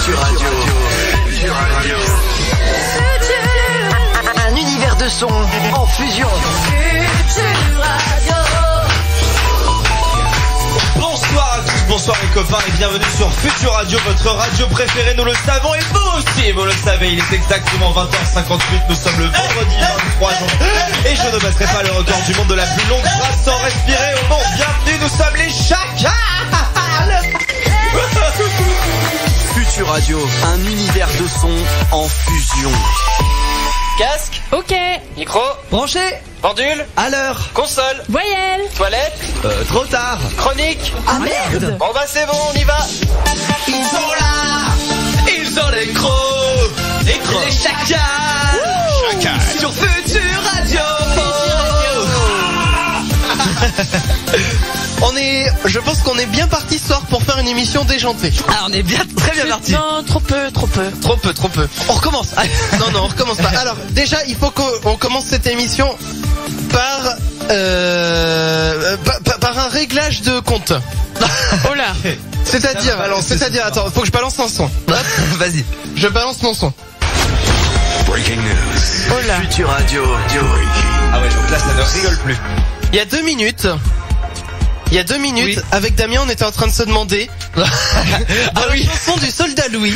Futur Radio. Un univers de son en fusion. Futur Radio. Bonsoir à tous, bonsoir les copains et bienvenue sur Futur Radio, votre radio préférée, nous le savons et vous aussi, vous le savez, il est exactement 20h58, nous sommes le vendredi 23 janvier et je ne battrai pas le record du monde de la plus longue phrase sans respirer au monde. Bienvenue, nous sommes les Chacals. Futur Radio, un univers de son en fusion. Casque. Ok. Micro. Branché. Pendule. À l'heure. Console. Voyelle. Toilette. Trop tard. Chronique. Ah merde. Bon bah c'est bon, on y va. Ils sont là. Ils ont les crocs. Les crocs. Les chacals. Sur Futur Radio. Je pense qu'on est bien parti ce soir pour faire une émission déjantée. Ah, on est bien, très bien parti. Non, trop peu. Trop peu. On recommence. Non, on recommence pas. Alors, déjà, il faut qu'on commence cette émission par un réglage de compte. Oh là. C'est-à-dire, attends, faut que je balance un son. Vas-y. Je balance mon son. Breaking news. Oh là. Futur Radio. Ah ouais, donc là ça ne rigole plus. Il y a 2 minutes, Oui. avec Damien, on était en train de se demander dans la chanson du Soldat Louis,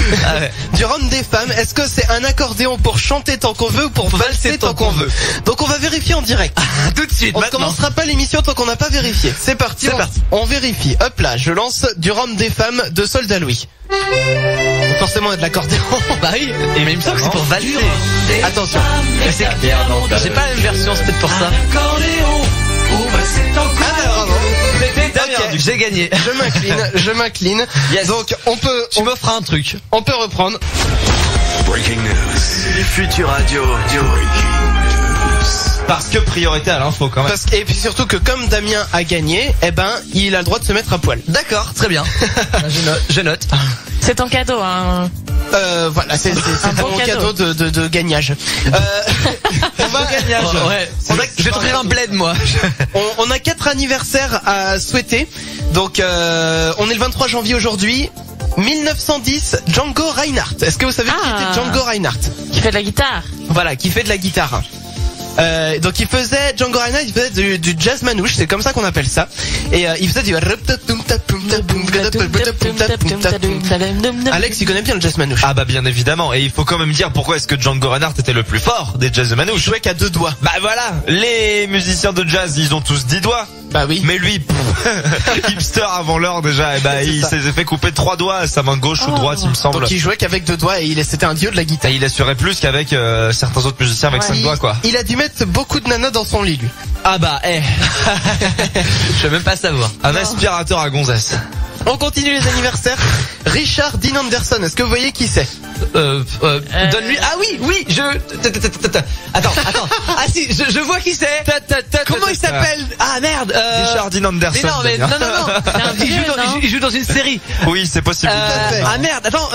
du Rhum des femmes, est-ce que c'est un accordéon pour chanter tant qu'on veut ou pour valser tant qu'on veut? Donc on va vérifier en direct. Tout de suite, On ne maintenant. commencera pas l'émission tant qu'on n'a pas vérifié. C'est parti. On vérifie. Hop là, je lance du Rhum des femmes de Soldat Louis. Donc forcément il y a de l'accordéon. Bah oui. Mais il me semble que c'est pour valser. Attention. Mais c'est j'ai pas la même version, c'est peut-être pour ça. Bravo. C'était Damien. Ok. J'ai gagné. Je m'incline. Yes. Donc Tu m'offres un truc. on peut reprendre. Breaking news. Futur Radio. Parce que priorité à l'info quand même. Et puis surtout que comme Damien a gagné, il a le droit de se mettre à poil. D'accord, très bien. Je note. C'est ton cadeau, hein. Voilà, c'est bon mon cadeau de gagnage. On va Ouais. Je vais t'offrir un bled, moi. on a 4 anniversaires à souhaiter. Donc on est le 23 janvier aujourd'hui. 1910, Django Reinhardt. Est-ce que vous savez qui était Django Reinhardt? Qui fait de la guitare. Voilà, qui fait de la guitare. Donc Django Reinhardt, il faisait du jazz manouche, c'est comme ça qu'on appelle ça. Et il faisait du Alex, il connaît bien le jazz manouche. Ah bah bien évidemment, et il faut quand même dire pourquoi est-ce que Django Reinhardt était le plus fort des jazz manouche. Il jouait qu'à 2 doigts. Bah voilà, les musiciens de jazz, ils ont tous 10 doigts. Bah oui. Mais lui, hipster avant l'heure déjà, et bah il s'est fait couper 3 doigts à sa main gauche ou droite, il me semble. Donc il jouait qu'avec 2 doigts et c'était un dieu de la guitare. Et il assurait plus qu'avec certains autres musiciens avec 5 doigts quoi. Il a dû mettre beaucoup de nanas dans son lit lui. Ah bah, je veux même pas savoir. Un aspirateur à gonzesse. On continue les anniversaires. Richard Dean Anderson, est-ce que vous voyez qui c'est? Donne-lui. Ah oui, Attends. Ah si, je vois qui c'est. Comment il s'appelle? Ah merde. Richard Dean Anderson. Mais non. Il joue dans une série. Oui, c'est possible. Ah merde, attends.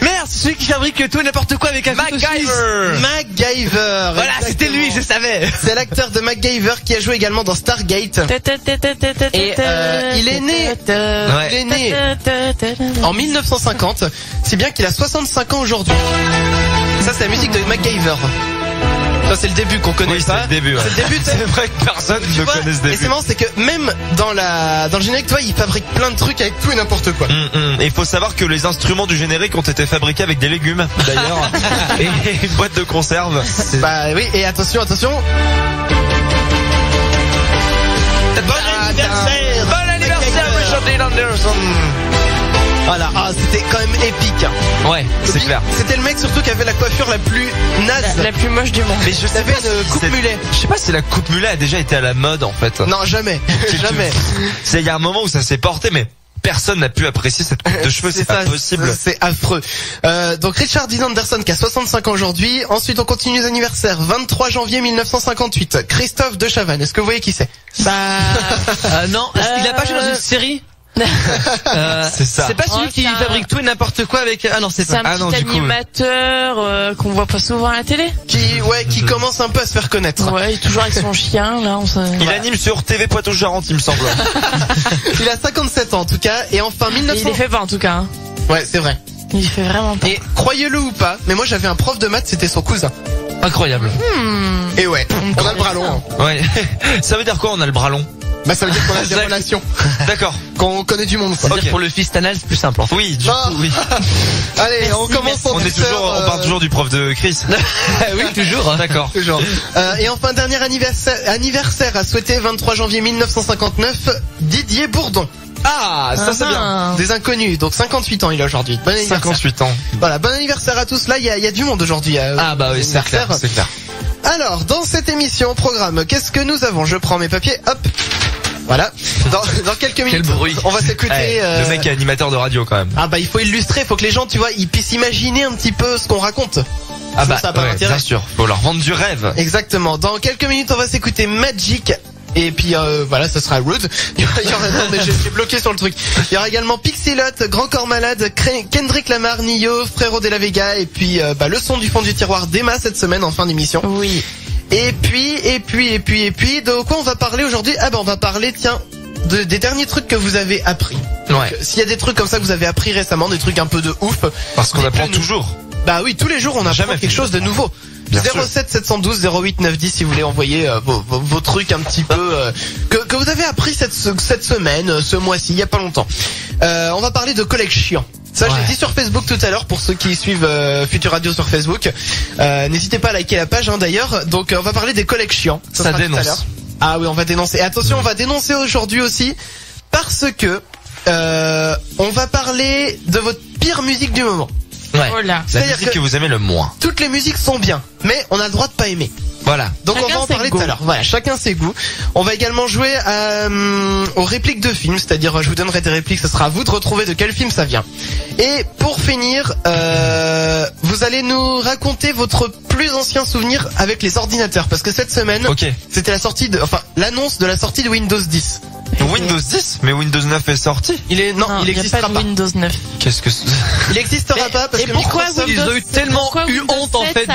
Merde, c'est celui qui fabrique tout et n'importe quoi avec un MacGyver. Voilà, c'était lui, je savais. C'est l'acteur de MacGyver qui a joué également dans Stargate. Et il est né. Il est né en 1950, si bien qu'il a 65 ans aujourd'hui. Ça c'est la musique de MacGyver. Ça c'est le début qu'on connaît pas. C'est le début. Ouais. C'est le début. C'est vrai que personne ne connaît ce début. Et c'est marrant, c'est que même dans le générique, toi, il fabrique plein de trucs avec tout et n'importe quoi. Et il faut savoir que les instruments du générique ont été fabriqués avec des légumes d'ailleurs et une boîte de conserve. Bah oui, et attention. Bon anniversaire Richard Dean Anderson. Voilà, c'était quand même épique. Ouais, c'est clair. C'était le mec surtout qui avait la coiffure la plus naze, la plus moche du monde. Mais je savais une coupe mulet. Je sais pas si la coupe mulet a déjà été à la mode en fait. Non, jamais. Il y a un moment où ça s'est porté, mais personne n'a pu apprécier cette coupe de cheveux, c'est pas possible. C'est affreux. Donc Richard Dean Anderson qui a 65 ans aujourd'hui. Ensuite on continue les anniversaires. 23 janvier 1958. Christophe de Chavannes. Est-ce que vous voyez qui c'est? Non, il a pas joué dans une série? C'est ça. C'est pas celui qui fabrique tout et n'importe quoi avec. Ah non, c'est pas. C'est un petit animateur qu'on voit pas souvent à la télé. Qui commence un peu à se faire connaître. Ouais, il est toujours avec son chien là. Il anime sur TV Poitou-Charentes, il me semble. Il a 57 ans en tout cas. Et enfin 1900. Il les fait pas en tout cas. Ouais, c'est vrai. Il fait vraiment pas. Et croyez-le ou pas, mais moi j'avais un prof de maths, c'était son cousin. Incroyable. Et ouais, on a le bras long. Hein. Ouais. Ça veut dire quoi, on a le bras long? Bah ça veut dire qu'on a des relations. D'accord. Qu'on connaît du monde. C'est-à-dire pour le fist anal, c'est plus simple en fait. Oui, du coup, oui. Allez, on commence en on part toujours du prof de Chris. Oui, toujours. D'accord. Toujours. Et enfin, dernier anniversaire à souhaiter, 23 janvier 1959, Didier Bourdon. Ah, ça c'est bien. Des inconnus, donc 58 ans il a aujourd'hui. Bon anniversaire. 58 ans. Voilà, bon anniversaire à tous. Là, il y a du monde aujourd'hui. Ah bah oui, c'est clair, c'est clair. Alors, dans cette émission, programme, qu'est-ce que nous avons? Je prends mes papiers, hop. Voilà. Dans quelques minutes, quel bruit. On va s'écouter. Le mec est animateur de radio quand même. Ah bah il faut illustrer, faut que les gens, tu vois, ils puissent imaginer un petit peu ce qu'on raconte. Ah bah ça a pas d'intérêt. bien sûr, faut leur vendre du rêve. Exactement. Dans quelques minutes, on va s'écouter Magic. Et puis voilà, ça sera Rude. Il y aura, non, mais j'ai bloqué sur le truc. Il y aura également Pixelot, Grand Corps Malade, Kendrick Lamar, Nio, Frérot de la Vega, et puis le son du fond du tiroir d'Emma cette semaine en fin d'émission. Oui. Et puis, de quoi on va parler aujourd'hui? Ah bah on va parler, tiens, des derniers trucs que vous avez appris. Donc, s'il y a des trucs comme ça que vous avez appris récemment, des trucs un peu de ouf. Parce qu'on apprend toujours. Bah oui, tous les jours on apprend quelque chose de nouveau. 07 712 08 910 si vous voulez envoyer vos trucs un petit peu que vous avez appris cette semaine, ce mois-ci, il y a pas longtemps. On va parler de collection. Ça, je l'ai dit sur Facebook tout à l'heure pour ceux qui suivent Futur Radio sur Facebook. N'hésitez pas à liker la page d'ailleurs. Donc on va parler des collections. Ça dénonce. Ah oui, on va dénoncer. Et attention, on va dénoncer aujourd'hui aussi parce que on va parler de votre pire musique du moment. Ouais. Voilà. La musique que vous aimez le moins. Toutes les musiques sont bien, mais on a le droit de pas aimer. Voilà. Donc chacun on va en parler tout à l'heure. Voilà, chacun ses goûts. On va également jouer aux répliques de films, c'est-à-dire je vous donnerai des répliques, ce sera à vous de retrouver de quel film ça vient. Et pour finir, vous allez nous raconter votre plus ancien souvenir avec les ordinateurs, parce que cette semaine, c'était l'annonce de la sortie de Windows 10. Windows 10? Mais Windows 9 est sorti. Il n'existera pas. Windows 9. Qu'est-ce que il n'existera pas parce que Microsoft, ils ont eu tellement honte en fait.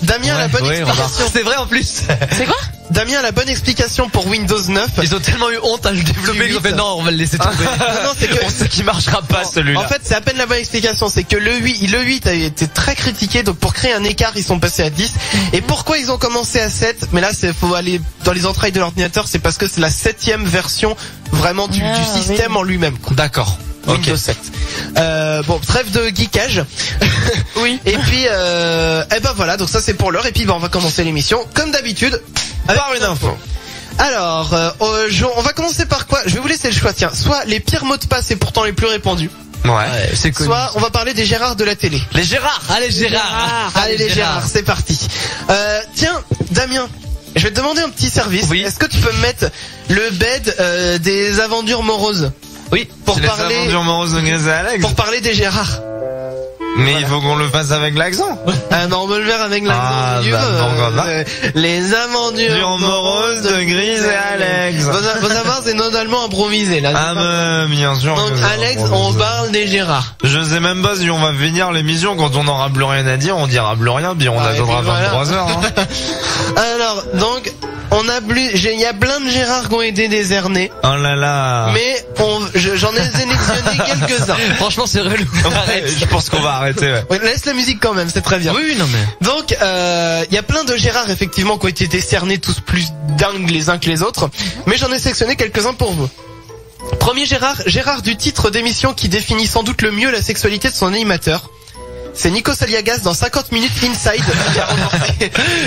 Damien a la bonne explication. C'est vrai en plus. C'est quoi? Damien a la bonne explication pour Windows 9. Ils ont tellement eu honte à le développer qu'ils ont fait non, on va le laisser tomber. Non, c'est que on sait qu'il marchera pas celui-là. En fait, c'est à peine la bonne explication, c'est que le 8 a été très critiqué, donc pour créer un écart, ils sont passés à 10. Et pourquoi ils ont commencé à 7? Mais là, faut aller dans les entrailles de l'ordinateur, c'est parce que c'est la 7e version vraiment du système en lui-même. D'accord. Windows 7. Bon, trêve de geekage. Oui. Et puis, voilà, donc ça c'est pour l'heure. Et puis, on va commencer l'émission, comme d'habitude, par une info. Alors, on va commencer par quoi? Je vais vous laisser le choix, tiens. Soit les pires mots de passe et pourtant les plus répandus. Ouais, c'est connu. Soit on va parler des Gérard de la télé. Les Gérard. Allez Gérard. Allez les Gérard, c'est parti. Tiens, Damien, je vais te demander un petit service. Oui. Est-ce que tu peux me mettre le bed des aventures moroses? Oui. Pour parler les aventures moroses de Gris et Alex. Pour parler des Gérard. Mais il faut qu'on le fasse avec l'accent. Ah non, on veut le faire avec l'accent. Les aventures moroses de Gris et Alex. Faut savoir, c'est totalement improvisé là. Ah bien sûr. Donc Alex, on parle des Gérard. Je sais même pas si on va finir l'émission quand on n'aura plus rien à dire. On dira plus rien, puis on attendra 23 heures. Hein. Alors, donc, il y a plein de Gérard qui ont été désernés. Oh là là. Mais j'en ai sélectionné quelques-uns. Franchement, c'est relou. Je pense qu'on va arrêter. Ouais, laisse la musique quand même, c'est très bien. Oui, non mais. Donc, il y a plein de Gérard effectivement qui ont été décernés, tous plus dingues les uns que les autres. Mais j'en ai sélectionné quelques-uns pour vous. Premier Gérard du titre d'émission qui définit sans doute le mieux la sexualité de son animateur. C'est Nico Saliagas dans 50 minutes Inside.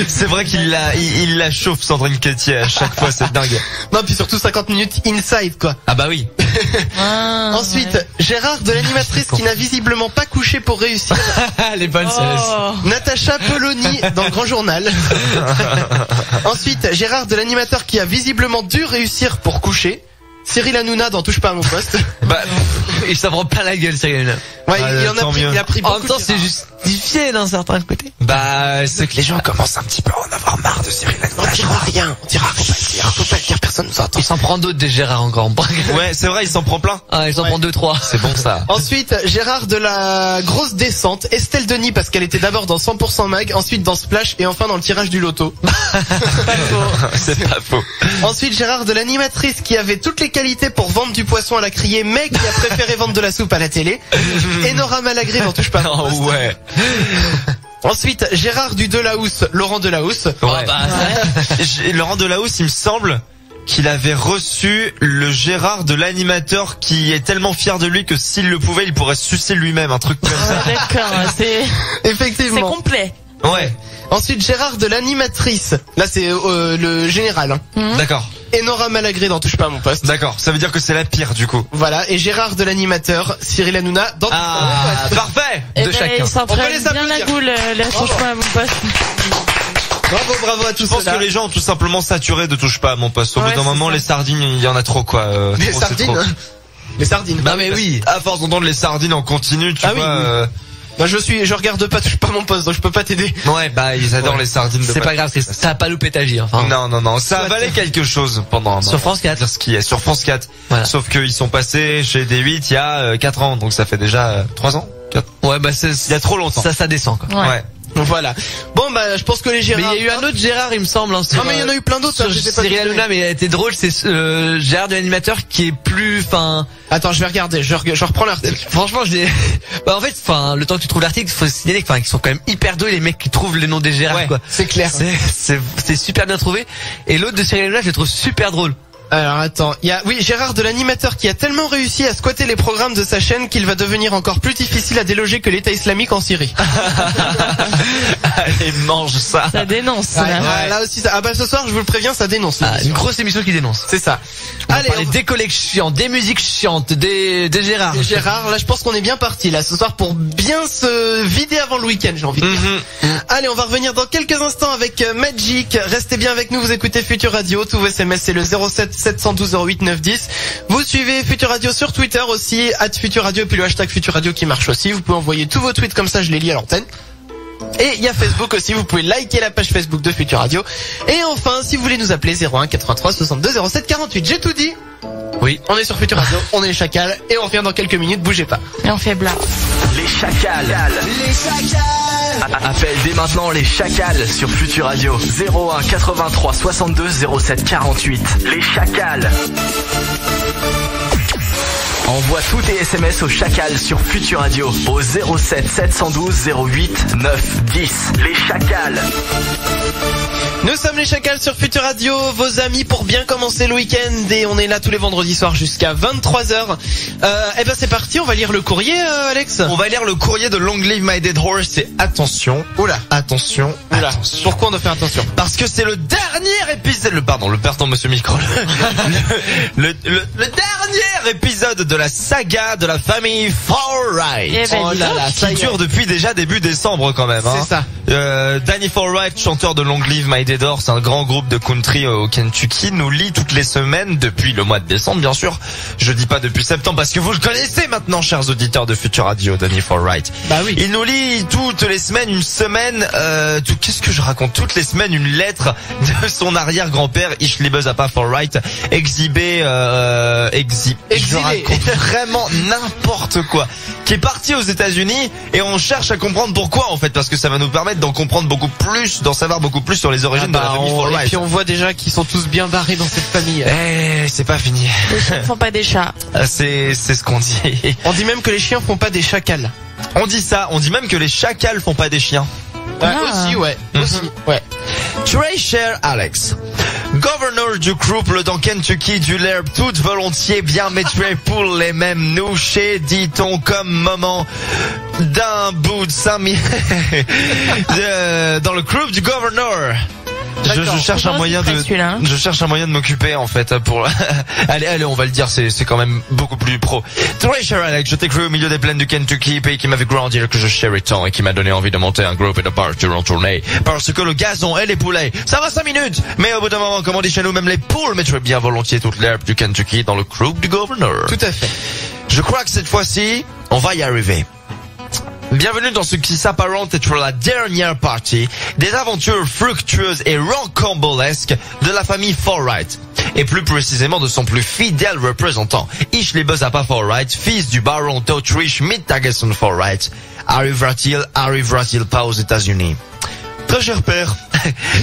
C'est vrai qu'il la chauffe Sandrine Quétier à chaque fois, c'est dingue. Non, puis surtout 50 minutes Inside, quoi. Ah bah oui. Ensuite, Gérard de l'animatrice qui n'a visiblement pas couché pour réussir. Les bonnes Natacha Polony dans le Grand Journal. Ensuite, Gérard de l'animateur qui a visiblement dû réussir pour coucher. Cyril Hanouna dans Touche pas à mon poste. Bah, il s'en prend pas la gueule, Cyril Hanouna. Ouais, il en a pris, il a pris beaucoup. En même temps, c'est justifié d'un certain côté. Bah, c'est que les gens commencent un petit peu à en avoir marre de Cyril Hanouna. On dira rien, faut pas le dire, personne nous entend. Il s'en prend d'autres des Gérard encore. Ouais, c'est vrai, il s'en prend plein. Ah, il s'en prend 2-3. C'est bon ça. Ensuite, Gérard de la grosse descente, Estelle Denis parce qu'elle était d'abord dans 100% Mag, ensuite dans Splash et enfin dans le tirage du loto. C'est pas faux. Ensuite, Gérard de l'animatrice qui avait toutes les qualités pour vendre du poisson à la criée mais qui a préféré vendre de la soupe à la télé. Et Nora Malagré n'en touche pas. Oh ouais. Ensuite, Gérard du Delahousse, Laurent Delahousse. Ouais. Laurent Delahousse, il me semble qu'il avait reçu le Gérard de l'animateur qui est tellement fier de lui que s'il le pouvait, il pourrait se sucer lui-même, un truc comme ça. D'accord, c'est Effectivement. c'est complet. Ouais. Ensuite, Gérard de l'animatrice. Là, c'est le général. Hein. D'accord. Et Nora Malagré n'en touche pas à mon poste. D'accord. Ça veut dire que c'est la pire du coup. Voilà. Et Gérard de l'animateur, Cyril Hanouna dans parfait. de chacun. Ils s'en On peut prennent les bien applaudir. la goule, la touche pas à mon poste. Bravo à tous. Je pense que les gens ont tout simplement saturé de touche pas à mon poste. Au bout d'un moment, les sardines, il y en a trop quoi. Les trop, sardines. trop. Les sardines. Non mais oui. À force d'entendre les sardines en continu, tu vois. Oui. Bah je regarde pas, touche pas mon poste, donc je peux pas t'aider. Ouais, bah ils adorent les sardines. C'est pas grave, ça a pas loupé ta vie. Enfin. Non, ça valait quelque chose pendant. Sur France 4. Dire ce qui est sur France 4. Voilà. Sauf qu'ils sont passés chez D8 il y a 4 ans, donc ça fait déjà 3 ans. 4. Ouais, bah c'est. Il y a trop longtemps. Ça descend quoi. Ouais. Voilà. Bon bah je pense que les Gérard. Mais il y a eu un autre Gérard, il me semble. Hein, non mais il y en a eu plein d'autres. Sur Cyril Hanouna, mais elle était drôle, c'est Gérard de l'animateur qui est plus, Attends, je vais regarder, je reprends l'article. Franchement, bah en fait, le temps que tu trouves l'article, faut signaler qu'ils sont quand même hyper doués les mecs qui trouvent les noms des Gérard, quoi. C'est clair. C'est super bien trouvé. Et l'autre de Cyril Hanouna, je le trouve super drôle. Alors attends, il y a Gérard de l'animateur qui a tellement réussi à squatter les programmes de sa chaîne qu'il va devenir encore plus difficile à déloger que l'État islamique en Syrie. Allez, mange ça. Ça dénonce. Là aussi ça. Ah bah ce soir, je vous le préviens, ça dénonce. Une grosse émission qui dénonce. C'est ça. Allez, des collègues chiants, des musiques chiantes, des Gérard. Des Gérard, là je pense qu'on est bien parti là ce soir pour bien se vider avant le week-end, j'ai envie de dire. Allez, on va revenir dans quelques instants avec Magic. Restez bien avec nous, vous écoutez Futur Radio, tous vos SMS c'est le 07 712 08 910. Vous suivez Futur Radio sur Twitter aussi, @FuturRadio, et puis le hashtag Futur Radio qui marche aussi. Vous pouvez envoyer tous vos tweets comme ça, je les lis à l'antenne. Et il y a Facebook aussi, vous pouvez liker la page Facebook de Futur Radio. Et enfin, si vous voulez nous appeler, 01 83 62 07 48. J'ai tout dit. Oui. On est sur Futur Radio, on est les chacals, et on revient dans quelques minutes, bougez pas. Et on fait bla. Les chacals. Appelle dès maintenant les chacals sur Futur Radio. 01 83 62 07 48. Les chacals. Envoie tous tes SMS au chacal sur Futur Radio au 07 712 08 9 10. Les chacals. Nous sommes les chacals sur Futur Radio, vos amis pour bien commencer le week-end, et on est là tous les vendredis soirs jusqu'à 23h. Eh ben c'est parti, on va lire le courrier, Alex. On va lire le courrier de Long Live My Dead Horse, et attention. Attention. Pourquoi on doit faire attention? Parce que c'est le dernier épisode, monsieur Micro. Le dernier épisode de la saga de la famille Forright. Oh là là, qui dure depuis déjà début décembre quand même. C'est ça. Danny Forright, chanteur de Long Live My Dead Horse, un grand groupe de country au Kentucky, nous lit toutes les semaines depuis le mois de décembre, bien sûr. Je dis pas depuis septembre parce que vous le connaissez maintenant, chers auditeurs de Futur Radio, Danny Forright. Bah oui. Il nous lit toutes les semaines qu'est-ce que je raconte? Toutes les semaines une lettre de son arrière-grand-père, Ishlibuzapa Forright, exhibé. Je raconte vraiment n'importe quoi. Qui est parti aux États-Unis, et on cherche à comprendre pourquoi en fait, parce que ça va nous permettre d'en comprendre beaucoup plus, d'en savoir beaucoup plus sur les origines de la famille Forright. Et puis on voit déjà qu'ils sont tous bien barrés dans cette famille. C'est pas fini. Les chiens ne font pas des chats. C'est ce qu'on dit. On dit même que les chiens font pas des chacals. On dit ça, on dit même que les chacals font pas des chiens. Aussi, ouais. Aussi, ouais. Très cher Alex, gouverneur du couple dans Kentucky du l'herbe toute volontiers bien maîtrisé pour les mêmes nous chez dit-on comme moment d'un bout de 5000 dans le groupe du gouverneur. Je cherche un moyen de m'occuper en fait pour allez on va le dire, c'est quand même beaucoup plus pro. Très cher Alex, je t'ai cru au milieu des plaines du Kentucky, pays qui m'avait grandi que je chéris tant et qui m'a donné envie de monter un groupe et de partir en tournée parce que le gazon et les poulets ça va 5 minutes, mais au bout d'un moment, comme on dit chez nous, même les poules mettraient bien volontiers toute l'herbe du Kentucky dans le groupe du gouverneur. Tout à fait. Je crois que cette fois-ci on va y arriver. Bienvenue dans ce qui s'apparente être la dernière partie des aventures fructueuses et rocambolesques de la famille Forwright. Et plus précisément de son plus fidèle représentant, Ishlebus Appa Forwright, fils du baron d'Autriche Mid-Tagesson Forwright. Arrivera-t-il pas aux États-Unis? Très cher père,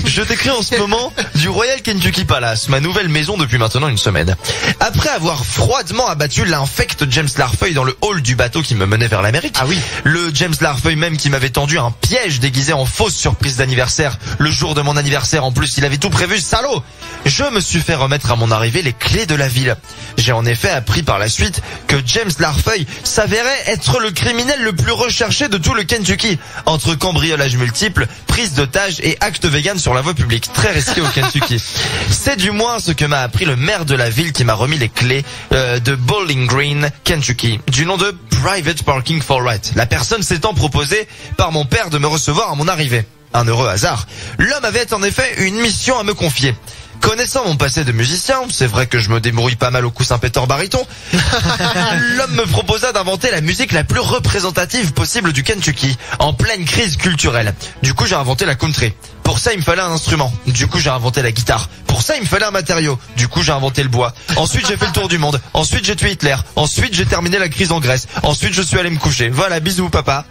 je t'écris en ce moment du Royal Kentucky Palace, ma nouvelle maison depuis maintenant une semaine. Après avoir froidement abattu l'infect James Larfeuille dans le hall du bateau qui me menait vers l'Amérique, le James Larfeuille même qui m'avait tendu un piège déguisé en fausse surprise d'anniversaire, le jour de mon anniversaire en plus, il avait tout prévu, salaud! Je me suis fait remettre à mon arrivée les clés de la ville. J'ai en effet appris par la suite que James Larfeuille s'avérait être le criminel le plus recherché de tout le Kentucky, entre cambriolage multiple, prise d'otages et actes vegan sur la voie publique. Très risqué au Kentucky. C'est du moins ce que m'a appris le maire de la ville qui m'a remis les clés de Bowling Green, Kentucky, du nom de Private Parking Forwright. La personne s'étant proposée par mon père de me recevoir à mon arrivée. Un heureux hasard. L'homme avait en effet une mission à me confier. Connaissant mon passé de musicien, c'est vrai que je me débrouille pas mal au coussin pétard baryton, l'homme me proposa d'inventer la musique la plus représentative possible du Kentucky, en pleine crise culturelle. Du coup, j'ai inventé la country. Pour ça, il me fallait un instrument. Du coup, j'ai inventé la guitare. Pour ça, il me fallait un matériau. Du coup, j'ai inventé le bois. Ensuite, j'ai fait le tour du monde. Ensuite, j'ai tué Hitler. Ensuite, j'ai terminé la crise en Grèce. Ensuite, je suis allé me coucher. Voilà, bisous, papa.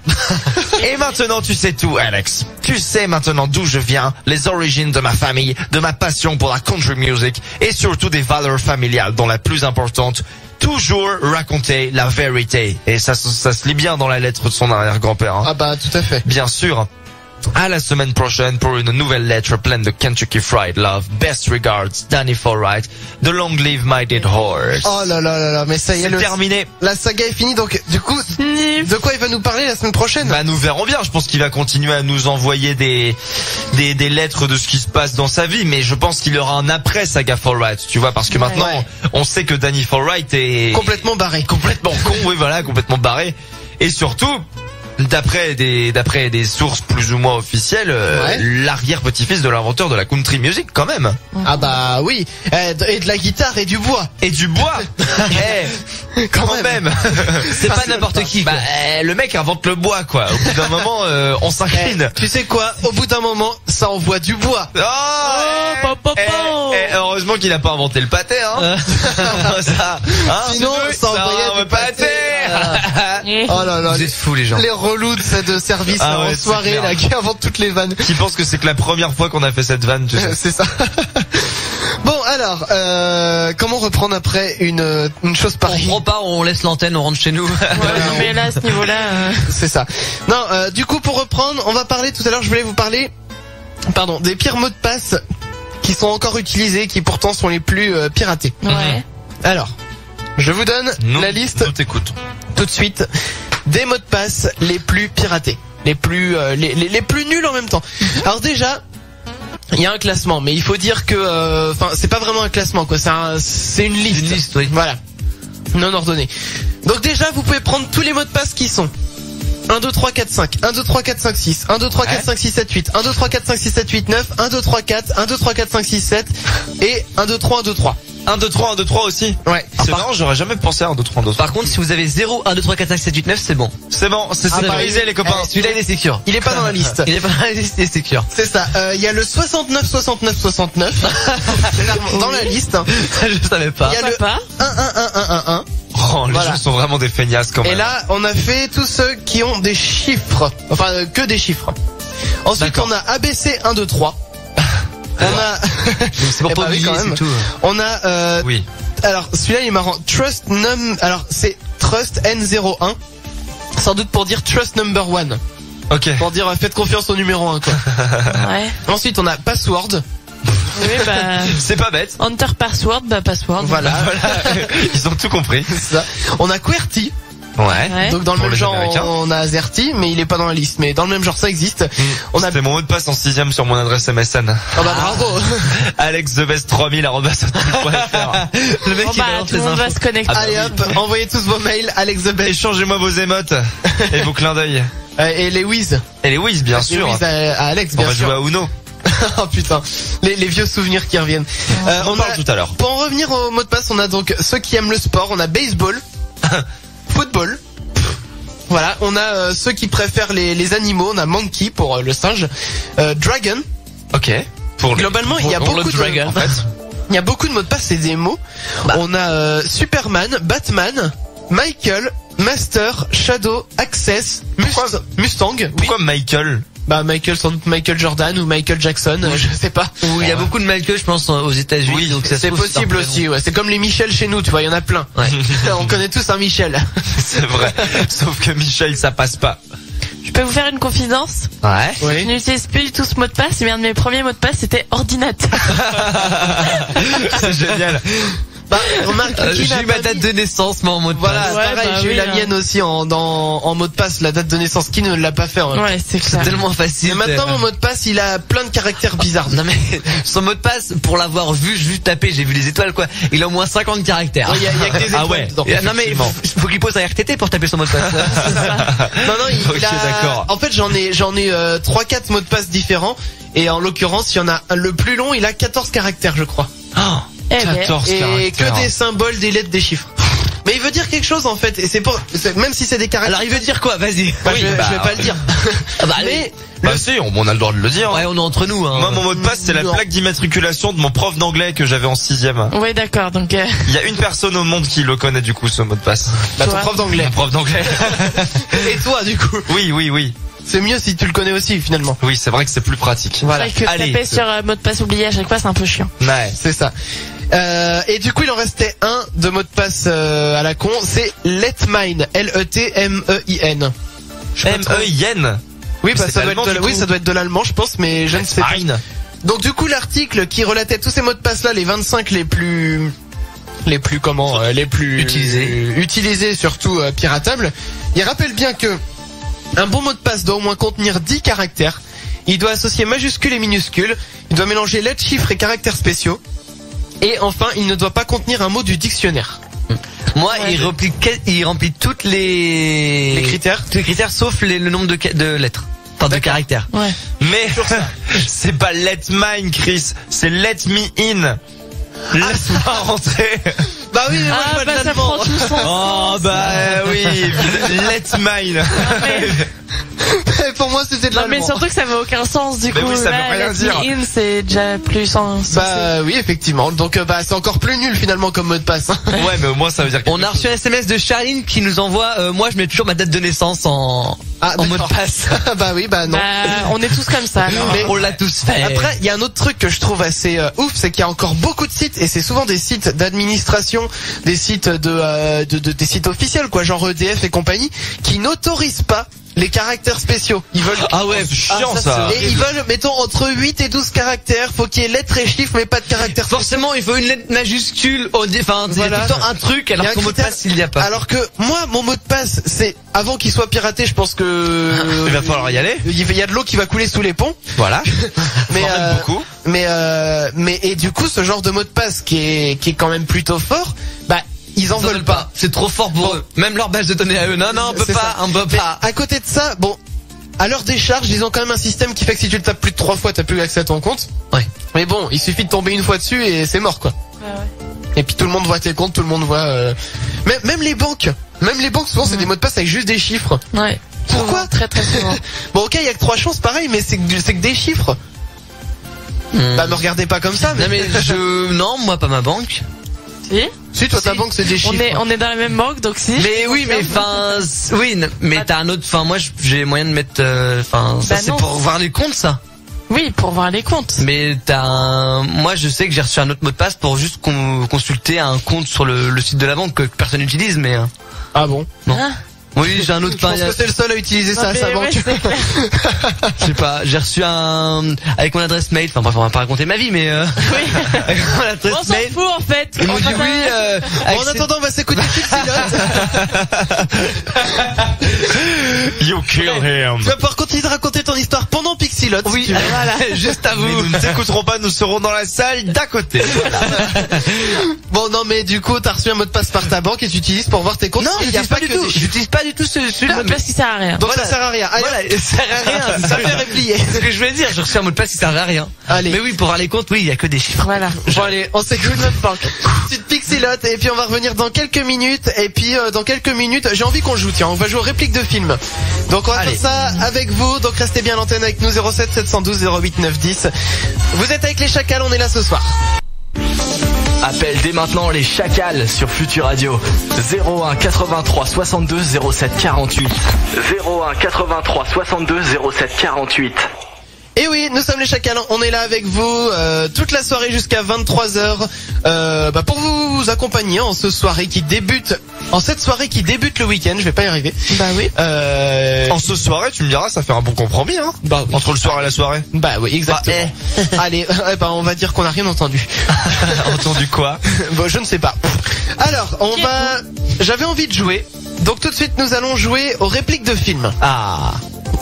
Et maintenant, tu sais tout, Alex. Tu sais maintenant d'où je viens, les origines de ma famille, de ma passion pour la country music et surtout des valeurs familiales dont la plus importante, toujours raconter la vérité. Et ça se lit bien dans la lettre de son arrière-grand-père. Hein. Ah bah, tout à fait. Bien sûr. À la semaine prochaine pour une nouvelle lettre pleine de Kentucky Fried Love. Best regards, Danny Forwright. The Long Live My Dead Horse. Oh là là là là, mais ça y est, c'est terminé. La saga est finie, donc du coup, de quoi il va nous parler la semaine prochaine? Bah nous verrons bien. Je pense qu'il va continuer à nous envoyer des lettres de ce qui se passe dans sa vie, mais je pense qu'il y aura un après saga Forwright, tu vois, parce que maintenant on sait que Danny Forwright est complètement barré, complètement con, oui voilà, complètement barré, et surtout. D'après des sources plus ou moins officielles, l'arrière-petit-fils de l'inventeur de la country music quand même. Ah bah oui, et de la guitare et du bois. Et du bois. Quand même. C'est pas n'importe qui. Bah le mec invente le bois quoi. Au bout d'un moment, on s'incline. Tu sais quoi? Au bout d'un moment, ça envoie du bois. Heureusement qu'il a pas inventé le pâté, hein. Ça, sinon, ça envoyait du pâté. Oh là là, vous êtes fous les gens. Les relous de service en soirée là, qui inventent toutes les vannes. Qui pensent que c'est que la première fois qu'on a fait cette vanne, tu sais. C'est ça. Bon alors, comment reprendre après une chose pareille? On repart, on laisse l'antenne, on rentre chez nous. Mais là, à ce niveau-là... C'est ça. Non, du coup pour reprendre, on va parler, tout à l'heure je voulais vous parler, des pires mots de passe qui sont encore utilisés, qui pourtant sont les plus piratés. Ouais. Alors, je vous donne la liste. Nous t'écoute. Tout de suite, des mots de passe les plus piratés, les plus nuls en même temps. Alors déjà, il y a un classement, mais il faut dire que, c'est pas vraiment un classement quoi, c'est une liste. Une liste, oui. Voilà, non ordonnée. Donc déjà, vous pouvez prendre tous les mots de passe qui sont 1, 2, 3, 4, 5, 1, 2, 3, 4, 5, 6, 1, 2, 3, 4, 5, 6, 7, 8, 1, 2, 3, 4, 5, 6, 7, 8, 9, 1, 2, 3, 4, 1, 2, 3, 4, 5, 6, 7, et 1, 2, 3, 1, 2, 3. 1, 2, 3, 1, 2, 3 aussi. Ouais. C'est marrant, j'aurais jamais pensé à 1, 2, 3, 1, 2, 3. Par contre, si vous avez 0, 1, 2, 3, 4, 5, 7, 8, 9, c'est bon. C'est bon, c'est sécurisé les copains. Celui-là, il est sécure. Il est pas dans la liste. Il est pas dans la liste, il est sécure. C'est ça. Il y a le 69, 69, 69. Dans la liste. Je savais pas. Il y a le 1, 1, 1, 1, 1, 1. Oh, les gens sont vraiment des feignasses quand même. Et là, on a fait tous ceux qui ont des chiffres. Enfin, que des chiffres. Ensuite, on a ABC 1, 2, 3. On a... C'est pour pas oublier, c'est tout. On a... Oui. Alors, celui-là, il est marrant. Alors, c'est Trust N01. Sans doute pour dire Trust Number 1. Ok. Pour dire faites confiance au numéro 1, quoi. Ouais. Ensuite, on a Password. Oui, bah... C'est pas bête. Enter password, password. Voilà. Ils ont tout compris. C'est ça. On a QWERTY. Ouais. Donc dans le même genre, on a AZERTY, mais il est pas dans la liste. Mais dans le même genre, ça existe. C'était mon mot de passe en 6ème sur mon adresse MSN. Oh bah bravo. alexthebest3000@hotmail.fr. Le mec, Bon, bah, tout le monde va se connecter. Allez hop, envoyez tous vos mails, AlexTheBest. Échangez-moi vos émotes et vos clins d'œil. Et les whiz. Et les whiz, bien sûr. Les whiz à Alex, bien sûr. On va jouer à Uno. Oh putain, les vieux souvenirs qui reviennent. On en parle tout à l'heure. Pour en revenir au mot de passe, on a donc ceux qui aiment le sport, on a baseball, football, Voilà, on a ceux qui préfèrent les animaux, on a Monkey pour le singe, Dragon. Ok. Globalement, il y a beaucoup de dragon, en fait. Il y a beaucoup de mots de passe, c'est des mots. On a Superman, Batman, Michael, Master, Shadow, Access, Mustang. Pourquoi Michael? Bah Michael, sans doute Michael Jordan ou Michael Jackson, je sais pas. Il y a beaucoup de Michael, je pense, aux États-Unis. Oui, donc ça c'est possible aussi. Ouais. C'est comme les Michel chez nous, tu vois, il y en a plein. Ouais. On connaît tous un Michel. C'est vrai. Sauf que Michel, ça passe pas. Je peux vous faire une confidence? Ouais. Je n'utilise plus du tout ce mot de passe, mais un de mes premiers mots de passe c'était ordinateur. C'est génial. Bah, remarque, j'ai eu ma date de naissance, moi, en mot de voilà, passe. pareil, bah j'ai eu oui, la mienne aussi en mot de passe, la date de naissance. Qui ne l'a pas fait? Ouais, c'est clair. C'est tellement facile. Mais maintenant, mon mot de passe, il a plein de caractères bizarres. Non mais, son mot de passe, pour l'avoir vu, juste taper, j'ai vu les étoiles, quoi. Il a au moins 50 caractères. Il y a que des étoiles dedans. Non mais, faut qu'il pose un RTT pour taper son mot de passe. Non, il a... d'accord. En fait, j'en ai 3-4 mots de passe différents. Et en l'occurrence, il y en a le plus long, il a 14 caractères, je crois. Oh, 14 et caractères. que des symboles, des lettres, des chiffres. Mais il veut dire quelque chose en fait, et même si c'est des caractères. alors il veut dire quoi? Vas-y. Je vais pas le dire. Mais, Bah si, on a le droit de le dire. ouais, on est entre nous, hein. Moi, mon mot de passe, c'est la plaque d'immatriculation de mon prof d'anglais que j'avais en 6ème. Ouais, d'accord, donc... Il y a une personne au monde qui le connaît, du coup, ce mot de passe. Bah, ton Toi. prof d'anglais. Mon prof d'anglais. Et toi, du coup. Oui. C'est mieux si tu le connais aussi, finalement. Oui, c'est vrai que c'est plus pratique. Voilà. C'est vrai que taper sur mot de passe oublié à chaque fois, c'est un peu chiant. Ouais. C'est ça. Et du coup, il en restait un de mot de passe à la con, c'est Letmein, Letmein. M-E-I-N. Oui, bah C'est ça doit allemand, être du coup. ça doit être de l'allemand, je pense, mais je ne sais pas. Letmein. Donc du coup, l'article qui relatait tous ces mots de passe là, les 25 les plus utilisés, surtout piratables, il rappelle bien que un bon mot de passe doit au moins contenir 10 caractères. Il doit associer majuscules et minuscules. Il doit mélanger lettres, chiffres et caractères spéciaux. Et enfin, il ne doit pas contenir un mot du dictionnaire. Moi, il remplit toutes les critères. Tous les critères sauf le nombre de lettres. Enfin, de caractères. Ouais. Mais c'est pas let mine, Chris, c'est let me in. Laisse-moi rentrer. Bah oui, mais moi je vois de ça l'allemand. prend tout son Oh sens. bah oui, let mine. Pour moi, c'était de Non, l'allemand. mais surtout que ça veut aucun sens, du Mais coup. oui, ça veut là, rien let dire. me in, c'est déjà plus sens. Bah oui, effectivement. Donc bah c'est encore plus nul finalement comme mot de passe. Ouais, mais au moins ça veut dire On a reçu un SMS de Charline qui nous envoie, moi je mets toujours ma date de naissance en mot de passe. Bah oui, bah non. Bah, on est tous comme ça, non? Mais on l'a tous fait. après, il y a un autre truc que je trouve assez ouf, c'est qu'il y a encore beaucoup de sites, et c'est souvent des sites d'administration, des sites des sites officiels, quoi, genre EDF et compagnie, qui n'autorisent pas les caractères spéciaux. Ils veulent... Ah ouais, chiant ça. Et ils veulent, mettons, entre 8 et 12 caractères, faut qu'il y ait lettres et chiffres, mais pas de caractères spéciaux. Forcément, il faut une lettre majuscule. Enfin, il y a tout le temps un truc, alors Il y a un qu'au mot de critère. passe, il n'y a pas. Alors que moi, mon mot de passe, c'est avant qu'il soit piraté, je pense que Il va falloir y aller. il y a de l'eau qui va couler sous les ponts. Voilà. Mais Voire même beaucoup. mais et du coup, ce genre de mot de passe qui est quand même plutôt fort, bah ils en veulent pas. C'est trop fort pour eux. Même leur base de données à eux. Non, on peut C'est pas, ça. on peut Mais pas. à côté de ça, bon, à leur décharge, ils ont quand même un système qui fait que si tu le tapes plus de 3 fois, t'as plus accès à ton compte. Ouais. Mais bon, il suffit de tomber une fois dessus et c'est mort, quoi. Et puis tout le monde voit tes comptes, tout le monde voit. Même les banques, souvent c'est des mots de passe avec juste des chiffres. Ouais. Pourquoi? Souvent, très très souvent. Bon, ok, il y a que 3 chances, pareil, mais c'est que des chiffres. Bah me regardez pas comme ça. Non mais non, moi pas ma banque. Si toi ta banque c'est des chiffres. On est dans la même banque, donc si. Mais oui, mais enfin, oui, mais t'as un autre. Enfin, moi, j'ai moyen de mettre. Enfin, ça Bah c'est non. pour voir les comptes, ça. Oui, pour voir les comptes. Mais moi, je sais que j'ai reçu un autre mot de passe pour juste consulter un compte sur le site de la banque que personne n'utilise, mais. Ah bon? Non. Ah. Oui, j'ai un autre. Je pense que c'est le seul à utiliser ça à sa banque. Je sais pas, j'ai reçu avec mon adresse mail. Enfin bref, on va pas raconter ma vie, mais Oui. avec mon adresse On s'en mail. fout en fait. Ils m'ont dit oui. Bon, en attendant, on va s'écouter Pilote. You kill him. Par contre, parti de raconter ton histoire pendant Pixilot. Oui, voilà, juste à vous. Mais nous ne t'écouterons pas, nous serons dans la salle d'à côté. Voilà. Bon, non, mais du coup, t'as reçu un mot de passe par ta banque et tu utilises pour voir tes comptes. Non, j'utilise pas du tout. J'utilise pas du tout ce Le mot de passe qui sert à rien. Donc ça sert à rien. Allez, voilà, ça sert à rien. ça fait replier. C'est ce que je voulais dire. J'ai reçu un mot de passe qui servait à rien. Allez. Mais oui, pour voir les comptes, oui, il y a que des chiffres. Voilà. Bon, allez, on s'écoute notre banque. Petite Pixilot et puis on va revenir dans quelques minutes. Et puis dans quelques minutes, j'ai envie qu'on joue. Tiens, on va jouer aux répliques de films. Donc on va faire ça avec vous. Donc restez bien à l'antenne avec nous 07 712 08 910. Vous êtes avec les Chacals, on est là ce soir. Appelle dès maintenant les Chacals sur Futur Radio. 01 83 62 07 48. 01 83 62 07 48. Et oui, nous sommes les Chacals, on est là avec vous toute la soirée jusqu'à 23h pour vous accompagner en cette soirée qui débute le week-end, je vais pas y arriver. Bah oui. En ce soirée, tu me diras, ça fait un bon compromis, hein. Bah oui. Entre le soir et la soirée. Bah oui, exactement. Allez, on va dire qu'on n'a rien entendu. Entendu quoi? Bon, je ne sais pas. Alors, j'avais envie de jouer. Donc tout de suite, nous allons jouer aux répliques de films. Ah.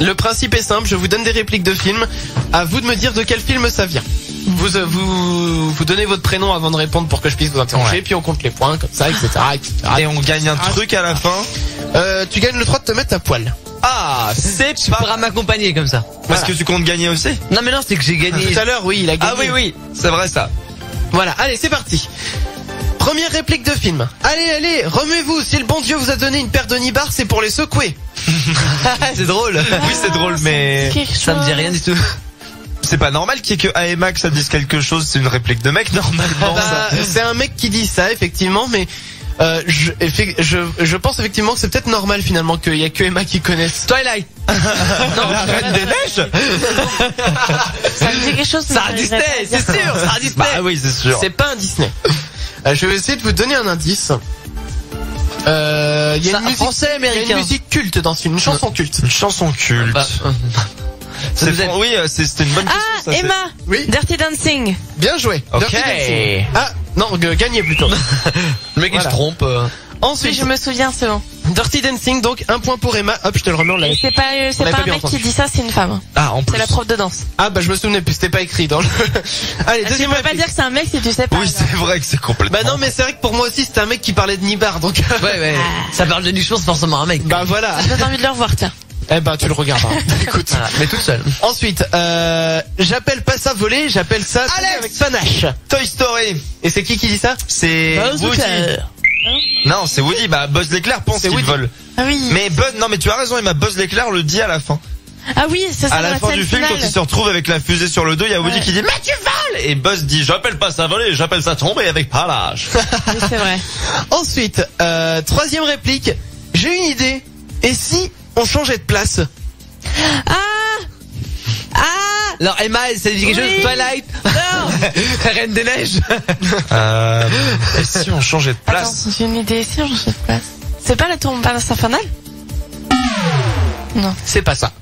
Le principe est simple, je vous donne des répliques de films. À vous de me dire de quel film ça vient. Vous donnez votre prénom avant de répondre pour que je puisse vous interroger, puis on compte les points, comme ça, etc. Et on gagne un truc à la fin. Tu gagnes le droit de te mettre à poil. Ah, c'est Tu pourras m'accompagner comme ça. Parce que tu comptes gagner aussi? Non mais non, c'est que j'ai gagné. Tout à l'heure, oui, il a gagné. Ah oui, c'est vrai ça. Voilà, allez, c'est parti. Première réplique de film. Allez, remuez-vous. Si le bon Dieu vous a donné une paire de nibards, c'est pour les secouer. C'est drôle. Oui, c'est drôle, mais Ça me dit rien du tout. c'est pas normal qu'il y ait que AMA que ça dise quelque chose, c'est une réplique de mec, normalement. C'est un mec qui dit ça, effectivement, mais je pense effectivement que c'est peut-être normal finalement qu'il y a que Emma qui connaisse. Twilight. Non, la Reine des Neiges. Ça me dit quelque chose. Ça a Disney, c'est sûr, ça a Disney. Bah oui, c'est sûr. C'est pas un Disney. Je vais essayer de vous donner un indice. Il y a une musique français, américain. Il y a une musique culte dans ce film, une chanson culte. Une chanson culte. C'était une bonne question. Ah, ça, Emma. Oui. Dirty Dancing. Bien joué. Ok. Dirty Dancing. Ah, non, gagné plutôt. Le mec il se trompe. Oui, Ensuite, je me souviens, c'est bon. Dirty Dancing, donc un point pour Emma. Hop, je te le remets, on l'avait. C'est pas un bien mec entendu. qui dit ça, c'est une femme. Ah, en plus. C'est la prof de danse. Ah bah je me souvenais plus, c'était pas écrit dans le... Allez, Tu deuxième peux pas réplique. dire que c'est un mec si tu sais pas. Oui, c'est vrai que c'est complètement. Bah non, mais c'est vrai que pour moi aussi c'était un mec qui parlait de Nibar, donc... Ouais. Ça parle de nichon, c'est forcément un mec. Bah voilà. Ça donne envie de le revoir, tiens. Eh ben tu le regarderas. Écoute. Voilà, mais toute seule. Ensuite, j'appelle pas ça voler, j'appelle ça tourner Alex avec panache. Toy Story. Et c'est qui dit ça? C'est Woody. Non, c'est Woody. Bah, Buzz l'éclair pense C'est qu'il Woody. vole. Ah oui. Mais Buzz, non, mais tu as raison, Emma. Buzz l'éclair le dit à la fin. Ah oui, c'est ça. À la fin du film, quand il se retrouve avec la fusée sur le dos, il y a Woody qui dit, mais tu voles! Et Buzz dit, j'appelle pas ça voler, j'appelle ça tomber avec panache. Oui, c'est vrai. Ensuite, troisième réplique. J'ai une idée. Et si on changeait de place? Alors Emma, ça dit quelque chose? Oui. Twilight. Non. Reine des Neiges. Et si on changeait de Attends, place? j'ai une idée. Si on change de place. C'est pas la tour infernale? Non. C'est pas ça.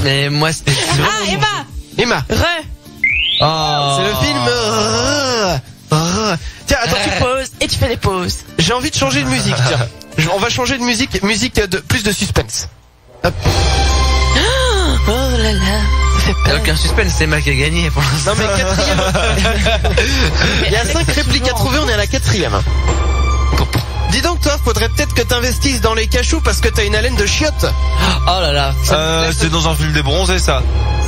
Mais moi c'était... Ah, Emma. Emma. Oh. C'est le film... Tiens, attends, Tu poses et tu fais des pauses. j'ai envie de changer de musique, tiens. On va changer de musique de plus de suspense. Hop. Oh là là. Ça fait Il y a peur. aucun suspense, c'est Emma qui a gagné pour l'instant. Non mais quatrième. Il y a 5 répliques à trouver, on est à la 4e. Dis donc toi, faudrait peut-être que t'investisses dans les cachous parce que t'as une haleine de chiotte. Oh là là. C'est dans un film des bronzés, ça.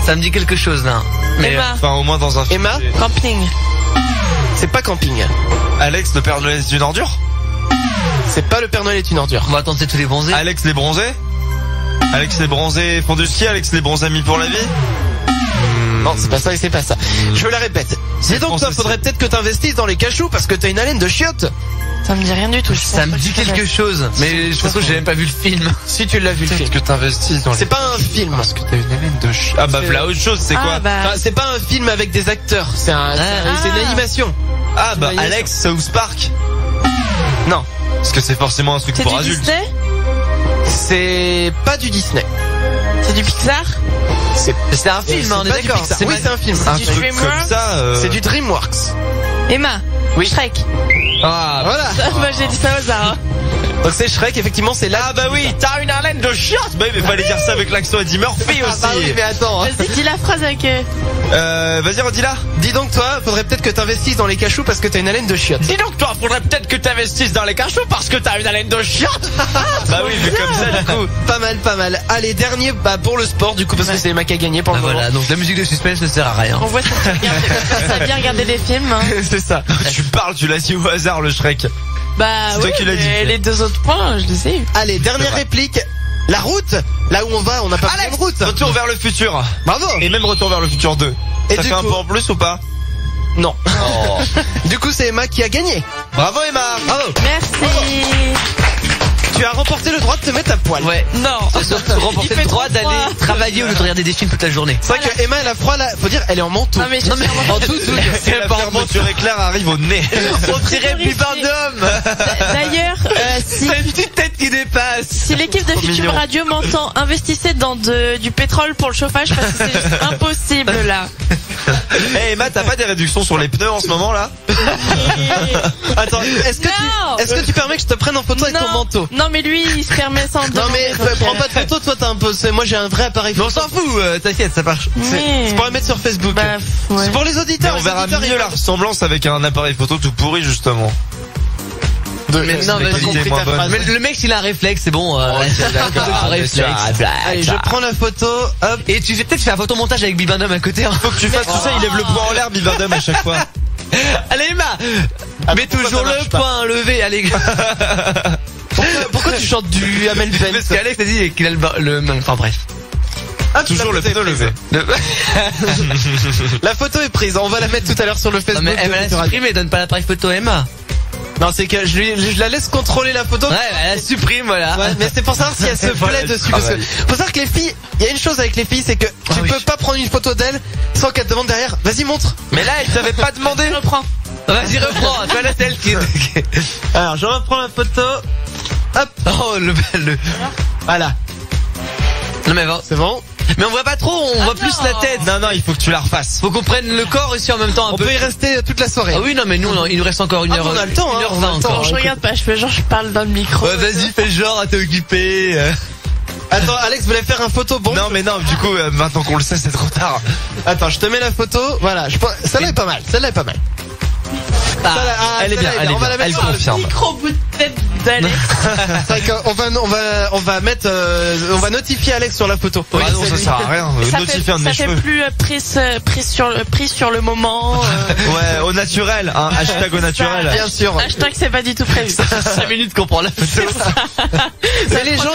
Ça me dit quelque chose là. Mais Emma. Enfin, au moins dans un film. Emma Camping. C'est pas camping. Alex, le Père Noël est une ordure? C'est pas le Père Noël est une ordure. on va tenter tous les bronzés. Alex les bronzés? Alex les bronzés font du ski, Alex les bronzés amis pour la vie? Non, c'est pas ça et c'est pas ça. Je la répète. Dis donc toi, faudrait peut-être que t'investisses dans les cachous parce que t'as une haleine de chiotte. Ça me dit rien du tout. je Ça pense me pas dit que je quelque chose. Mais je pense que j'ai même pas vu le film. Si tu l'as vu le film. Que t'investisses dans les... C'est pas un film. Parce que t'as une haleine de chien. Ah bah C'est- voilà autre chose, c'est Ah, quoi? bah. Enfin, c'est pas un film avec des acteurs. C'est une animation. Ah bah Une Alex, South Park. Non, Parce que c'est forcément un truc C'est pour du adultes. Disney? c'est pas du Disney. C'est du Pixar? C'est un film, hein, on est pas du d'accord. Pixar. Oui, c'est un film. Un du truc DreamWorks. comme ça. C'est du DreamWorks. Emma. Oui. Shrek. Ah, Voilà. Moi j'ai dit ça au hasard. Hein. Donc c'est Shrek, effectivement, c'est là. Ah bah oui, t'as une haleine de chiotte. Bah oui, mais fallait dire ça avec l'accent Eddie Murphy aussi. Ah bah oui, mais attends. Vas-y, dis la phrase avec... Vas-y, redis-la. Dis donc toi, faudrait peut-être que t'investisses dans les cachous parce que t'as une haleine de chiotte. Dis donc toi, faudrait peut-être que t'investisses dans les cachous parce que t'as une haleine de chiotte. Bah oui, vu comme ça, du coup. Pas mal, pas mal. Allez, dernier, pour le sport, du coup, parce que c'est Emma qui a gagné pour le moment. Voilà, donc la musique de suspense ne sert à rien. On voit ça, ça a bien regardé des films. Hein. C'est ça. Tu parles, tu l'as dit au hasard, le Shrek. Bah c'est toi qui l'as dit. Les deux autres points, je les sais. Allez, dernière réplique. La route, là où on va, on n'a pas besoin de route. Retour vers le futur. Bravo. Et même Retour vers le futur 2. Et ça du fait un coup- point en plus ou pas? Non. Oh. Du coup, c'est Emma qui a gagné. Bravo Emma. Bravo. Merci. Tu as remporté le droit de te mettre à poil. Ouais. Non. C'est surtout remporter le droit d'aller travailler au lieu de regarder des films toute la journée. C'est vrai que Emma, elle a froid là. Faut dire, elle est en manteau. Non mais, En tout. C'est la fermeture éclair arrive au nez. On dirait Bibin d'homme. D'ailleurs, si, T'as une petite tête qui dépasse. si l'équipe de Trop Future mignon. Radio m'entend, investissez dans du pétrole pour le chauffage parce que c'est juste impossible là. Eh Emma, t'as pas des réductions sur les pneus en ce moment là? Attends, est-ce que tu permets que je te prenne en photo avec ton manteau? Non mais lui, il se permet sans Non mais prends pas de photo, toi t'as un peu. Moi j'ai un vrai appareil Mais on photo. s'en fout, t'inquiète, ça marche. C'est pour le mettre sur Facebook. Bah, ouais. C'est pour les Mais auditeurs. on les verra auditeurs, mieux ils- la ressemblance avec un appareil photo tout pourri justement. Mais non, mais qualité compris moins ta bonne. phrase. Mais le mec, s'il a un réflexe, c'est bon. Réflexe. Allez, je prends la photo. Hop. Et tu fais peut-être faire un photomontage avec Bibin d'homme à côté. Hein. Faut que tu fasses tout ça, il lève le poing en l'air, Bibardum à chaque fois. Allez Emma, mets pourquoi toujours ça marche le pas poing levé, allez. Pourquoi tu chantes du Hamel Parce Bent? qu'Alex a dit qu'il a enfin bref. Toujours le pneu levé. La photo est prise. On va la mettre tout à l'heure sur le Non Facebook. mais elle de l'a Future Radio. supprimé, donne pas l'appareil photo à Emma. Non, c'est que je la laisse contrôler la photo. Ouais, elle la supprime, voilà. Ouais, mais c'est pour savoir si elle se Voilà, plaît du dessus. Parce que travail. faut savoir que les filles, il y a une chose avec les filles, c'est que tu oui. peux pas prendre une photo d'elle sans qu'elle te demande derrière. Vas-y, montre. Mais là, elle t'avait pas demandé. Je reprends. Vas-y, reprends. Tu vois là, c'est elle qui. Alors, je reprends la photo. Hop. Oh, le. Voilà. Non mais bon. C'est bon. Mais on voit pas trop, on voit plus la tête. Non, non, il faut que tu la refasses. Faut qu'on prenne le corps aussi en même temps un On peu. peut y rester toute la soirée. Ah oui, non mais nous, il nous reste encore une Ah, heure. on a le temps, hein, 1h20 on a le temps. encore. Je regarde pas, je fais genre je parle dans le micro. Ouais, vas-y, fais genre à t'occuper. Attends, Alex voulait faire un photo bon. Non, mais non, du coup, maintenant qu'on le sait, c'est trop tard. Attends, je te mets la photo. Voilà. Celle-là est pas mal. Celle-là est pas mal. Ah, Celle-là, elle est celle-là bien, elle est On va bien, la elle mettre sur le confirme. Micro bout de tête d'Alex. C'est vrai qu'on va mettre, on va notifier Alex sur la photo. Ah non, ça sert à rien. Notifier un de mes ça fait cheveux. plus prise sur le moment. Ouais, au naturel, hein. Hashtag au naturel. Bien sûr. Hashtag c'est pas du tout prévu. 5 minutes qu'on prend la photo. Mais les gens,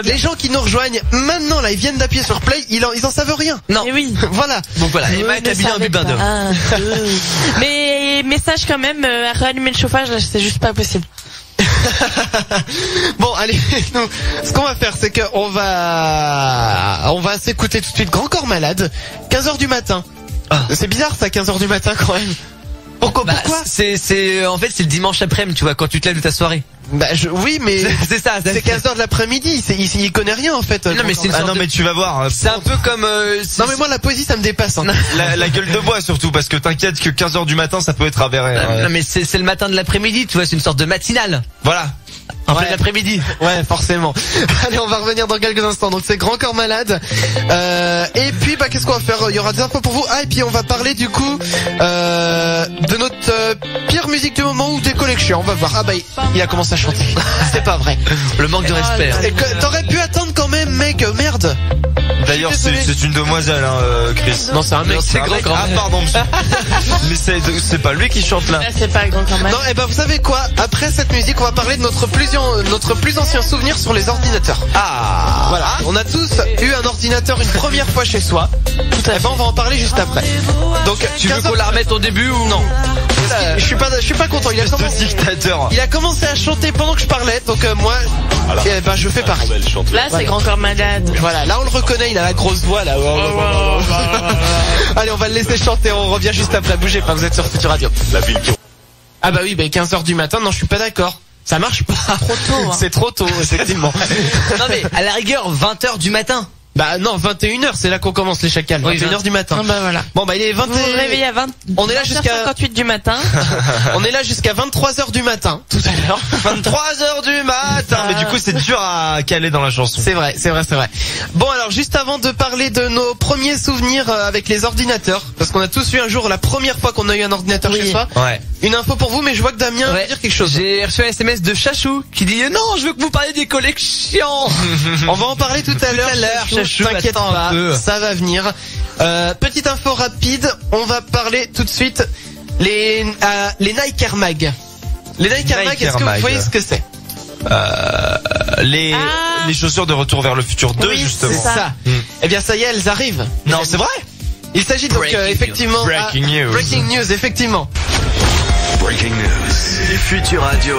les gens qui nous rejoignent maintenant là, ils viennent d'appuyer sur play, ils en savent rien. Non. Et oui. Voilà. Donc voilà, Emma est Ne habillée en savez Bibin pas. d'homme. Un, deux. Mais message quand même, rallumer le chauffage, là, c'est juste pas possible. Bon, allez, nous, ce qu'on va faire, c'est qu'on va s'écouter tout de suite Grand Corps Malade, 15h du matin. Ah. C'est bizarre ça, 15h du matin quand même. Pourquoi? Bah, c'est en fait c'est le dimanche après-midi, tu vois, quand tu te lèves de ta soirée. Bah oui, mais C'est ça. c'est 15h de l'après-midi, il connaît rien en fait. Non mais c'est une Ah sorte non, de- mais tu vas voir. c'est un peu comme. Non mais moi la poésie ça me dépasse. Hein. La gueule de bois surtout, parce que t'inquiète que 15h du matin, ça peut être avéré. hein. Non mais c'est le matin de l'après-midi, tu vois, c'est une sorte de matinale. Voilà. En Ouais. plein après-midi. Ouais, forcément. Allez, on va revenir dans quelques instants. Donc c'est Grand Corps Malade. Et puis bah qu'est-ce qu'on va faire? Il y aura des infos pour vous. Ah et puis on va parler du coup de notre pire musique du moment ou des collections. On va voir. Ah bah il a commencé à chanter. C'est pas vrai. Le manque de respect. Et que t'aurais pu attendre quand même, mec. Merde. D'ailleurs, Je suis désolé. c'est une demoiselle, hein, Chris. Non, c'est un mec. c'est un grand mec. quand Ah même. pardon, monsieur. Mais c'est pas lui qui chante là. Là, c'est pas grand quand même. Non, et ben vous savez quoi? Après cette musique, on va parler de notre plus ancien souvenir sur les ordinateurs. Ah. Voilà. On a tous eu un ordinateur une première fois chez soi. Et ben on va en parler juste après. Donc Tu veux 15 qu'on la remette au début ou non? Je suis pas content. Il a De commencé, dictateur. il a commencé à chanter pendant que je parlais. Donc moi, eh ben je fais pareil. Là, c'est grand corps malade. Voilà. Là on le reconnaît. Il a la grosse voix là. Allez, on va le laisser chanter. On revient juste après. Bougez pas. Vous êtes sur Future Radio. Ah bah oui, 15h du matin. Non, je suis pas d'accord. Ça marche pas. Trop tôt. Hein. C'est trop tôt, effectivement. Non mais à la rigueur 20h du matin. Bah non, 21h, c'est là qu'on commence les chacals. Oui, 21h du matin. Ah bah voilà. Bon bah il est 20. Vous vous réveillez à 20. On est là jusqu'à 58 du matin. On est là jusqu'à 23h du matin tout à l'heure. 23h du matin. Mais du coup, c'est dur à caler dans la chanson. C'est vrai. Bon alors juste avant de parler de nos premiers souvenirs avec les ordinateurs, parce qu'on a tous eu un jour la première fois qu'on a eu un ordinateur chez soi. Ouais. Une info pour vous, mais je vois que Damien veut dire quelque chose. J'ai reçu un SMS de Chachou qui dit non, je veux que vous parliez des collections. On va en parler tout à l'heure. Chachou, t'inquiète attends pas, un peu. ça va venir. Petite info rapide, on va parler tout de suite les Nike Air Mag. Les Nike Air Mag, est-ce que vous voyez ce que c'est? Les chaussures de Retour vers le futur 2, justement. C'est ça. Eh bien ça y est, elles arrivent. Non, c'est vrai. Il s'agit donc effectivement Breaking news. Breaking news, effectivement. Breaking news. Futur Radio.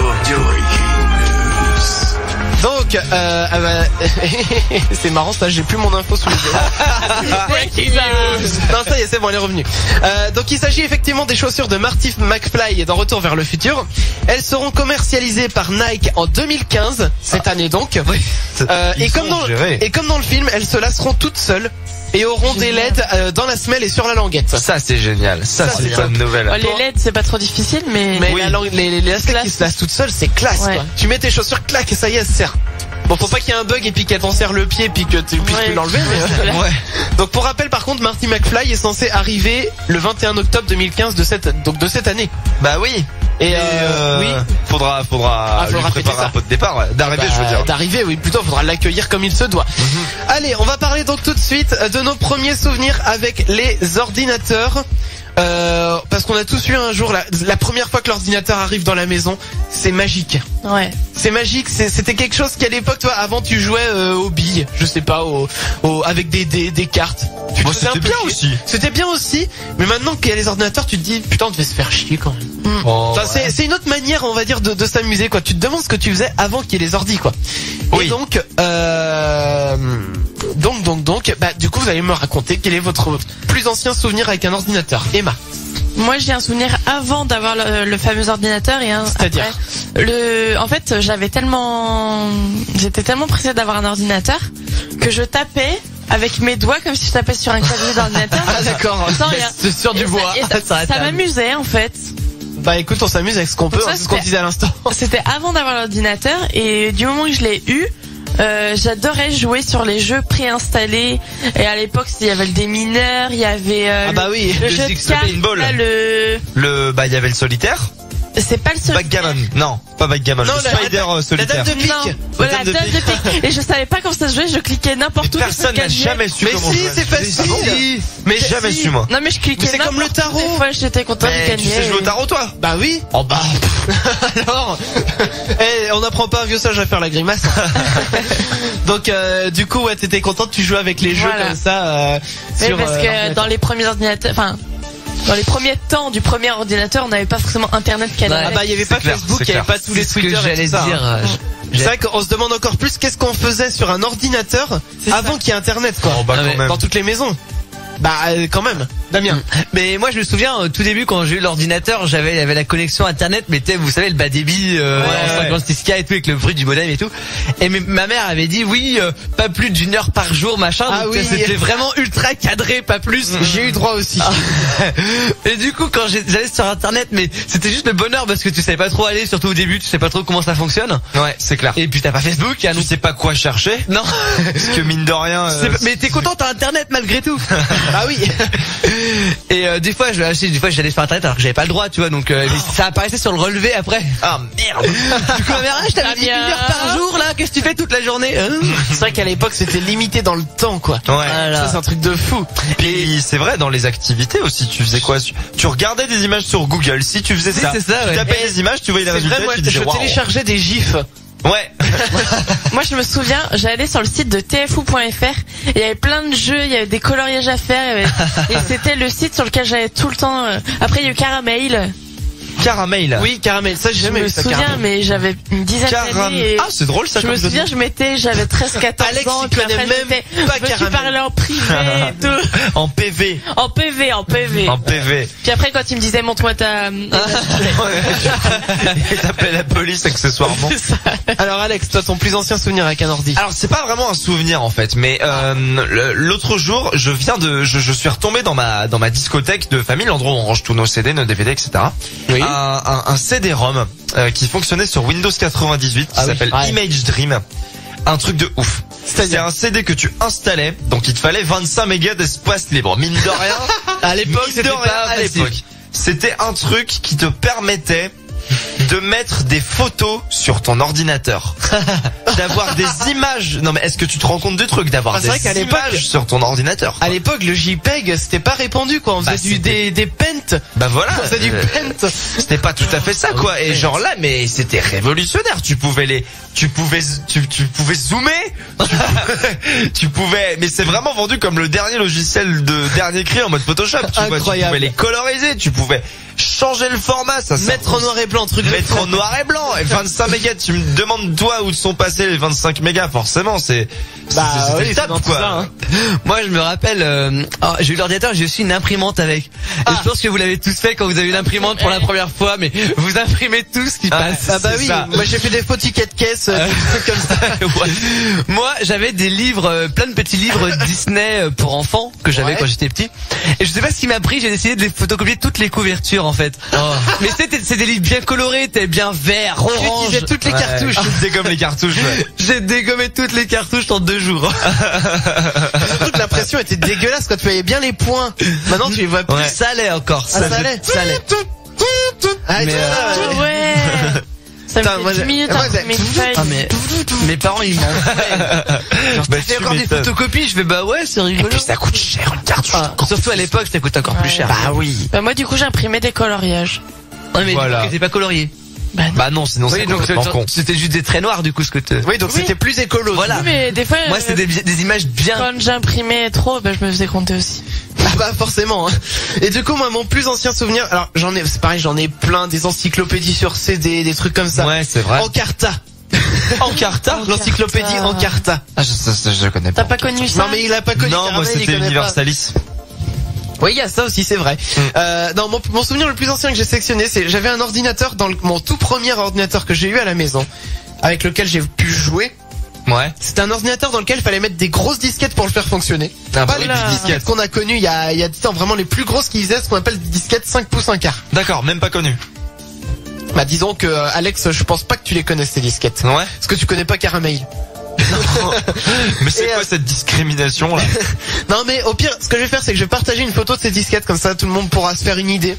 Donc, c'est marrant ça, j'ai plus mon info sous les yeux. Non, ça y est, c'est bon, elle est revenue. Donc il s'agit effectivement des chaussures de Marty McFly dans Retour vers le futur. Elles seront commercialisées par Nike en 2015, cette année donc. Et comme dans le film, elles se lasseront toutes seules et auront des LED dans la semelle et sur la languette. Ça c'est génial. Ça c'est une bonne nouvelle. Oh, les LED c'est pas trop difficile, mais les lasquettes qui se lassent toutes seules, c'est classe quoi. Tu mets tes chaussures, clac, et ça y est, elles se serrent. Bon, faut pas qu'il y ait un bug et puis qu'elle t'en serre le pied puis que tu puisses plus l'enlever. Mais ouais. Donc pour rappel, par contre, Marty McFly est censé arriver le 21 octobre 2015 de cette année. Bah oui. Et oui, faudra lui préparer un peu de départ, d'arrivée, je veux dire. D'arrivée, oui, plutôt, faudra l'accueillir comme il se doit. Allez, on va parler donc tout de suite de nos premiers souvenirs avec les ordinateurs. Parce qu'on a tous eu un jour la première fois que l'ordinateur arrive dans la maison, c'est magique. Ouais. C'est magique, c'était quelque chose qu'à l'époque, toi, avant tu jouais aux billes, je sais pas, avec des cartes. Bon, c'était bien aussi. C'était bien aussi, mais maintenant qu'il y a les ordinateurs, tu te dis putain, on devait se faire chier quand même. Oh, enfin, c'est une autre manière, on va dire, de s'amuser quoi. Tu te demandes ce que tu faisais avant qu'il y ait les ordis quoi. Oui. Et donc, bah du coup vous allez me raconter quel est votre plus ancien souvenir avec un ordinateur. Emma. Moi j'ai un souvenir avant d'avoir le fameux ordinateur et c'est-à-dire en fait j'étais tellement pressée d'avoir un ordinateur que je tapais avec mes doigts comme si je tapais sur un clavier d'ordinateur. Ah d'accord. C'est sur du bois. Ça m'amusait en fait. Bah écoute, on s'amuse avec ce qu'on peut, c'est ce qu'on disait à l'instant. C'était avant d'avoir l'ordinateur et du moment que je l'ai eu, j'adorais jouer sur les jeux préinstallés. Et à l'époque, il y avait le démineur, il y avait le jeu de cartes, il y avait le solitaire. C'est pas le solitaire. Backgammon, non, pas Backgammon. Non, le Spider solitaire. La dame de pique. Non, voilà, la dame de pique. Et je savais pas comment ça se jouait, je cliquais n'importe où. Personne n'a jamais su comment jouer. Mais si, c'est facile. Mais jamais su moi. Non mais je cliquais. C'est comme le tarot. Des fois j'étais content de gagner. Tu sais jouer au tarot toi? Bah oui. Oh bah. Alors, on n'apprend pas un vieux sage à faire la grimace. Donc du coup, ouais, t'étais contente, tu jouais avec les jeux comme ça. Parce que dans les premiers ordinateurs, dans les premiers temps du premier ordinateur, on n'avait pas forcément internet qu'elle avait. Ah bah il y avait pas Facebook, il y avait pas tous les Twitter. J'allais dire. C'est vrai qu'on se demande encore plus qu'est-ce qu'on faisait sur un ordinateur avant qu'il y ait internet quoi. Oh, bah, quand même. Dans toutes les maisons. Bah quand même. Damien. Mais moi je me souviens au tout début quand j'ai eu l'ordinateur, il y avait la connexion internet, mais vous savez le bas débit en 56K et tout avec le bruit du modem et tout. Et ma mère avait dit oui, pas plus d'une heure par jour machin. Ah donc oui, c'était vraiment ultra cadré, pas plus. J'ai eu droit aussi. Et du coup quand j'allais sur internet, mais c'était juste le bonheur parce que tu savais pas trop aller, surtout au début, tu sais pas trop comment ça fonctionne. Ouais, c'est clair. Et puis t'as pas Facebook, tu sais pas quoi chercher. Non. Parce que mine de rien. Mais t'es content, t'as internet malgré tout. Ah oui. Et des fois j'allais sur internet alors que j'avais pas le droit, tu vois, donc ça apparaissait sur le relevé après. Ah merde. Du coup ma mère, je t'avais dit 1 heure par jour là, qu'est-ce que tu fais toute la journée C'est vrai qu'à l'époque c'était limité dans le temps quoi. Ouais. Ça c'est un truc de fou. Puis c'est vrai dans les activités aussi, tu faisais quoi? Tu regardais des images sur Google, si tu faisais ça. C'est ça, tu tapais des images, tu voyais les résultats, tu disais je téléchargeais des gifs. Ouais. Moi je me souviens, j'allais sur le site de tfu.fr et il y avait plein de jeux, il y avait des coloriages à faire et c'était le site sur lequel j'allais tout le temps. Après il y a eu Caramel. Caramel. Oui, Caramel. Ça, j'ai Je jamais me vu ça. souviens, Caramel. mais j'avais une dizaine d'années. Ah, c'est drôle ça. Je me souviens, j'avais 13-14 Alex, ans. il Puis connaît après, même j'étais, pas veux-tu Caramel. parler en privé et tout. En PV. En PV. En PV. Puis après, quand il me disait, montre-moi ta... Il t'appelle la police accessoirement. Alors Alex, toi, ton plus ancien souvenir avec un ordi. Alors c'est pas vraiment un souvenir en fait, mais l'autre jour je suis retombé dans ma discothèque de famille, l'endroit où on range tous nos CD, nos DVD, etc. Oui. Un CD-ROM qui fonctionnait sur Windows 98 qui s'appelle Image Dream. Un truc de ouf. C'est un CD que tu installais, donc il te fallait 25 mégas d'espace libre. Mine de rien, À l'époque, c'était pas à l'époque. C'était un truc qui te permettait de mettre des photos sur ton ordinateur, d'avoir des images. Non mais est-ce que tu te rends compte du truc d'avoir c'est vrai qu'à des l'époque, images sur ton ordinateur? À l'époque, le JPEG, c'était pas répandu, quoi. On faisait des pentes. Bah voilà. On faisait du pent. C'était pas tout à fait ça quoi. Et genre là, mais c'était révolutionnaire. Tu pouvais zoomer. Tu pouvais. Mais c'est vraiment vendu comme le dernier logiciel de dernier cri en mode Photoshop. Tu vois, tu pouvais les coloriser. Tu pouvais changer le format. Mettre en noir et blanc, truc. Mettre en noir et blanc. Et 25 mégas. Tu me demandes toi où sont passés les 25 mégas. Forcément, c'est oui, top quoi. Ça, hein. Moi, je me rappelle, j'ai eu l'ordinateur, j'ai aussi une imprimante avec. Et je pense que vous l'avez tous fait quand vous avez une imprimante pour la première fois, mais vous imprimez tout ce qui passe. Ah bah oui, ça. moi j'ai fait des faux tickets de caisse, des trucs comme ça. Ouais. Moi, j'avais des livres, plein de petits livres Disney pour enfants que j'avais quand j'étais petit. Et je sais pas ce qui m'a pris, j'ai décidé de les photocopier toutes les couvertures en fait. Mais c'est des livres bien colorés, t'es bien vert, orange. Tu utilisais toutes les cartouches. Tu dégommais les cartouches. Ouais. J'ai dégommé toutes les cartouches en 2 jours. Surtout que l'impression était dégueulasse quand tu voyais bien les points. Maintenant tu les vois plus. Ça allait encore. Ah, ça allait. Ça allait. Ah, Mais, Ouais. Ça me Putain, moi, fait 10 minutes moi, à imprimer une feuille. Ah mais mes parents ils m'ont fait encore des photocopies, je fais bah ouais c'est rigolo. Et puis ça coûte cher une cartouche. Surtout à l'époque ça coûte encore plus cher. Bah oui. Bah moi du coup j'imprimais des coloriages. Ouais, mais Voilà. c'était pas colorié. Bah non, sinon c'est donc complètement con. c'était juste des traits noirs du coup ce que te. Oui, donc c'était plus écolo. Voilà. Oui, mais des fois Moi c'est des images bien. quand j'imprimais trop, bah je me faisais compter aussi. Ah bah forcément. Hein. Et du coup moi mon plus ancien souvenir, alors c'est pareil, j'en ai plein, des encyclopédies sur CD, des trucs comme ça. Ouais, c'est vrai. Encarta. Encarta. L'encyclopédie Encarta. Ah, je connais pas. T'as pas connu ça? Non mais il a pas connu. Non, moi Caramel, il c'était connaît Universalis. pas. Oui, il y a ça aussi, c'est vrai. Non, mon souvenir le plus ancien que j'ai sélectionné, c'est j'avais un ordinateur mon tout premier ordinateur que j'ai eu à la maison, avec lequel j'ai pu jouer. Ouais. C'était un ordinateur dans lequel il fallait mettre des grosses disquettes pour le faire fonctionner. Ah, Pas bah les oui, petites disquettes qu'on a connues il y a 10 ans, vraiment les plus grosses qui faisaient ce qu'on appelle des disquettes 5 pouces 1 quart. D'accord, même pas connu. Bah disons que Alex, je pense pas que tu les connaisses ces disquettes. Ouais. Parce que tu connais pas Caramel. Mais c'est Et, quoi cette discrimination là? Non mais au pire, ce que je vais faire, c'est que je vais partager une photo de ces disquettes, comme ça tout le monde pourra se faire une idée.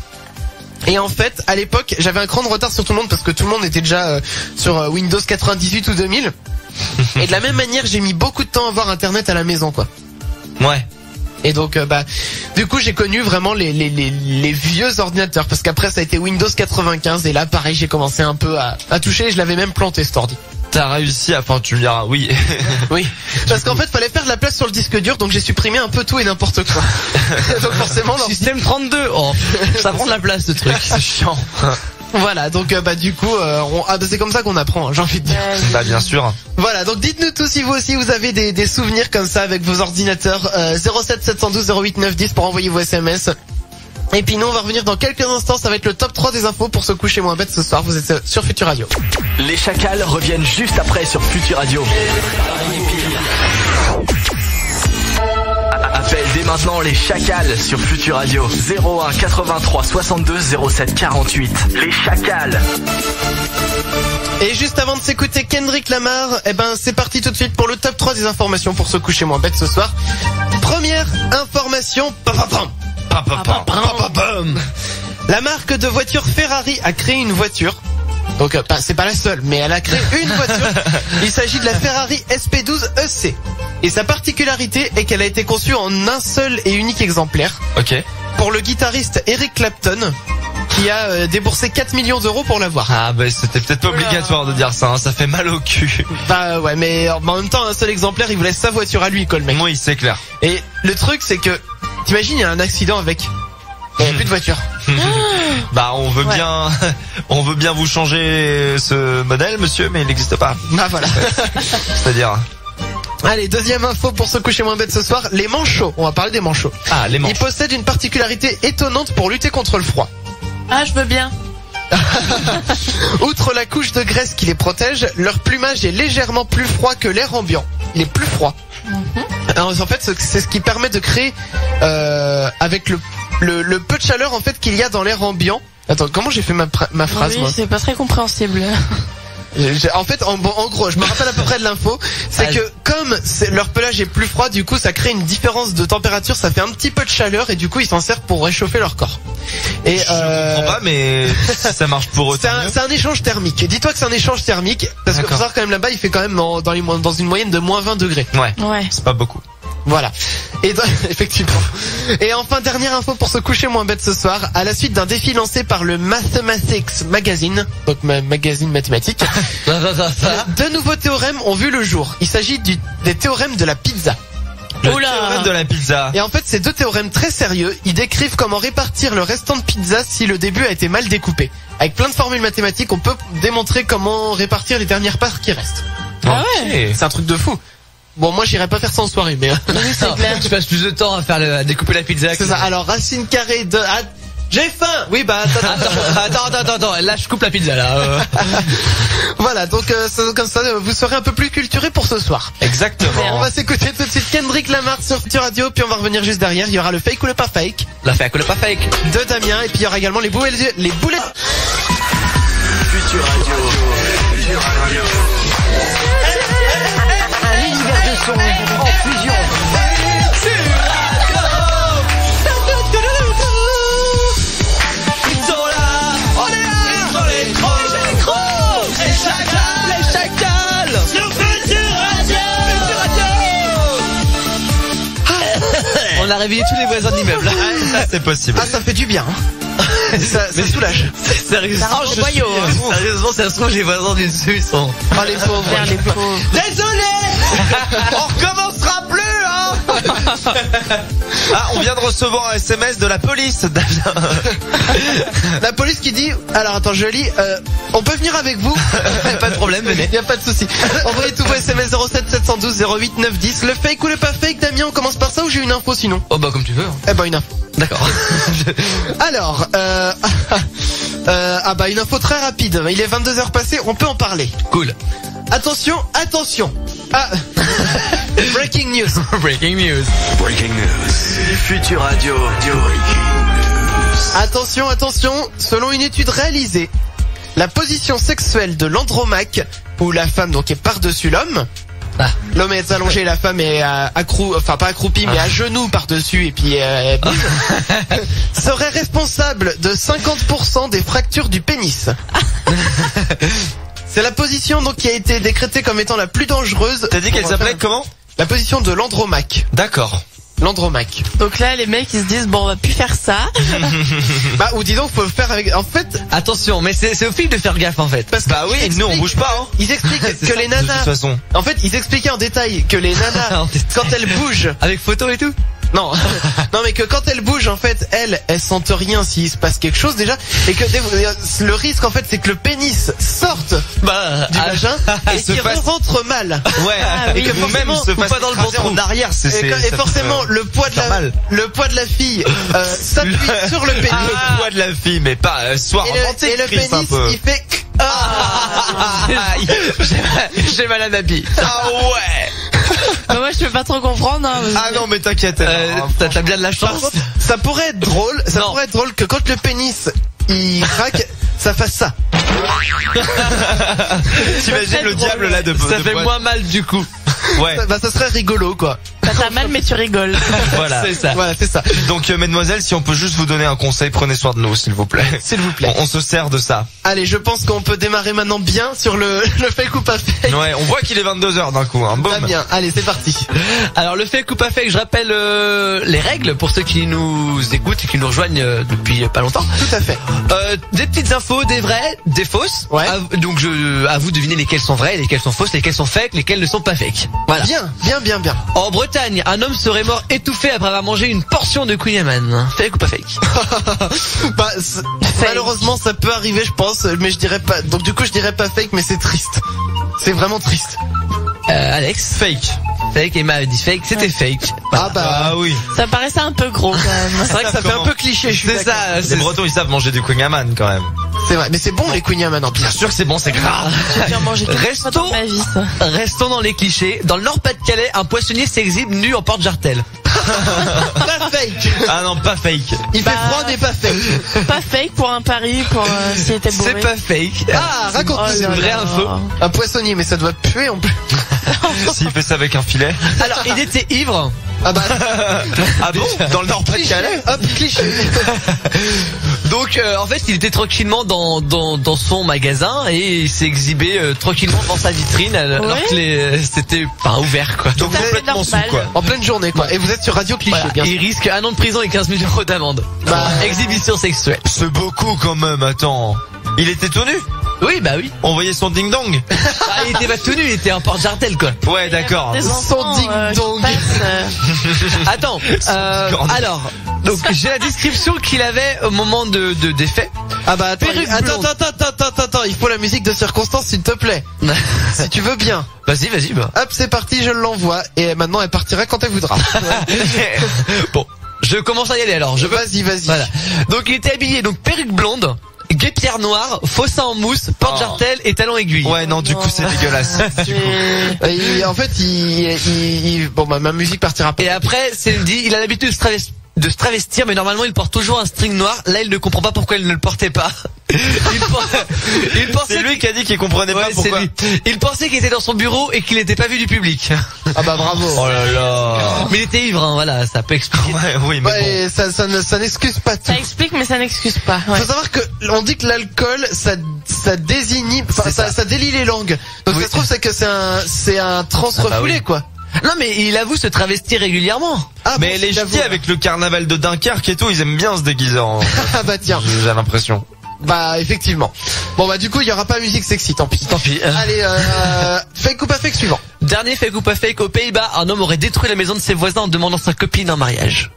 Et en fait, à l'époque, j'avais un cran de retard sur tout le monde parce que tout le monde était déjà sur Windows 98 ou 2000. Et de la même manière, j'ai mis beaucoup de temps à avoir internet à la maison, quoi. Ouais. Et donc, du coup, j'ai connu vraiment les vieux ordinateurs, parce qu'après, ça a été Windows 95, et là, pareil, j'ai commencé un peu à toucher, et je l'avais même planté, cet ordi. T'as réussi à... Enfin, tu me diras, oui. Oui. Parce qu'en fait, fallait faire de la place sur le disque dur, donc j'ai supprimé un peu tout et n'importe quoi. Donc forcément, Système 32. Oh, ça prend de la place ce truc. C'est chiant. voilà, donc du coup, c'est comme ça qu'on apprend, hein, j'ai envie de dire. Bah bien sûr. Voilà, donc dites-nous tous si vous aussi vous avez des souvenirs comme ça avec vos ordinateurs. 07 712 08 910 pour envoyer vos SMS. Et puis nous on va revenir dans quelques instants, ça va être le top 3 des infos pour se coucher moins bête ce soir. Vous êtes sur Futur Radio. Les Chacals reviennent juste après sur Futur Radio. Appelle dès maintenant les Chacals sur Futur Radio. 01 83 62 07 48. Les Chacals. Et juste avant de s'écouter Kendrick Lamar, c'est parti tout de suite pour le top 3 des informations pour se coucher moins bête ce soir. Première information. La marque de voiture Ferrari a créé une voiture. Donc c'est pas la seule, mais elle a créé une voiture. Il s'agit de la Ferrari SP12 EC. Et sa particularité est qu'elle a été conçue en un seul et unique exemplaire. Ok. Pour le guitariste Eric Clapton, qui a déboursé 4 millions d'euros pour l'avoir. Ah bah c'était peut-être pas obligatoire de dire ça, hein. Ça fait mal au cul. Bah ouais, mais en même temps, un seul exemplaire, il voulait sa voiture à lui, quoi, le mec. Oui, c'est clair. Et le truc, c'est que, t'imagines, il y a un accident avec. Il n'y a plus de voiture. Bah on veut bien vous changer ce modèle monsieur, mais il n'existe pas. Ah voilà. C'est-à-dire. Allez, deuxième info pour se coucher moins bête ce soir, les manchots. On va parler des manchots. Ah, les manchots. Ils possèdent une particularité étonnante pour lutter contre le froid. Ah, je veux bien. Outre la couche de graisse qui les protège, leur plumage est légèrement plus froid que l'air ambiant. Il est plus froid. Alors, en fait, c'est ce qui permet de créer, avec le peu de chaleur en fait qu'il y a dans l'air ambiant. Attends, comment j'ai fait ma phrase, moi? C'est pas très compréhensible. En fait, en gros, je me rappelle à peu près de l'info, c'est que comme leur pelage est plus froid, du coup, ça crée une différence de température, ça fait un petit peu de chaleur et du coup, ils s'en servent pour réchauffer leur corps. Et je comprends pas, mais ça marche pour eux. C'est un échange thermique. Dis-toi que c'est un échange thermique parce que faut savoir quand même là-bas, il fait quand même dans une moyenne de moins 20 degrés. Ouais. C'est pas beaucoup. Voilà. Et effectivement. Et enfin, dernière info pour se coucher moins bête ce soir, à la suite d'un défi lancé par le Mathematics Magazine, donc magazine mathématique, deux nouveaux théorèmes ont vu le jour. Il s'agit des théorèmes de la pizza. Le théorème de la pizza. Et en fait, ces deux théorèmes très sérieux, ils décrivent comment répartir le restant de pizza si le début a été mal découpé. Avec plein de formules mathématiques, on peut démontrer comment répartir les dernières parts qui restent. Ah ouais. C'est un truc de fou. Bon, moi, j'irai pas faire ça en soirée, mais... Oui, c'est clair. Tu passes plus de temps à découper la pizza. C'est ça. Alors, racine carrée de... Ah, j'ai faim. Oui, bah, attends. Là, je coupe la pizza, là. Voilà, donc, comme ça, vous serez un peu plus culturés pour ce soir. Exactement. On va s'écouter tout de suite Kendrick Lamar sur Future Radio, puis on va revenir juste derrière. Il y aura le fake ou le pas fake. La fake ou le pas fake. De Damien, et puis il y aura également les boulettes. Future Radio. Un univers de son en fusion. Ils sont là, on est là, ils sont les gros, les chacals, sur Future Radio. On a réveillé tous les voisins de l'immeuble. C'est possible. Ah, ça fait du bien. Ça soulage. Sérieusement, ça se trouve, les voisins du dessus, ils sont... Oh, les pauvres. Les pauvres. Désolé. On recommencera plus, hein. Ah, on vient de recevoir un SMS de la police. La police qui dit, alors attends, je lis, on peut venir avec vous. Pas de problème, venez. Y a pas de souci. Envoyez tout vos SMS 07 712 08 910. Le fake ou le pas fake, Damien, on commence par ça ou j'ai une info sinon? Oh bah comme tu veux. Eh bah une info. D'accord. Alors, ah bah une info très rapide. Il est 22h passé, on peut en parler. Cool. Attention. Ah, breaking news. Breaking news. Future Radio. Attention. Selon une étude réalisée, la position sexuelle de l'andromaque, où la femme donc est par-dessus l'homme. L'homme est allongé, la femme est enfin pas accroupie, mais à genoux par-dessus et puis elle bouge, serait responsable de 50% des fractures du pénis. C'est la position donc qui a été décrétée comme étant la plus dangereuse. T'as dit qu'elle s'appelait comment? La position de l'andromaque. D'accord. L'andromaque. Donc là, les mecs, ils se disent, bon, on va plus faire ça. Bah, ou disons qu'il faut le faire avec, en fait. Attention, mais c'est au film de faire gaffe, en fait. Parce que bah oui, nous on bouge pas, hein. Ils expliquent que les nanas. De toute façon. En fait, ils expliquaient en détail que les nanas, quand elles bougent. Avec photo et tout? Non, mais que quand elle bouge, en fait, elles sentent rien s'il se passe quelque chose déjà, et que le risque, en fait, c'est que le pénis sorte du vagin et qu'il rentre mal. Ouais. Et que forcément, se passe pas dans le bon en arrière, et forcément, le poids de la fille s'appuie sur le pénis. Le poids de la fille, mais pas soir romantique. Et le pénis, il fait. J'ai mal à ma bille. Ah ouais. Bah moi, je peux pas trop comprendre. Hein, ah non, mais t'inquiète. T'as bien de la chance. Ça pourrait être drôle. Ça pourrait être drôle que quand le pénis il craque, ça fasse ça. T'imagines le diable là de. Ça fait moins mal du coup. Ouais. Ça serait rigolo quoi. T'as mal mais tu rigoles. Voilà. C'est ça. Voilà, c'est ça. Donc mesdemoiselles, si on peut juste vous donner un conseil, prenez soin de nous s'il vous plaît. S'il vous plaît. On se sert de ça. Allez, je pense qu'on peut démarrer maintenant bien sur le fake ou pas fake. Ouais, on voit qu'il est 22h d'un coup, hein. Boum. Très bien. Allez, c'est parti. Alors le fake ou pas fake, je rappelle les règles pour ceux qui nous écoutent et qui nous rejoignent depuis pas longtemps. Tout à fait. Des petites infos, des vraies, des fausses. Ouais. Donc à vous de deviner lesquelles sont vraies, lesquelles sont fausses, lesquelles sont fake, lesquelles ne sont pas fake. Voilà. Bien. En Bretagne, Bretagne, un homme serait mort étouffé après avoir mangé une portion de Queen Amman. Fake ou pas fake? Bah, malheureusement, ça peut arriver, je pense, mais je dirais pas. Donc du coup, je dirais pas fake, mais c'est triste. C'est vraiment triste. Alex? Fake. Fake, Emma a dit fake, c'était fake. Ah bah oui. Ça paraissait un peu gros quand même. C'est vrai que ça fait un peu cliché, je suis C'est ça. Les Bretons, ils savent manger du Queen Amman quand même. C'est vrai, mais c'est bon les Queen Amman, Bien sûr que c'est bon, c'est grave. J'ai dû en manger quelque fois dans ma vie, ça. Restons dans les clichés. Dans le Nord-Pas-de-Calais, un poissonnier s'exhibe nu en porte-jartel. Pas fake. Ah non, pas fake. Il fait froid, mais pas fake. Pas fake pour un pari, pour s'il était bourré. C'est pas fake. Ah, raconte-nous, c'est une vraie info. Un poissonnier, mais ça doit puer en plus. S'il fait ça avec un filet. Alors, il était ivre. Ah bah, Ah bon? Dans le Nord-Pas-de-Calais? hop, cliché. Donc, en fait, il était tranquillement dans son magasin et il s'est exhibé tranquillement devant sa vitrine alors que c'était ouvert quoi. Donc Ça fait complètement sous normal. quoi. En pleine journée, quoi. Et vous êtes sur Radio Cliché, Voilà. bien sûr. Il risque 1 an de prison et 15 000 euros d'amende. Bah, Exhibition sexuelle. C'est beaucoup quand même, attends. Il était tout nu? Oui, bah oui. On voyait son ding-dong? Ah, il était pas tout nu, il était en porte-jartel quoi. Ouais, d'accord. Des Son enfants, ding-dong. qui passent, Attends, alors, donc j'ai la description qu'il avait au moment des faits. Ah bah, attends, Perruque attends, il faut la musique de circonstance, s'il te plaît. Si tu veux bien. Vas-y, bah. Hop, c'est parti, je l'envoie. Et maintenant, elle partira quand elle voudra. Bon, je commence à y aller alors. Vas-y. Voilà. Donc il était habillé, donc perruque blonde, guêpière noire, faux sein en mousse, porte-jartel et talons aiguilles. Ouais, non, du coup, c'est dégueulasse. En fait, bon bah, ma musique partira pas. Et après, c'est dit, il a l'habitude de se travestir, mais normalement il porte toujours un string noir. Là, il ne comprend pas pourquoi il ne le portait pas. Il pensait C'est lui qui a dit qu'il comprenait pas c'est pourquoi. lui. Il pensait qu'il était dans son bureau et qu'il n'était pas vu du public. Ah bah, bravo. Oh là là. Mais il était ivre, hein, voilà, ça peut expliquer. Ouais, oui, mais Ouais, ça n'excuse pas tout. Ça explique, mais ça n'excuse pas. Ouais. Faut savoir que on dit que l'alcool ça désinhibe, enfin, ça délie les langues. Donc ça se trouve c'est que c'est un trans refoulé quoi. Non, mais il avoue se travestir régulièrement. Ah, mais les ch'tis avec le carnaval de Dunkerque et tout, ils aiment bien se déguiser en... Ah bah tiens. J'ai l'impression. Bah effectivement. Bon bah du coup il y aura pas musique sexy, tant pis. Tant pis. Allez, fake ou pas fake suivant. Dernier fake ou pas fake, aux Pays-Bas, un homme aurait détruit la maison de ses voisins en demandant sa copine en mariage.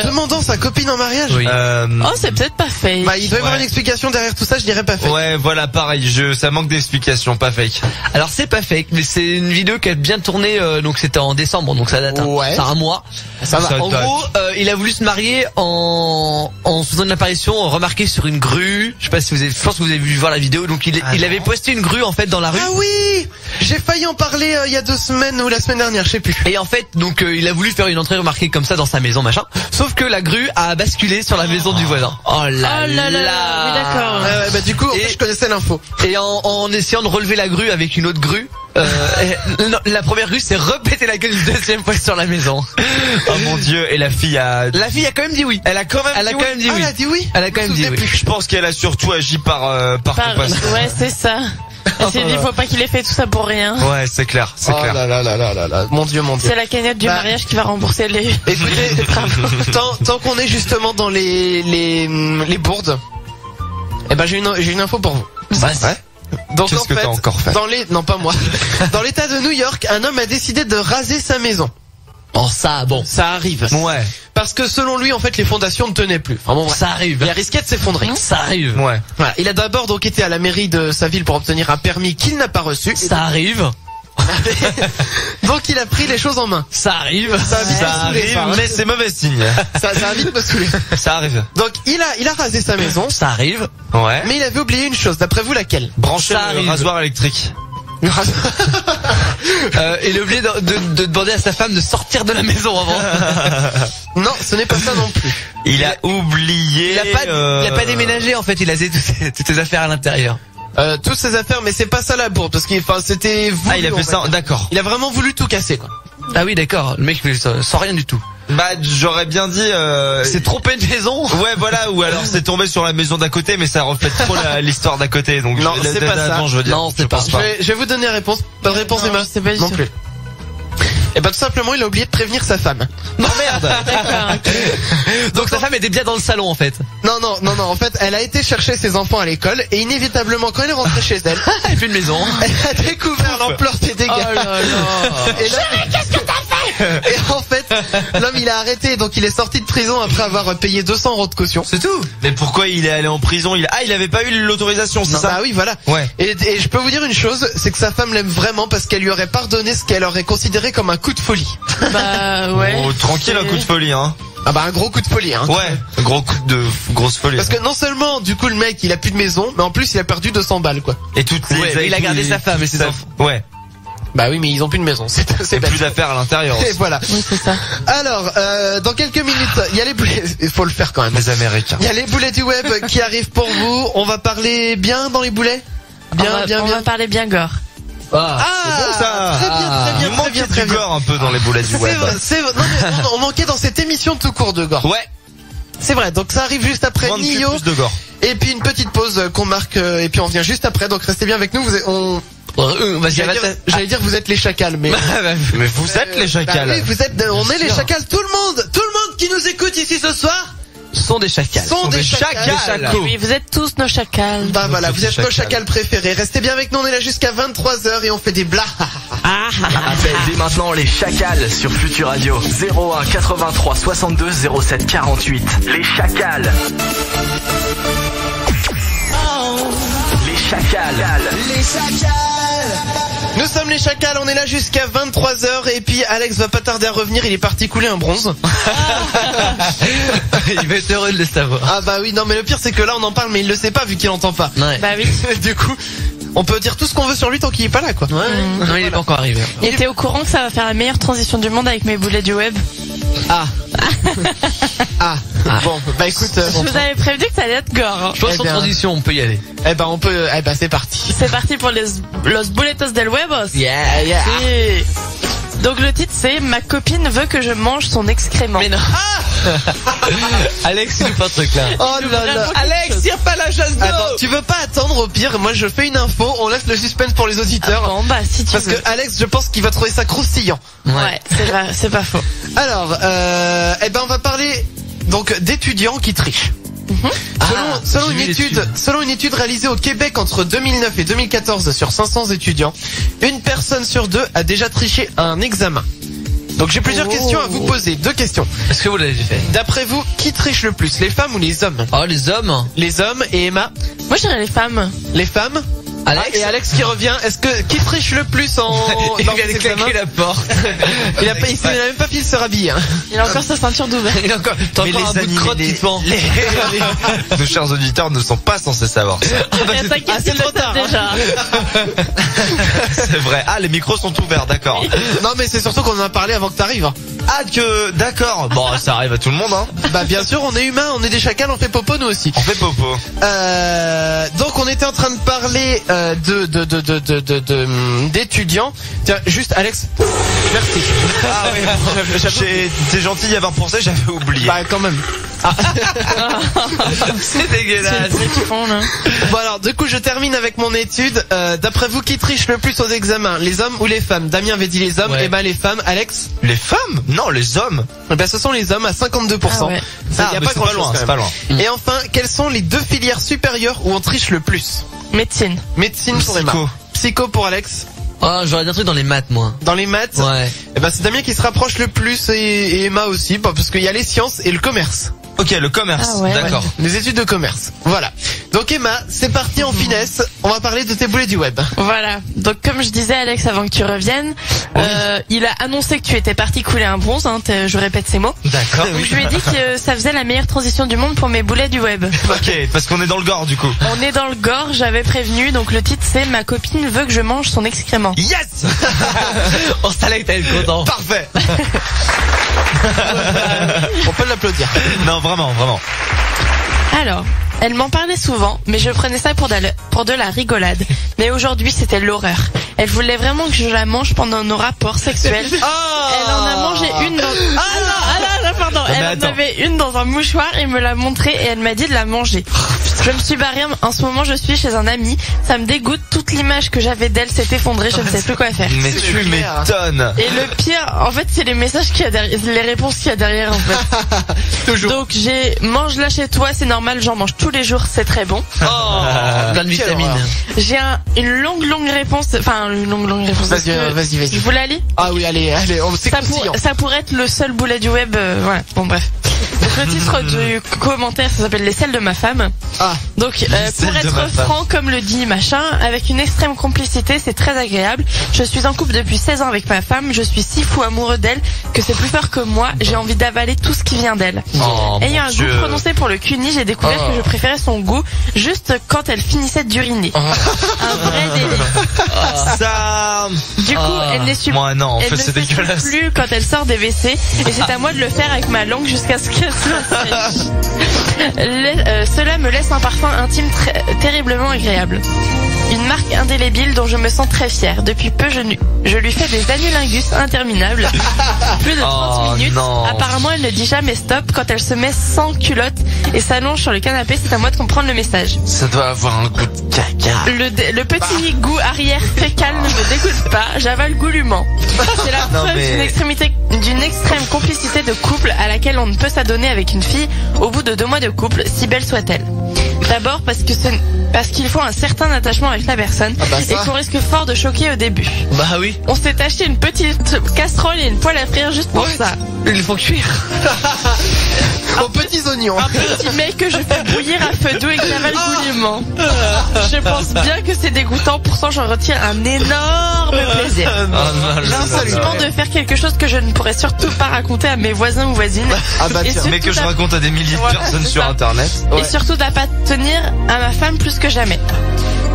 Demandant sa copine en mariage. Oui. Oh, c'est peut-être pas fake. Bah il doit y avoir Ouais. une explication derrière tout ça, je dirais pas fake. Ouais, voilà, pareil, ça manque d'explications, pas fake. Alors c'est pas fake, mais c'est une vidéo qui a bien tourné, donc c'était en décembre, donc ça date. Ouais. C'est un mois. Ça va. Ça En date. gros, il a voulu se marier en faisant une apparition remarquée sur une grue. Je sais pas si je pense que vous avez vu voir la vidéo. Donc il avait posté une grue en fait dans la rue. Ah oui, j'ai failli en parler il y a 2 semaines ou la semaine dernière, je sais plus. Et en fait, donc il a voulu faire une entrée remarquée comme ça dans sa maison, machin. Sauf que la grue a basculé sur la maison du voisin. Oh là Oh là là là, oui, d'accord. Ouais, bah du coup, en fait, je connaissais l'info. Et en essayant de relever la grue avec une autre grue, la première grue s'est repété la gueule une deuxième fois sur la maison. Oh mon dieu, et la fille a... La fille a quand même dit oui. Elle a quand même Elle a dit quand oui. même dit Ah, oui. elle a dit oui. Elle a quand même dit oui. Je pense qu'elle a surtout agi par compassion. Ouais, c'est ça. Elle s'est dit, faut pas qu'il ait fait tout ça pour rien. Ouais, c'est clair, c'est Oh clair. là là là là là là. Mon dieu, mon dieu. C'est la cagnotte du Bah, mariage qui va rembourser les... Écoutez, tant qu'on est justement dans les bourdes, eh ben j'ai une info pour vous. Vas-y. Donc Qu'est-ce en que fait, t'as encore fait non pas moi, dans l'état de New York, un homme a décidé de raser sa maison. Oh ça, bon. Ça arrive. Ouais, Parce que selon lui, en fait, les fondations ne tenaient plus. Enfin bon, bref. Ça arrive. Il a risqué de s'effondrer. Ça arrive. ouais. Voilà. Il a d'abord donc été à la mairie de sa ville pour obtenir un permis qu'il n'a pas reçu. Ça arrive. Donc il a pris les choses en main. Ça arrive. Ça a vite Ça me saoulé, arrive, ça, hein. mais c'est mauvais signe. Ça a vite me saoulé. Ça arrive. Donc il a rasé sa maison, Ça arrive. Ouais. mais il avait oublié une chose. D'après vous, laquelle? Brancher Ça le arrive. rasoir électrique. Le rasoir. Il est obligé de demander à sa femme de sortir de la maison avant. Non, ce n'est pas ça non plus. Il a oublié... Il a pas déménagé en fait, il a laissé toutes ses affaires à l'intérieur. Toutes ses affaires, mais c'est pas ça la bourde, parce qu'il, enfin, c'était voulu. Ah, il a fait ça, d'accord. Il a vraiment voulu tout casser, quoi. Ah oui d'accord, le mec sans rien du tout. Bah, j'aurais bien dit... C'est trompé de maison. Ouais, voilà, ou alors c'est tombé sur la maison d'à côté, mais ça reflète trop l'histoire d'à côté, donc... Non, c'est pas ça. Non, je veux dire. Non, c'est je pas pense ça. pas. Je vais vous donner la réponse. Pas de réponse, Non, Emma. je sais pas du Non tout. plus. Et bah tout simplement, il a oublié de prévenir sa femme. Non merde. D'accord, ok. Donc sa femme était bien dans le salon en fait. Non. En fait, elle a été chercher ses enfants à l'école et inévitablement, quand elle est rentrée chez elle, Elle fait une maison. elle a découvert l'ampleur des dégâts. Oh là là. Et là, qu'est-ce que t'as fait? Et en fait, l'homme il a arrêté, donc il est sorti de prison après avoir payé 200 € de caution. C'est tout. Mais pourquoi il est allé en prison? Il avait pas eu l'autorisation, c'est ça? Ah oui, voilà. Ouais. Et je peux vous dire une chose, c'est que sa femme l'aime vraiment parce qu'elle lui aurait pardonné ce qu'elle aurait considéré comme un coup de folie. Bah ouais. Oh, tranquille, un coup de folie, hein. Ah bah un gros coup de folie, hein. Ouais, un gros coup de grosse folie. Parce que non seulement du coup le mec il a plus de maison, mais en plus il a perdu 200 balles quoi. Et toutes il a gardé sa femme et ses enfants. Ouais. Bah oui, mais ils ont plus de maison, c'est plus d'affaires à l'intérieur. Et voilà. Oui, c'est ça. Alors, dans quelques minutes, il y a les boulets, il faut le faire quand même. Les Américains. Il y a les boulets du web qui arrivent pour vous. On va parler bien dans les boulets. On va parler bien gore. Ah, c'est bon ça. Très bien. Très bien. Gore un peu dans les boulets du web. C'est vrai. Non, mais on manquait dans cette émission tout court de gore. Ouais. C'est vrai. Donc ça arrive juste après Nio. Plus de gore. Et puis une petite pause qu'on marque et puis on vient juste après. Donc restez bien avec nous. J'allais dire vous êtes les chacals, mais mais vous êtes les chacals. Bah oui, on est les chacals. Tout le monde qui nous écoute ici ce soir sont des chacals. Des chacals. Oui, vous êtes tous nos chacals. Bah voilà, vous êtes nos chacals préférés. Restez bien avec nous, on est là jusqu'à 23h et on fait des blas. Appelle dès maintenant les chacals sur Futur Radio. 01 83 62 07 48. Les chacals. Les chacals. Nous sommes les chacals, on est là jusqu'à 23h et puis Alex va pas tarder à revenir, il est parti couler un bronze. Il va être heureux de le savoir. Ah bah oui, non mais le pire c'est que là on en parle mais il le sait pas vu qu'il entend pas. Ouais. Bah oui. Du coup, on peut dire tout ce qu'on veut sur lui tant qu'il est pas là quoi. Ouais. Non, il est pas encore arrivé. Et t'es au courant que ça va faire la meilleure transition du monde avec mes boulets du web? Bon, bah écoute, je vous avais prévenu que ça allait être gore. Hein. Je pense qu'en transition, on peut y aller. C'est parti. C'est parti pour los boletos del huevos. Yeah. Et donc le titre c'est Ma copine veut que je mange son excrément. Mais non. Alex, il pas un truc là. Oh là là. Alex, tire pas la chasse d'eau. Attends, tu veux pas attendre au pire? Moi je fais une info, on laisse le suspense pour les auditeurs. Bon bah si tu Parce veux. que Alex, je pense qu'il va trouver ça croustillant. Ouais, c'est pas faux. Alors, on va parler donc d'étudiants qui trichent. Selon une étude réalisée au Québec entre 2009 et 2014 sur 500 étudiants, une personne sur deux a déjà triché à un examen. Donc j'ai plusieurs questions à vous poser. 2 questions. Est-ce que vous l'avez fait? D'après vous, qui triche le plus, les femmes ou les hommes? Oh, les hommes. Les hommes. Et Emma? Moi je dirais les femmes. Les femmes? Alex. Et Alex qui revient. Qui triche le plus en il vient de claquer la porte. Il n'a même pas fini de se rhabiller. Hein. Il a encore sa ceinture d'ouvert. Il a encore. T'as encore un bout de crotte qui te pend. Nos chers auditeurs ne sont pas censés savoir ça. C'est trop tard. Déjà. C'est vrai. Ah, les micros sont ouverts, d'accord. Non mais c'est surtout qu'on en a parlé avant que t'arrives. Hein. Ah d'accord. Bon, ça arrive à tout le monde, hein. Bah bien sûr, on est humains, on est des chacals, on fait popo nous aussi. On fait popo. Donc on était en train de parler d'étudiants. Tiens, juste Alex, merci. Ah oui. T'es gentil d'y avoir pensé, j'avais oublié. Bah quand même. C'est dégueulasse. Bon alors du coup je termine avec mon étude. D'après vous, qui triche le plus aux examens, les hommes ou les femmes? Damien avait dit les hommes, et ben les femmes. Alex? Les femmes? Non, les hommes. Et ben ce sont les hommes à 52%. Ça, y a pas grand chose, c'est pas loin. Et enfin, quelles sont les 2 filières supérieures où on triche le plus? Médecine. Médecine pour Emma. Psycho pour Alex. Oh, j'aurais dit un truc dans les maths, moi. Dans les maths? Ouais. Et ben c'est Damien qui se rapproche le plus et Emma aussi, parce qu'il y a les sciences et le commerce. Ok, le commerce. Ah ouais. D'accord. Les études de commerce. Voilà. Donc Emma, c'est parti en finesse. On va parler de tes boulets du web. Voilà. Donc comme je disais Alex avant que tu reviennes, il a annoncé que tu étais parti couler un bronze. Hein, je répète ces mots. D'accord. Donc je lui ai dit que ça faisait la meilleure transition du monde pour mes boulets du web. Ok, parce qu'on est dans le gore du coup. On est dans le gore. J'avais prévenu. Donc le titre c'est Ma copine veut que je mange son excrément. Yes. On savait que t'allais être content. Parfait. On peut l'applaudir. Non, vraiment. Alors, elle m'en parlait souvent, mais je prenais ça pour de la rigolade. Mais aujourd'hui, c'était l'horreur. Elle voulait vraiment que je la mange pendant nos rapports sexuels. Elle en a mangé une dans... Elle en avait une dans un mouchoir et me l'a montré et elle m'a dit de la manger. Je me suis barrée, en ce moment je suis chez un ami, ça me dégoûte, toute l'image que j'avais d'elle s'est effondrée, je ne sais plus quoi faire. Mais tu m'étonnes. Et le pire, en fait, c'est les messages qu'il y a derrière, les réponses qu'il y a derrière, en fait. Toujours. Donc mange-la chez toi, c'est normal, j'en mange tous les jours, c'est très bon. Plein de vitamines. J'ai une longue réponse, enfin une longue réponse. Vas-y. Je vous la lis? Ah oui, allez, c'est croustillant. Ça pourrait être le seul boulet du web, voilà. Bon bref. Donc le titre du commentaire, ça s'appelle Les selles de ma femme. Ah. Donc pour être franc, comme le dit machin, avec une extrême complicité, c'est très agréable. Je suis en couple depuis 16 ans avec ma femme, je suis si fou amoureux d'elle que c'est plus fort que moi, j'ai envie d'avaler tout ce qui vient d'elle. Ayant un goût prononcé pour le cuni, j'ai découvert que je préférais son goût juste quand elle finissait d'uriner. Un vrai délire. Ça. Du coup, elle ne suit moi non, en fait c'est dégueulasse. Plus quand elle sort des WC et c'est à moi de le faire avec ma langue jusqu'à ce qu'elle soit sèche. Cela me laisse un parfum intime terriblement agréable. Une marque indélébile dont je me sens très fière. Depuis peu, je lui fais des anulingus interminables. Plus de 30 minutes. Non. Apparemment, elle ne dit jamais stop quand elle se met sans culotte et s'allonge sur le canapé. C'est à moi de comprendre le message. Ça doit avoir un goût de caca. Le petit goût arrière fécal ne me dégoûte pas. J'avale goulûment. C'est la preuve d'une extrême complicité de couple à laquelle on ne peut s'adonner avec une fille au bout de 2 mois de couple, si belle soit-elle. D'abord parce qu'il faut un certain attachement avec la personne et qu'on risque fort de choquer au début. Bah oui. On s'est acheté une petite casserole et une poêle à frire juste pour ça. Il faut cuire. Aux petits oignons. Un petit mec que je fais bouillir à feu doux et que j'avale goulûment. Je pense bien que c'est dégoûtant, pourtant j'en retire un énorme plaisir. J'ai un sentiment de faire quelque chose que je ne pourrais surtout pas raconter à mes voisins ou voisines. Mais que je raconte à des milliers de personnes sur internet. Et surtout d'appartenir à ma femme plus que jamais.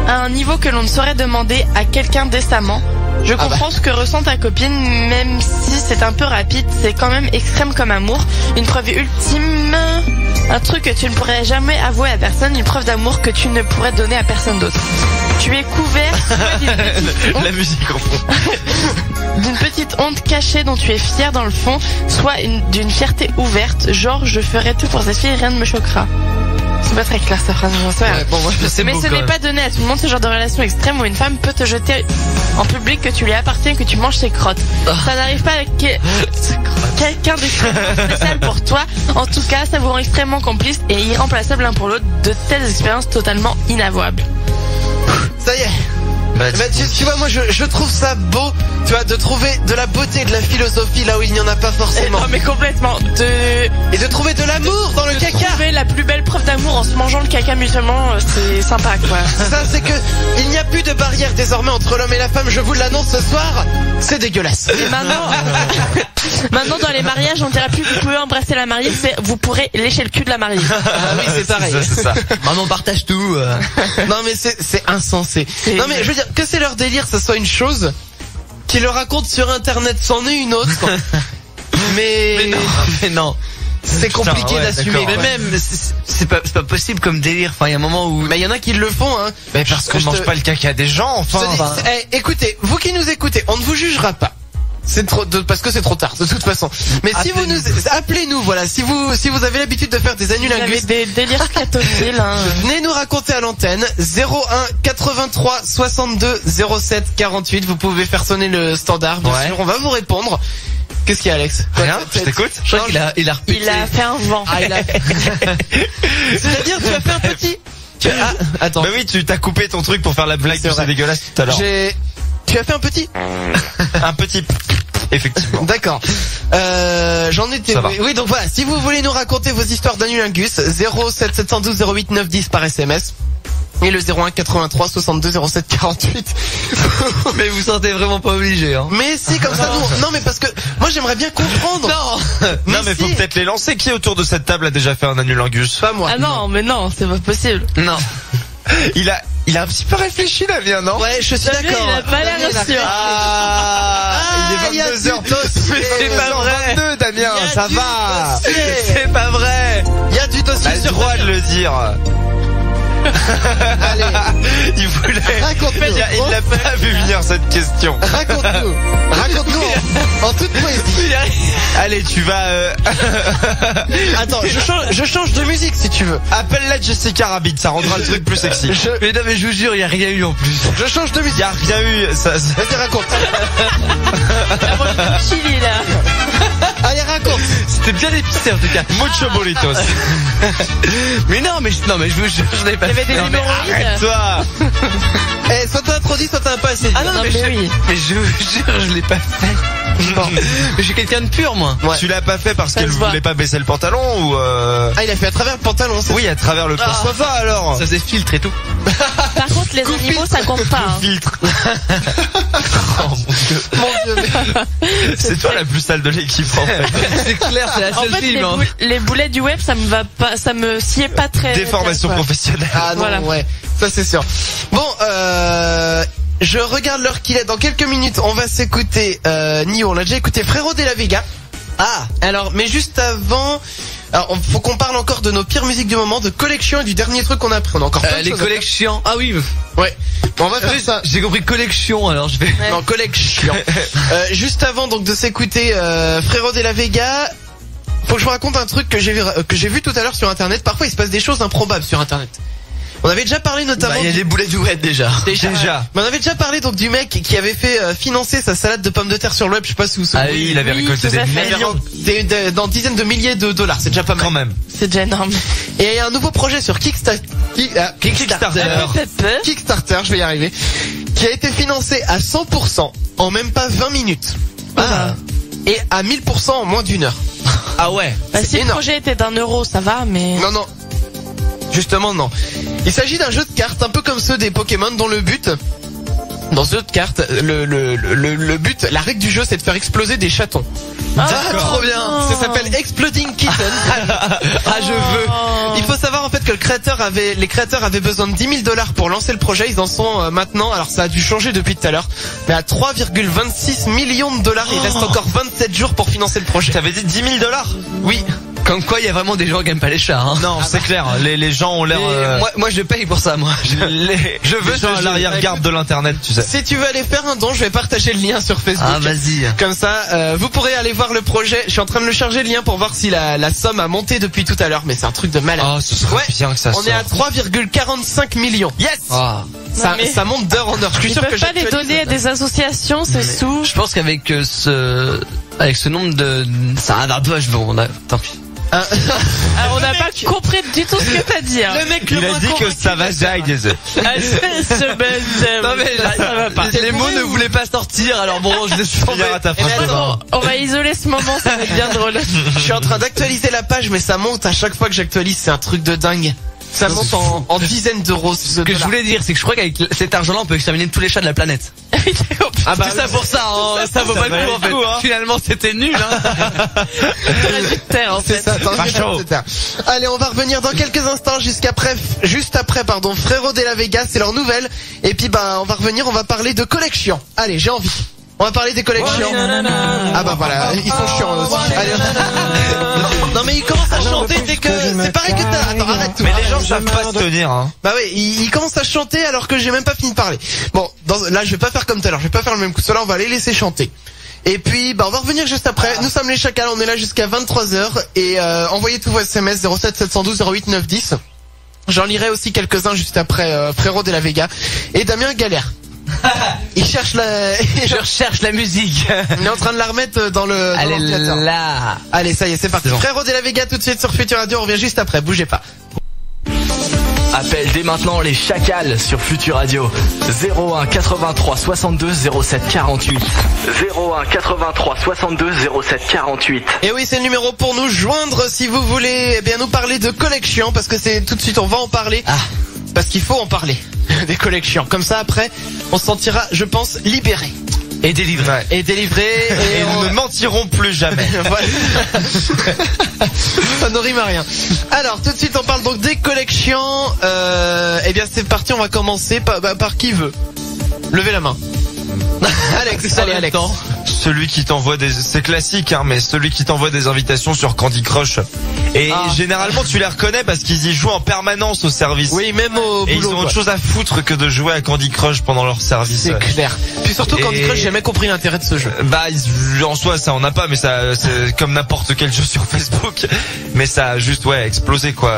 À un niveau que l'on ne saurait demander à quelqu'un décemment. Je comprends ce que ressent ta copine, même si c'est un peu rapide, c'est quand même extrême comme amour. Une preuve ultime, un truc que tu ne pourrais jamais avouer à personne, une preuve d'amour que tu ne pourrais donner à personne d'autre. Tu es couvert la musique en fond. D'une petite honte cachée dont tu es fier dans le fond, soit d'une fierté ouverte, genre je ferai tout pour cette fille, rien ne me choquera. C'est pas très clair cette phrase, j'en sais rien. Mais ce n'est pas donné à tout le monde ce genre de relation extrême où une femme peut te jeter en public que tu lui appartiens, que tu manges ses crottes. Ça n'arrive pas avec quelqu'un d'extrêmement spécial pour toi. En tout cas, ça vous rend extrêmement complice et irremplaçable l'un pour l'autre. De telles expériences totalement inavouables. Ça y est. Tu vois, moi je trouve ça beau, tu vois, de trouver de la beauté et de la philosophie là où il n'y en a pas forcément. Non mais complètement. Et de trouver de l'amour dans le caca. Trouver la plus belle preuve d'amour en se mangeant le caca mutuellement, c'est sympa quoi. Ça c'est que il n'y a plus de barrière désormais entre l'homme et la femme, je vous l'annonce ce soir, c'est dégueulasse. Et maintenant dans les mariages on dira plus vous pouvez embrasser la mariée, c'est vous pourrez lécher le cul de la mariée. Ah oui c'est pareil. C'est ça. Maman partage tout. Non mais c'est insensé. Non mais je veux dire que c'est leur délire, ça soit une chose qui le raconte sur internet, c'en est une autre. Mais non. C'est compliqué d'assumer. Mais même c'est pas possible comme délire. Enfin il y a un moment où il y en a qui le font hein. Mais parce qu'on mange pas le caca des gens enfin. Écoutez, vous qui nous écoutez, on ne vous jugera pas. C'est trop parce que c'est trop tard de toute façon. Mais si vous nous appelez-nous, voilà, si vous avez l'habitude de faire des anulingus, des délires scatophiles, venez nous raconter à l'antenne 01 83 62 07 48. Vous pouvez faire sonner le standard, bien sûr, on va vous répondre. Qu'est-ce qu'il y a, Alex? Rien, je t'écoute. Je crois qu'il a repoussé. Il a fait un vent. C'est-à-dire tu as fait un petit attends. Bah oui, tu t'as coupé ton truc pour faire la blague, c'est dégueulasse tout à l'heure. Tu as fait un petit un petit effectivement. D'accord. J'en étais. Oui, donc voilà. Si vous voulez nous raconter vos histoires d'anulingus, 07 712 08 910 par SMS. Et le 01 83 62 07 48. Mais vous sentez vraiment pas obligé, hein. Mais si, comme ça, nous. Non, mais parce que moi j'aimerais bien comprendre. Non, mais faut peut-être les lancer. Qui autour de cette table a déjà fait un anulingus? Pas moi. Ah non, mais non, c'est pas possible. Non. Il a un petit peu réfléchi là, bien, non? Ouais, je suis d'accord. Il a pas l'air sûr. Il est 22h. C'est pas vrai. 22, Damien, ça va. C'est pas vrai. Il y a du dossier sur le droit de le dire. Allez. Il voulait. Raconte-nous. Il l'a pas vu venir cette question. Raconte-nous. En toute poésie. Allez, tu vas... Attends, je change de musique si tu veux. Appelle-la Jessica Rabbit, ça rendra le truc plus sexy. Mais non, mais je vous jure, il y a rien eu en plus. Je change de musique. Y a rien eu, Vas-y, raconte. Chili là. Allez, raconte. C'était bien épicé en tout cas. Mucho burritos. Mais non, mais je vous jure, je n'ai pas Il y avait fait. des Non, mais hémorroïdes. Arrête-toi. Eh, soit t'as trop dit, soit t'as pas assez dit. Ah non, Non, mais oui. je vous jure, je l'ai pas fait. Bon. Mais je suis quelqu'un de pur, moi. Ouais. Tu l'as pas fait parce Ça qu'elle se voit. voulait pas baisser le pantalon ou Ah, il a fait à travers le pantalon, c'est Oui, à travers le pourquoi pas alors. Ça faisait filtre et tout. Par contre, les animaux, ça compte pas. Hein. Filtre. Oh mon dieu. Mon Dieu, mais... C'est toi la plus sale de l'équipe en fait. C'est clair, c'est la En seule fait, fille, les, hein. les boulets du web, ça me va pas, ça me sied pas très. Déformation bien, quoi. professionnelle. Ah non, Voilà. ouais, ça c'est sûr. Bon, je regarde l'heure qu'il est. Dans quelques minutes, on va s'écouter Nio. On l'a déjà écouté Frérot de la Vega. Ah, alors, mais juste avant... Alors, faut qu'on parle encore de nos pires musiques du moment, de collection et du dernier truc qu'on a appris. On a encore plein de Les choses à faire. collections. Ah oui. Ouais. Bon, on va faire ça. J'ai compris collection, alors je vais. Ouais. Non, collection. Juste avant donc de s'écouter Frérot de la Vega, faut que je vous raconte un truc que j'ai vu tout à l'heure sur internet. Parfois il se passe des choses improbables sur internet. On avait déjà parlé notamment Il y a des boulets du web déjà. déjà. Mais on avait déjà parlé donc du mec qui avait fait financer sa salade de pommes de terre sur le web, je sais pas si vous vous souvenez. Ah oui, il avait Oui, récolté tout à des fait. millions. Dans dizaines de milliers de dollars, c'est déjà pas mal. Quand même. C'est déjà énorme. Et il y a un nouveau projet sur Kickstarter, Kickstarter, je vais y arriver, qui a été financé à 100% en même pas 20 minutes. Ah. Et à 1000% en moins d'une heure. Ah ouais. Bah, C'est si le énorme. projet était d'€1, ça va, mais. Non, non. Justement, non. Il s'agit d'un jeu de cartes un peu comme ceux des Pokémon dont le but... Dans ce jeu de cartes, le but, la règle du jeu, c'est de faire exploser des chatons. Ah, Trop bien. non. Ça s'appelle Exploding Kitten. Ah je veux. Il faut savoir en fait que les créateurs avaient besoin de $10 000 pour lancer le projet. Ils en sont maintenant, alors ça a dû changer depuis tout à l'heure, mais à 3,26 millions de dollars. Il reste encore 27 jours pour financer le projet. T'avais dit $10 000? Oui. Comme quoi, il y a vraiment des gens qui aiment pas les chats. Hein. Non, c'est clair. Les gens ont l'air. Moi, je paye pour ça, moi. Je veux sur l'arrière-garde de l'internet, tu sais. Si tu veux aller faire un don, je vais partager le lien sur Facebook. Ah, vas-y. Comme ça, vous pourrez aller voir le projet. Je suis en train de le charger le lien pour voir si la somme a monté depuis tout à l'heure, mais c'est un truc de malade. Oh, ce serait bien que ça On est à 3,45 millions. Yes. Ah. Non, mais- Ça monte d'heure en heure. Je suis Ils sûr que peuvent pas les j'actualise. donner à des associations, c'est sous. Je pense qu'avec avec ce nombre de, ça va pas. Bon, tant pis. Alors, on n'a pas compris du tout ce que t'as dit. Hein. Le mec Il a dit que ça va jaillir. Non mais ça va pas. les mots ne voulaient pas sortir, alors bon, je laisse tomber. Finir à ta phrase de Attends, on va isoler ce moment, ça va être bien drôle. Je suis en train d'actualiser la page, mais ça monte à chaque fois que j'actualise. C'est un truc de dingue. Ça monte en dizaines d'euros. Ce que je voulais dire, c'est que je crois qu'avec cet argent-là, on peut exterminer tous les chats de la planète. Ah bah, C'est ça pour ça, hein, ça vaut pas le coup en fait. hein. Finalement, c'était nul. Hein. T'aurais dû te taire, en c'est fait. ça. Attends, Pas je vais chaud. te taire. Allez, on va revenir dans quelques instants juste après, Frérot de la Vega, c'est leur nouvelle. Et puis bah, on va revenir, on va parler de collection. Allez, j'ai envie. On va parler des collections. Ah bah voilà, ils sont chiants eux aussi. Allez. Non mais ils commencent à chanter dès que... C'est pareil que t'as... Attends, arrête tout. Mais les gens savent pas se tenir, hein. Bah oui, ils commencent à chanter alors que j'ai même pas fini de parler. Bon, là je vais pas faire comme tout à l'heure, je vais pas faire le même coup. Cela, on va les laisser chanter. Et puis, bah on va revenir juste après. Nous sommes les Chacals, on est là jusqu'à 23h. Et envoyez tous vos SMS 07 712 08 910. J'en lirai aussi quelques-uns juste après Frérot de la Vega. Et Damien galère. Il cherche la... Je recherche la musique. On est en train de la remettre dans le... Elle est l'ordinateur. là. Allez, ça y est, c'est parti. C'est bon. Frérot de la Vega tout de suite sur Futur Radio, on revient juste après, bougez pas. Appelle dès maintenant les Chacals sur Futur Radio. 01 83 62 07 48. 01 83 62 07 48. Et oui, c'est le numéro pour nous joindre si vous voulez bien nous parler de collection, parce que c'est tout de suite, on va en parler. Ah. Parce qu'il faut en parler des collections. Comme ça, après, on se sentira, je pense, libéré. Et délivré. Et délivré. Et on... nous ne mentirons plus jamais. Voilà. Ça ne rime à rien. Alors, tout de suite, on parle donc des collections. Eh bien, c'est parti, on va commencer par qui veut. Levez la main. Alex, allez Alex. celui qui t'envoie c'est classique, hein, mais celui qui t'envoie des invitations sur Candy Crush. Et généralement, tu les reconnais parce qu'ils y jouent en permanence au service. Oui, même au boulot. Et ils ont autre chose à foutre que de jouer à Candy Crush pendant leur service. C'est clair. Puis surtout Candy Crush, j'ai jamais compris l'intérêt de ce jeu. Bah, en soi, ça on a pas, mais ça, c'est comme n'importe quel jeu sur Facebook. Mais ça a juste, explosé, quoi.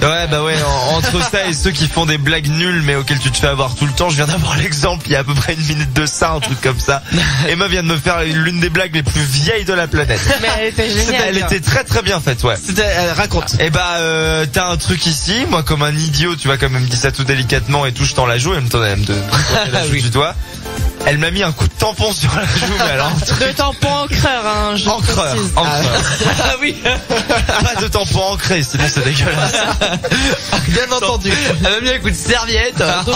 Ouais, bah ouais, entre ça et ceux qui font des blagues nulles mais auxquelles tu te fais avoir tout le temps, je viens d'avoir l'exemple il y a à peu près 1 minute de ça, un truc comme ça. Emma vient de me faire l'une des blagues les plus vieilles de la planète. Mais elle était géniale. Elle était très très bien faite, ouais. Raconte. Et bah, t'as un truc ici, moi comme un idiot, tu vois, comme elle me dit ça tout délicatement et tout, je t'en la joue, elle me joue du doigt. Elle m'a mis un coup de tampon sur la joue, mais alors. De tampon encreur, hein, encreur. Ah oui. Pas de tampon ancré, sinon c'est dégueulasse. Bien entendu. Elle m'a mis un coup de serviette. Donc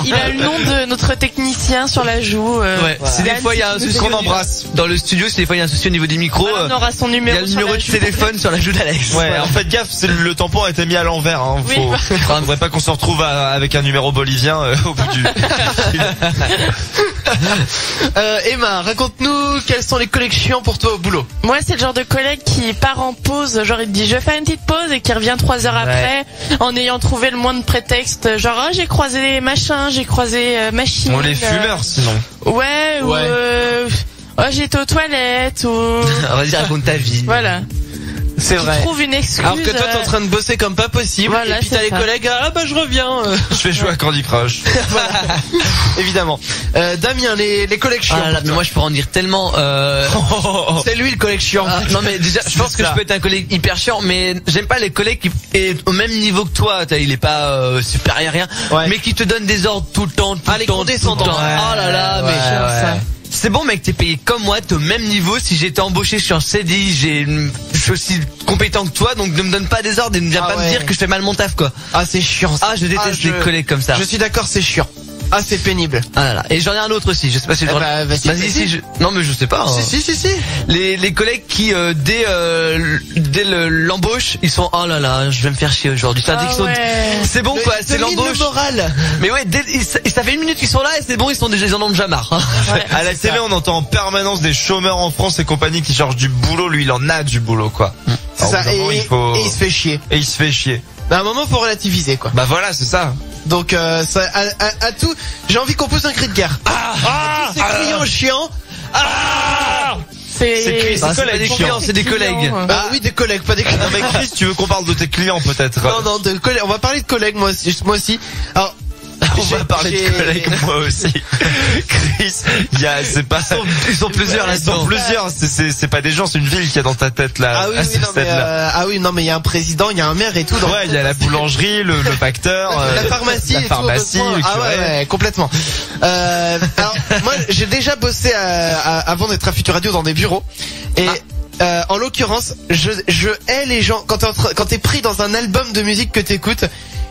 il a le nom de notre technicien sur la joue. Si des fois il y a un souci qu'on embrasse dans le studio, si des fois il y a un souci au niveau des micros, on aura son numéro. Il y a le numéro de téléphone sur la joue d'Alex. Ouais, en fait gaffe, le tampon a été mis à l'envers, hein. Faudrait pas qu'on se retrouve avec un numéro bolivien au bout du. Emma, raconte-nous quelles sont les collections pour toi au boulot. Moi, c'est le genre de collègue qui part en pause, genre il te dit je fais une petite pause et qui revient 3 heures après en ayant trouvé le moindre prétexte, genre j'ai croisé les machins, j'ai croisé machine. On les fumeurs sinon. Ouais. Ou j'étais aux toilettes ou. Vas-y, raconte ta vie. Voilà. C'est vrai. Trouve une excuse. Alors que toi t'es en train de bosser comme pas possible. Voilà, et puis t'as les collègues, je reviens. Je vais jouer à Candy Crush. Voilà. Évidemment. Damien, les collections. Mais moi je peux en dire tellement. C'est lui le collection. Non mais déjà, je pense que je peux être un collègue hyper chiant, mais j'aime pas les collègues qui est au même niveau que toi. Il est pas supérieur à rien, mais qui te donne des ordres tout le temps, tout le temps. Oh là là, mais ça. C'est bon mec, t'es payé comme moi, t'es au même niveau. Si j'étais embauché, je suis en CDI, je suis aussi compétent que toi, donc ne me donne pas des ordres et ne viens pas me dire que je fais mal mon taf, quoi. Ah c'est chiant. Je déteste les collègues comme ça. Je suis d'accord, c'est chiant. Ah c'est pénible. Ah là là. Et j'en ai un autre aussi, je sais pas si vas-y. Non mais je sais pas. Si. Les collègues qui dès l'embauche, ils sont là là, je vais me faire chier aujourd'hui. C'est bon quoi, c'est l'embauche. Mais ouais, ça fait 1 minute qu'ils sont là et c'est bon, ils en ont déjà marre. À la télé, on entend en permanence des chômeurs en France et compagnie qui cherchent du boulot, lui il en a du boulot quoi. C'est ça, et il se fait chier. Et il se fait chier. Bah à un moment faut relativiser quoi. Bah voilà, c'est ça. Donc ça, à tout, j'ai envie qu'on pose un cri de guerre. Ces clients chiants. C'est des collègues. Oui, des collègues, pas des clients. Non mais Chris, tu veux qu'on parle de tes clients peut-être? Non, de collègues. On va parler de collègues moi aussi. Alors on va parler de collègues moi aussi. Chris, ils sont plusieurs là. Ils sont plusieurs. C'est pas des gens, c'est une ville qu'il y a dans ta tête là. Non mais il y a un président, il y a un maire et tout. Il y a la boulangerie, le facteur, la pharmacie, ouais, complètement. Alors moi j'ai déjà bossé avant d'être à Futur Radio dans des bureaux et en l'occurrence je hais les gens quand t'es pris dans un album de musique que t'écoutes.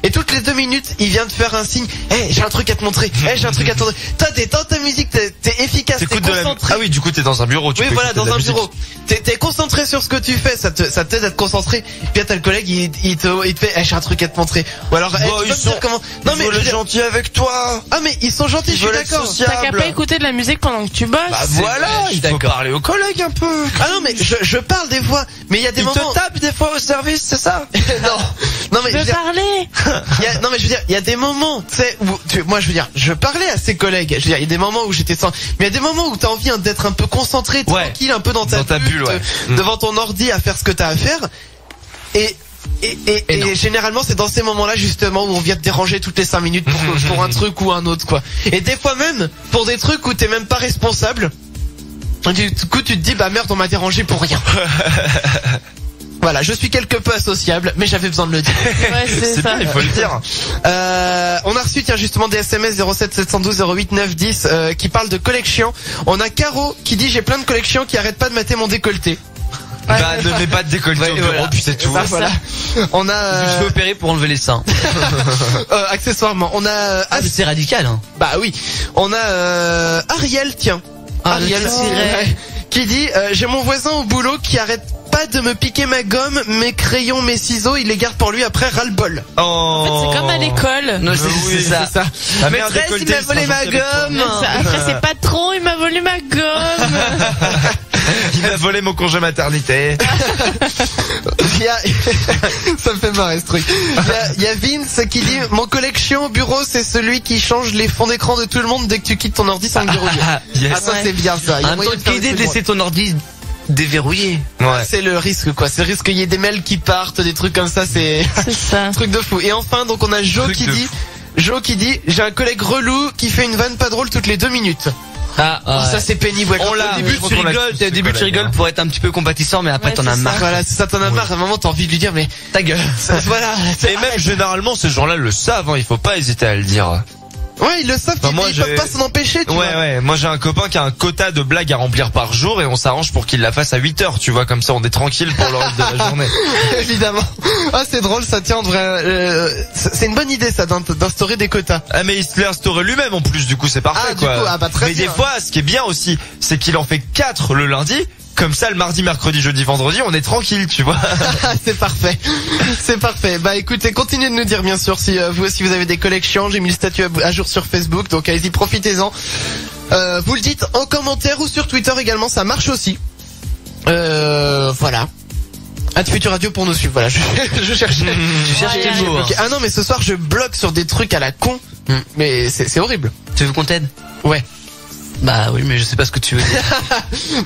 Et toutes les 2 minutes, il vient de faire un signe. J'ai un truc à te montrer. J'ai un truc à te montrer. Toi, t'es dans ta musique, t'es efficace, t'es concentré. Ah oui, du coup, t'es dans un bureau. Oui, voilà, dans un bureau. T'es concentré sur ce que tu fais. Ça t'aide à te concentrer. Puis t'as le collègue, il te fait, j'ai un truc à te montrer. Ou alors, ils sont comment? Non mais ils sont gentils avec toi. Ah mais ils sont gentils, je suis d'accord. T'as qu'à pas écouter de la musique pendant que tu bosses. Bah voilà, il faut parler aux collègues un peu. Ah non mais je parle des fois, mais il y a des moments. Ils te tapent des fois au service, c'est ça? Non mais je veux parler. Non mais je veux dire, il y a des moments, tu sais, où moi je veux dire, je parlais à ses collègues. Je veux dire, il y a des moments où j'étais sans, mais il y a des moments où t'as envie d'être un peu concentré, tranquille, un peu dans ta bulle, devant ton ordi à faire ce que t'as à faire. Et généralement c'est dans ces moments-là justement où on vient te déranger toutes les 5 minutes pour un truc ou un autre quoi. Et des fois même pour des trucs où t'es même pas responsable. Du coup tu te dis bah merde on m'a dérangé pour rien. Voilà, je suis quelque peu associable, mais j'avais besoin de le dire. Ouais, c'est ça. Bien, il faut le dire. On a reçu justement des SMS 07 712 08 9 10 qui parlent de collection. On a Caro qui dit j'ai plein de collections qui arrêtent pas de mater mon décolleté. Bah ne mets pas de décolleté au bureau, puis c'est tout. Voilà. On a je vais opérer pour enlever les seins. Accessoirement, on a c'est radical hein. Bah oui. On a Ariel, tiens. Ariel qui dit j'ai mon voisin au boulot qui arrête pas pas de me piquer ma gomme, mes crayons, mes ciseaux, il les garde pour lui après ras-le-bol. Oh. En fait, c'est comme à l'école. Non, c'est ça. La mère Maîtresse, il décolletée, m'a volé ma gomme. Après, c'est patron, il m'a volé ma gomme. Il m'a volé mon congé maternité. Ça me fait marrer ce truc. Il y a Vince qui dit mon collection au bureau c'est celui qui change les fonds d'écran de tout le monde dès que tu quittes ton ordi sans le verrouiller. Yes. Ah ça c'est bien ça. Il y a En même moyen temps, de faire quelle idée des de trucs laisser ton ordi déverrouillé. Ouais. C'est le risque quoi. C'est le risque qu'il y ait des mails qui partent, des trucs comme ça. C'est C'est ça. un truc de fou. Et enfin donc on a Joe qui dit j'ai un collègue relou qui fait une vanne pas drôle toutes les 2 minutes. Ah, Oh, ça c'est pénible. Ouais, Au début, tu rigoles pour être un petit peu compatissant, mais après, Ouais, t'en as c'est marre. Voilà, c'est ça, t'en as marre. À un moment, t'as envie de lui dire, mais Ta gueule. voilà. Et même généralement ces gens-là le savent, hein, il faut pas hésiter à le dire. Ouais, ils le savent, Enfin, moi, ils peuvent j'ai- pas s'en empêcher, tu vois. Ouais, moi j'ai un copain qui a un quota de blagues à remplir par jour et on s'arrange pour qu'il la fasse à 8 heures, tu vois, comme ça on est tranquille pour le reste de la journée. Évidemment. Ah, c'est drôle, ça tient, on devrait, c'est une bonne idée, ça, d'instaurer des quotas. Ah mais il se l'est instauré lui-même en plus, du coup c'est parfait Ah, du quoi. coup, ah bah, très mais bien. des fois, ce qui est bien aussi, c'est qu'il en fait 4 le lundi. Comme ça, le mardi, mercredi, jeudi, vendredi, on est tranquille, tu vois. C'est parfait. C'est parfait. Bah, écoutez, continuez de nous dire, bien sûr, si vous aussi vous avez des collections. J'ai mis le statut à jour sur Facebook, donc allez-y, profitez-en. Vous le dites en commentaire ou sur Twitter également, ça marche aussi. Voilà. Futur Radio pour nous suivre. Voilà, je cherchais. Tu cherches Ouais, tes ouais, mots. Ok. Ah non, mais ce soir je bloque sur des trucs à la con. Mais c'est horrible. Tu veux qu'on t'aide? Ouais. Bah oui, mais je sais pas ce que tu veux dire.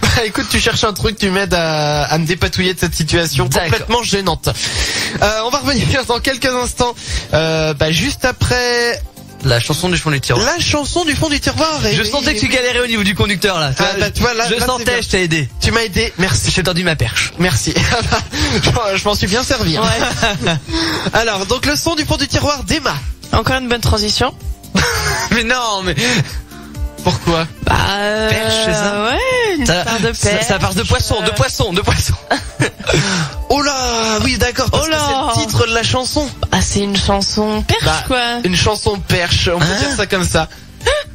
Bah écoute, tu cherches un truc, tu m'aides à me dépatouiller de cette situation D'accord. complètement gênante. On va revenir dans quelques instants. Juste après La chanson du fond du tiroir. la chanson du fond du tiroir. Et Je sentais que tu galérais au niveau du conducteur là. Ah, bah, tu vois, là, je là, c'est bien. sentais, je t'ai aidé. Tu m'as aidé, merci. J'ai tendu ma perche. Merci. Je m'en suis bien servi. hein. Alors, donc le son du fond du tiroir d'Emma. Encore une bonne transition. Mais non, mais Pourquoi? Bah, Perche, c'est ça ouais, une ça, part de ça, perche. ça part de poisson, de poisson, de poisson. Oh là, oui d'accord, parce Oh que là. c'est le titre de la chanson. Ah, c'est une chanson perche, Bah, quoi. Une chanson perche, on peut Hein dire ça comme ça.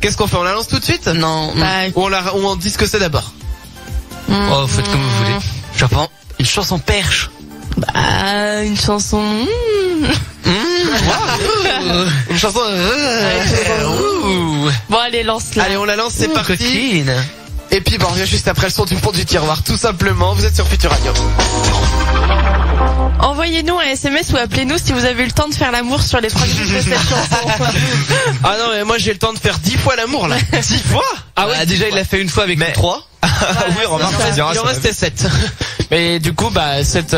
Qu'est-ce qu'on fait? On la lance tout de suite? Non. Bah, Ou on dit ce que c'est d'abord? Oh, faites comme vous voulez. J'apprends une chanson perche. bah, une chanson. Une chanson. Ouh. Bon, allez, lance-la. Allez, on la lance, c'est Ouh, parti. coquine. Et puis, on revient juste après le son du fond du tiroir, tout simplement. Vous êtes sur Futur Radio. Envoyez-nous un SMS ou appelez-nous si vous avez eu le temps de faire l'amour sur les 3 minutes de cette chanson. Ah non, mais moi j'ai le temps de faire 10 fois l'amour là. 10 fois? Ah ouais, déjà il l'a fait une fois avec 3. Ah oui, remarque, tu diras, Il en ça restait 7. Mais du coup, 7,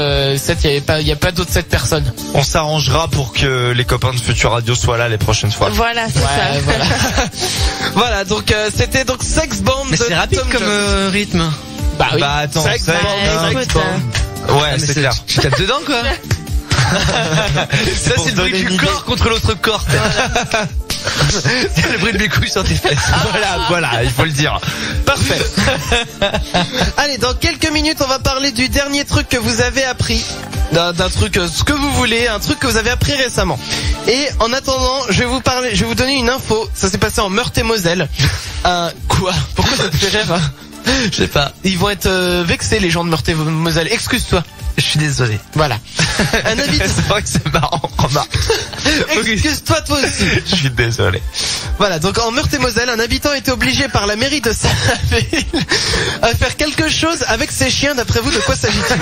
il y a pas d'autres 7 personnes. on s'arrangera pour que les copains de Futur Radio soient là les prochaines fois. Voilà, c'est ça. Voilà. Voilà, donc c'était donc Sex Bomb. Mais de c'est rapide Tom comme Jones. rythme. Bah oui. Bah attends, Sex Sex Bomb, Bomb. Sex Bomb. Ouais, Mais c'est clair. Tu tapes dedans quoi. Ça pour c'est le bruit donner du une idée. corps contre l'autre corps. C'est le bruit de mes couilles sur tes fesses. Voilà, il faut le dire. Parfait. Allez, dans quelques minutes, on va parler du dernier truc que vous avez appris. D'un truc, ce que vous voulez, un truc que vous avez appris récemment. Et en attendant, je vais vous donner une info. Ça s'est passé en Meurthe-et-Moselle. Quoi? Pourquoi ça te fait rire? Hein? Je sais pas. Ils vont être vexés, les gens de Meurthe-et-Moselle. Excuse-toi. Je suis désolé. Voilà. Un habitant. C'est vrai que c'est marrant, remarque. Excuse-toi toi aussi. Je suis désolé. Voilà, donc en Meurthe-et-Moselle, un habitant était obligé par la mairie de sa ville à faire quelque chose avec ses chiens. D'après vous, de quoi s'agit-il?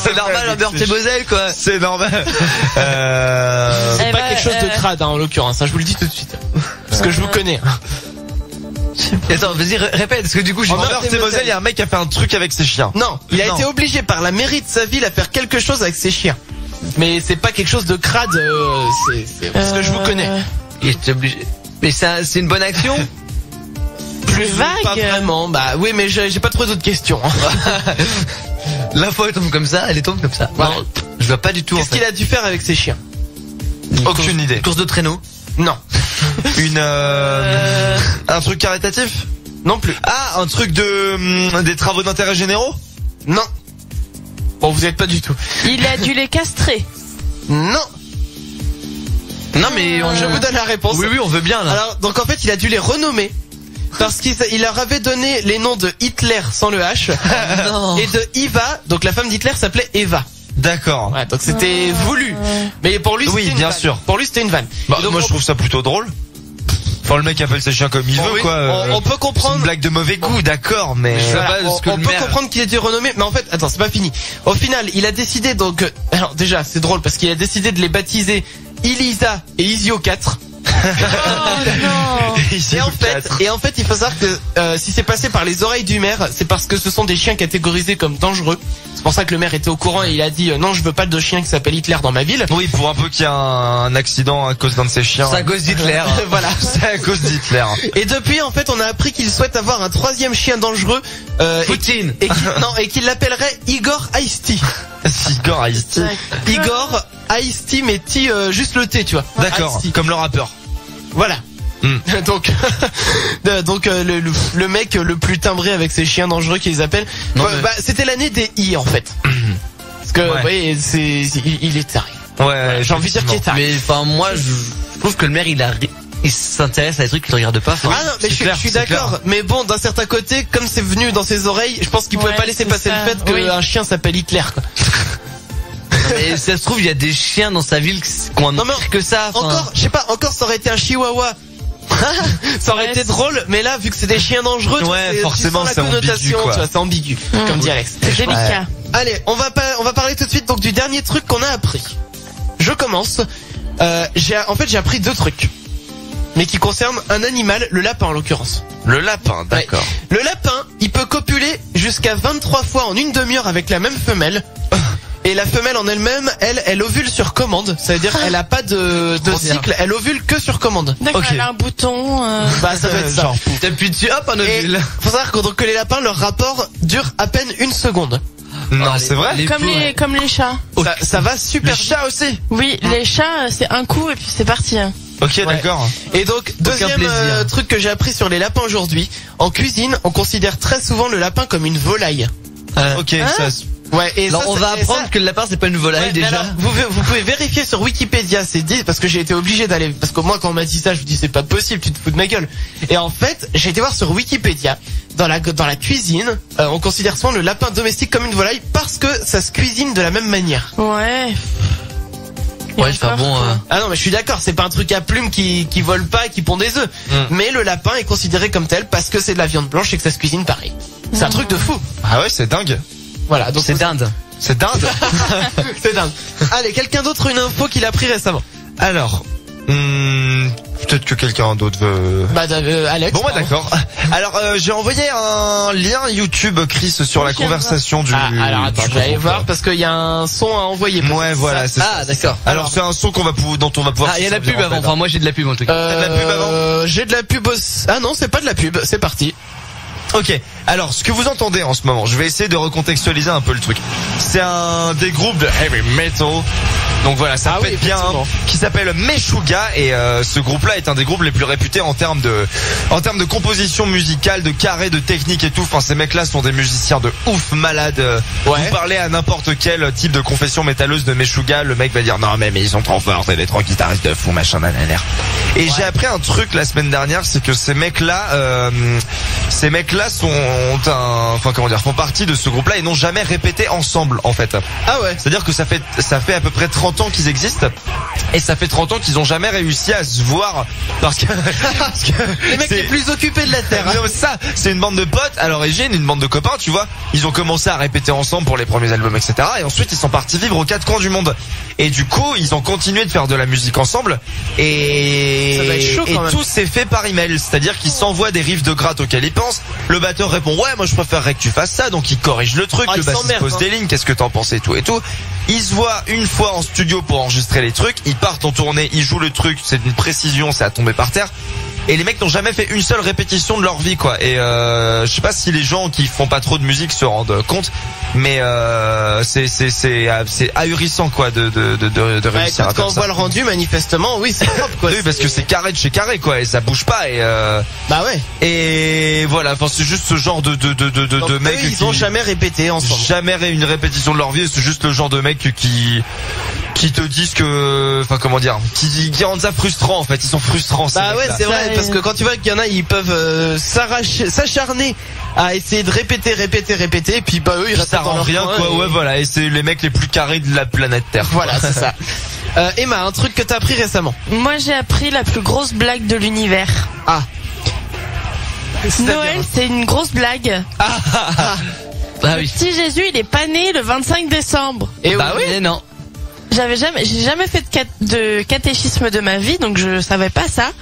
C'est normal en Meurthe-et-Moselle quoi. C'est normal. C'est Eh pas ben, quelque chose de crade, hein, en l'occurrence, hein, je vous le dis tout de suite. Parce que je vous connais. Hein. Attends, vas-y répète parce que du coup j'ai En Meurthe-et-Moselle, il y a un mec qui a fait un truc avec ses chiens. Non, il a Non. été obligé par la mairie de sa ville à faire quelque chose avec ses chiens. Mais c'est pas quelque chose de crade, c'est parce que je vous connais. Il était obligé. Mais c'est une bonne action. Plus vague. Pas vraiment, bah oui, mais j'ai pas trop d'autres questions. Hein. L'info elle tombe comme ça, elle tombe comme ça. Voilà. Non, je vois pas du tout. Qu'est-ce qu'il a dû faire avec ses chiens? Aucune idée. Course de traîneau. Non. Un truc caritatif? Non plus. Ah, un truc des travaux d'intérêt généraux? Non. Bon, vous êtes pas du tout. Il a dû les castrer. Non. Non mais Je vous donne la réponse. Oui on veut bien là. Alors, donc en fait, il a dû les renommer. parce qu'il leur avait donné les noms de Hitler sans le H et de Eva, donc la femme d'Hitler s'appelait Eva. D'accord. Ouais, donc c'était voulu. Mais pour lui, c'était bien sûr. Pour lui, c'était une vanne. Bah, donc, moi, je trouve ça plutôt drôle. Enfin, le mec appelle ses chiens comme il veut, oui, quoi. On peut comprendre. C'est une blague de mauvais goût, d'accord, mais voilà, on peut comprendre qu'il était renommé, mais en fait, attends, c'est pas fini. Au final, il a décidé donc, alors déjà, c'est drôle parce qu'il a décidé de les baptiser Elisa et Isio 4. Et en fait, il faut savoir que si c'est passé par les oreilles du maire, c'est parce que ce sont des chiens catégorisés comme dangereux. C'est pour ça que le maire était au courant et il a dit non, je veux pas de chien qui s'appelle Hitler dans ma ville. Oui, pour un peu qu'il y ait un accident à cause d'un de ses chiens. C'est à cause d'Hitler. Voilà, c'est à cause d'Hitler. Et depuis, en fait, on a appris qu'il souhaite avoir un 3e chien dangereux. Poutine. Et qu'il l'appellerait Igor Ice-T. Igor Ice-T. Igor Ice-T, mais T juste le T, tu vois. D'accord. Comme le rappeur. Voilà. Donc, le mec le plus timbré avec ses chiens dangereux qu'ils appellent. C'était l'année des I en fait. Parce que, vous voyez, il est taré. Ouais, j'ai envie de dire qu'il est taré. Mais enfin, moi, je trouve que le maire, il s'intéresse à des trucs qu'il ne regarde pas. Ah non, mais je suis d'accord. Mais bon, d'un certain côté, comme c'est venu dans ses oreilles, je pense qu'il pouvait pas laisser passer le fait qu'un chien s'appelle Hitler, quoi. Mais ça se trouve, il y a des chiens dans sa ville qui ont pire que ça. Encore, je sais pas, ça aurait été un chihuahua. Ça aurait été drôle, mais là, vu que c'est des chiens dangereux, forcément, c'est ambigu, quoi. C'est ambigu, comme dit Alex. C'est délicat. Allez, on va parler tout de suite donc du dernier truc qu'on a appris. Je commence. J'ai appris 2 trucs, mais qui concernent un animal, le lapin en l'occurrence. Le lapin, d'accord. Ouais. Le lapin, il peut copuler jusqu'à 23 fois en une demi-heure avec la même femelle. Et la femelle en elle-même, elle ovule sur commande. Ça veut dire elle a pas de cycle, elle ovule que sur commande. D'accord, elle a un bouton. Ça doit être ça. T'appuies dessus, hop, un ovule. Faut savoir que les lapins, leur rapport dure à peine 1 seconde. Non, c'est vrai. Comme les chats. Ça va super. Les chats aussi. Oui, les chats, c'est un coup et puis c'est parti. Ok, d'accord. Et donc, deuxième truc que j'ai appris sur les lapins aujourd'hui. En cuisine, on considère très souvent le lapin comme une volaille. Ok, ça... Ouais, et alors on va apprendre que le lapin c'est pas une volaille déjà. Alors, vous pouvez vérifier sur Wikipédia, c'est dit parce que j'ai été obligé d'aller, parce que moi quand on m'a dit ça, je me dis c'est pas possible, tu te fous de ma gueule. Et en fait, j'ai été voir sur Wikipédia, dans la cuisine, on considère souvent le lapin domestique comme une volaille parce que ça se cuisine de la même manière. Ouais. Ouais, c'est pas bon. Ah non, mais je suis d'accord, c'est pas un truc à plumes qui vole pas et qui pond des œufs. Mais le lapin est considéré comme tel parce que c'est de la viande blanche et que ça se cuisine pareil. C'est un truc de fou. Ah ouais, c'est dingue. Voilà, donc c'est dinde. C'est dinde. C'est dingue. Allez, quelqu'un d'autre, une info qu'il a pris récemment. Alors, peut-être que quelqu'un d'autre veut... Alex. Bon, d'accord. Alors, j'ai envoyé un lien YouTube, Chris, sur la conversation du... alors attends, je vais aller voir parce qu'il y a un son à envoyer. Ouais, voilà, c'est ça. Ah, d'accord. Alors, c'est un son dont on va pouvoir... Ah, il y a de la pub avant. Enfin, moi, j'ai de la pub en tout cas. T'as de la pub avant? J'ai de la pub aussi. Ah non, c'est pas de la pub, c'est parti. Ok, alors ce que vous entendez en ce moment, je vais essayer de recontextualiser un peu le truc. C'est un des groupes de heavy metal, donc voilà, ça fait bien, qui s'appelle Meshuggah, et ce groupe-là est un des groupes les plus réputés en termes de composition musicale, de carré, de technique et tout. Enfin, ces mecs-là sont des musiciens de ouf, malades. Vous parlez à n'importe quel type de confession métalleuse de Meshuggah, le mec va dire non mais ils sont trop forts, c'est des trois guitaristes de fou, machin, nanana. Et j'ai appris un truc la semaine dernière, c'est que ces mecs-là font partie de ce groupe-là et n'ont jamais répété ensemble en fait. Ah ouais. C'est-à-dire que ça fait à peu près 30 ans qu'ils existent et ça fait 30 ans qu'ils ont jamais réussi à se voir parce que les mecs les plus occupés de la terre. Non, ça, c'est une bande de potes à l'origine, une bande de copains, tu vois. Ils ont commencé à répéter ensemble pour les premiers albums, etc. Et ensuite ils sont partis vivre aux 4 coins du monde. Et du coup, ils ont continué de faire de la musique ensemble et ça va être chaud quand même. Tout s'est fait par email, c'est-à-dire qu'ils s'envoient des riffs de gratte auxquels ils pensent. Le batteur répond ouais, moi je préférerais que tu fasses ça, donc il corrige le truc. Le bassiste pose des lignes, qu'est-ce que t'en penses et tout et tout. Ils se voient une fois en studio pour enregistrer les trucs, ils partent en tournée, ils jouent le truc, c'est une précision, c'est à tomber par terre. Et les mecs n'ont jamais fait une seule répétition de leur vie, quoi. Et je sais pas si les gens qui font pas trop de musique se rendent compte, mais c'est ahurissant, quoi, de réussir à faire ça. Quand on voit le rendu, manifestement, oui, c'est propre, quoi. Oui, parce que c'est carré de chez carré, quoi, et ça bouge pas. Et bah ouais. Et voilà, enfin c'est juste ce genre de mecs ils ont jamais répété ensemble. Jamais une répétition de leur vie. C'est juste le genre de mecs qui qui te disent que, enfin comment dire, qui rendent ça frustrant en fait. Ils sont frustrants. Bah ouais, c'est vrai, parce que quand tu vois qu'il y en a, ils peuvent s'acharner à essayer de répéter, et puis bah eux ils restent ça rend rien quoi. Ouais voilà, et c'est les mecs les plus carrés de la planète Terre. Voilà, c'est ça. Emma, un truc que t'as appris récemment. Moi j'ai appris la plus grosse blague de l'univers. Ah. Noël, c'est une grosse blague. Ah oui. Le petit Jésus, il est pas né le 25 décembre. Et bah oui, mais non. J'ai jamais fait de catéchisme de ma vie, donc je savais pas ça.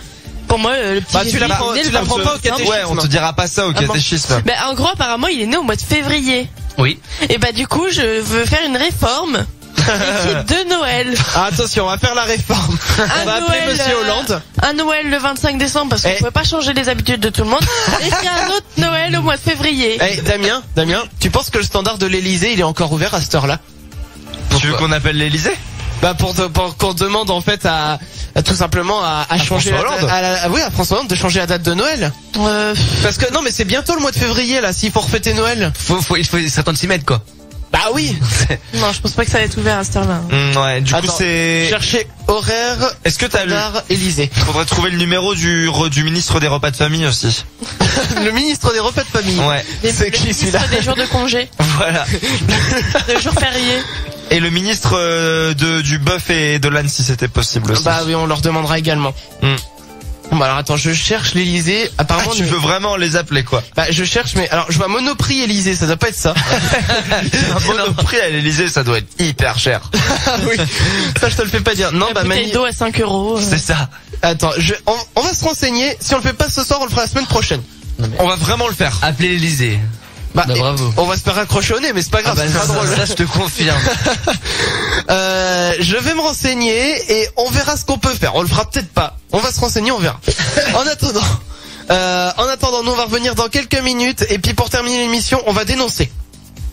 Pour moi, le petit Jésus, tu l'apprends pas au catéchisme. Ouais, on te dira pas ça au catéchisme. Ben, en gros, apparemment, il est né au mois de février. Oui. Et bah, du coup, je veux faire une réforme. De Noël. Ah, attention, on va faire la réforme. On va appeler Monsieur Hollande. Un Noël le 25 décembre parce qu'on pouvait pas changer les habitudes de tout le monde. Et il y a un autre Noël au mois de février. Hey, Damien, tu penses que le standard de l'Elysée, il est encore ouvert à cette heure-là? Tu veux qu'on appelle l'Elysée? Bah pour qu'on demande en fait à tout simplement à changer à François Hollande de changer la date de Noël. Parce que non mais c'est bientôt le mois de février là, s'il faut refêter Noël. Il faut s'attendre s'y mettre quoi. Bah oui. Non, je pense pas que ça va être ouvert à cette heure-là. Ouais, du coup c'est... Chercher horaire. Est-ce que t'as Élysée. Faudrait trouver le numéro du ministre des repas de famille aussi. Le ministre des repas de famille. Ouais. C'est qui celui-là? Des jours de congé. Voilà. Des jours fériés. Et le ministre du bœuf et de l'âne si c'était possible aussi. Bah oui, on leur demandera également. Bon bah alors attends, je cherche l'Elysée. Apparemment tu veux vraiment les appeler quoi? Bah je cherche, mais alors je vois Monoprix Elysée, ça doit pas être ça. Un Monoprix à l'Elysée, ça doit être hyper cher. Oui, ça je te le fais pas dire. Non, bah bouteille d'eau à 5 €. C'est ça. Attends, on va se renseigner. Si on le fait pas ce soir, on le fera la semaine prochaine. On va vraiment le faire. Appeler l'Elysée. Bah, bravo. On va se faire raccrocher au nez, mais c'est pas grave. Ah bah, c'est pas drôle. Ça, je te confirme. Je vais me renseigner et on verra ce qu'on peut faire. On le fera peut-être pas. On va se renseigner, on verra. En attendant, nous on va revenir dans quelques minutes et puis pour terminer l'émission, on va dénoncer.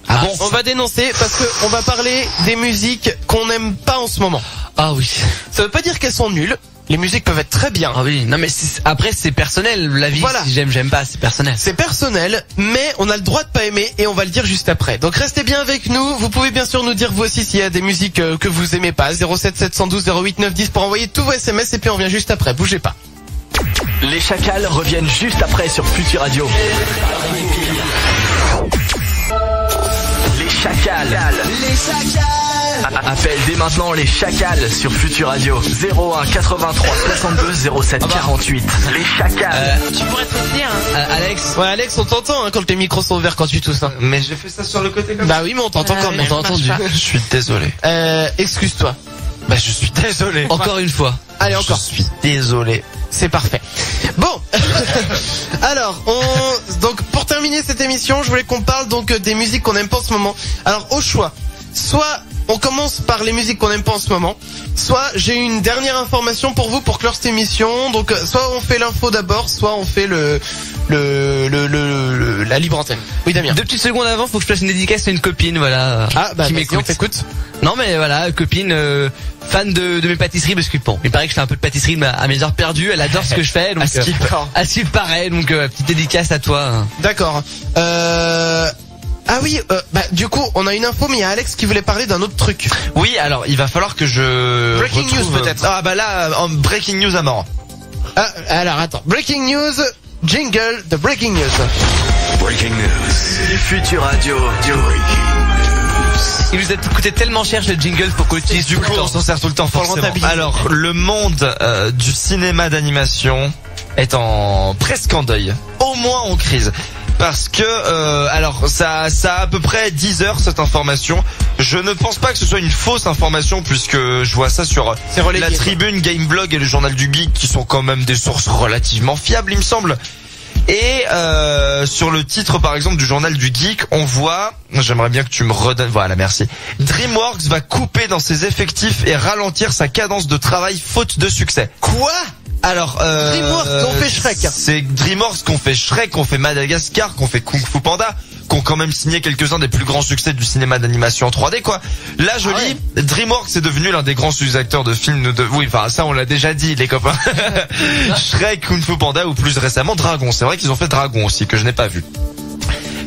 Ah bon? On va dénoncer parce que on va parler des musiques qu'on n'aime pas en ce moment. Ah oui. Ça veut pas dire qu'elles sont nulles. Les musiques peuvent être très bien. Ah oui, non mais après c'est personnel, la vie, voilà. Si j'aime pas, c'est personnel. C'est personnel, mais on a le droit de pas aimer et on va le dire juste après. Donc restez bien avec nous, vous pouvez bien sûr nous dire vous aussi s'il y a des musiques que vous aimez pas. 07 712 08 910 pour envoyer tous vos SMS et puis on revient juste après, bougez pas. Les Chacals reviennent juste après sur Futur Radio. Les Chacals. Appelle dès maintenant les Chacals sur Futur Radio. 01 83 62 07 48. Les Chacals. Tu pourrais te dire. Alex. Ouais, Alex, on t'entend quand les micros sont ouverts quand tu tousses. Mais j'ai fait ça sur le côté comme ça. Bah oui, mais on t'entend quand même. On t'a entendu. Je suis désolé. Excuse-toi. Bah je suis désolé. Encore une fois. Allez, encore. Je suis désolé. C'est parfait. Bon. Alors, donc pour terminer cette émission, je voulais qu'on parle donc des musiques qu'on aime pas en ce moment. Alors au choix, soit on commence par les musiques qu'on aime pas en ce moment, soit j'ai une dernière information pour vous pour clore cette émission. Donc soit on fait l'info d'abord, soit on fait la libre antenne. Oui, Damien. 2 petites secondes avant, faut que je fasse une dédicace à une copine, voilà. Ah bah qui m'écoute. t'écoute. Non mais voilà, copine fan de mes pâtisseries parce que bon, il paraît que je fais un peu de pâtisserie à mes heures perdues, elle adore ce que je fais donc à Skip pareil, donc petite dédicace à toi. D'accord. Ah oui, bah du coup, on a une info, mais il y a Alex qui voulait parler d'un autre truc. Oui, alors il va falloir que je Breaking news peut-être. Ah bah là, en breaking news à mort. Ah, alors attends, breaking news, jingle de breaking news. Breaking news. Futur Radio. Il nous a coûté tellement cher ce jingle pour qu'on l'utilise du coup on s'en sert tout le temps forcément. Alors le monde du cinéma d'animation est presque en deuil, au moins en crise. Parce que alors ça a à peu près 10 heures cette information. Je ne pense pas que ce soit une fausse information puisque je vois ça sur la Tribune, Gameblog et le Journal du Geek qui sont quand même des sources relativement fiables il me semble. Et sur le titre par exemple du Journal du Geek, on voit, j'aimerais bien que tu me redonnes, voilà merci, DreamWorks va couper dans ses effectifs et ralentir sa cadence de travail faute de succès. Quoi ? Alors, DreamWorks ont fait Shrek. C'est DreamWorks qu'on fait Shrek, qu'on fait Madagascar, qu'on fait Kung Fu Panda, qu'on quand même signé quelques-uns des plus grands succès du cinéma d'animation en 3D quoi. Là je lis, DreamWorks est devenu l'un des grands acteurs de films oui, enfin ça on l'a déjà dit les copains. Shrek, Kung Fu Panda ou plus récemment Dragon. C'est vrai qu'ils ont fait Dragon aussi que je n'ai pas vu.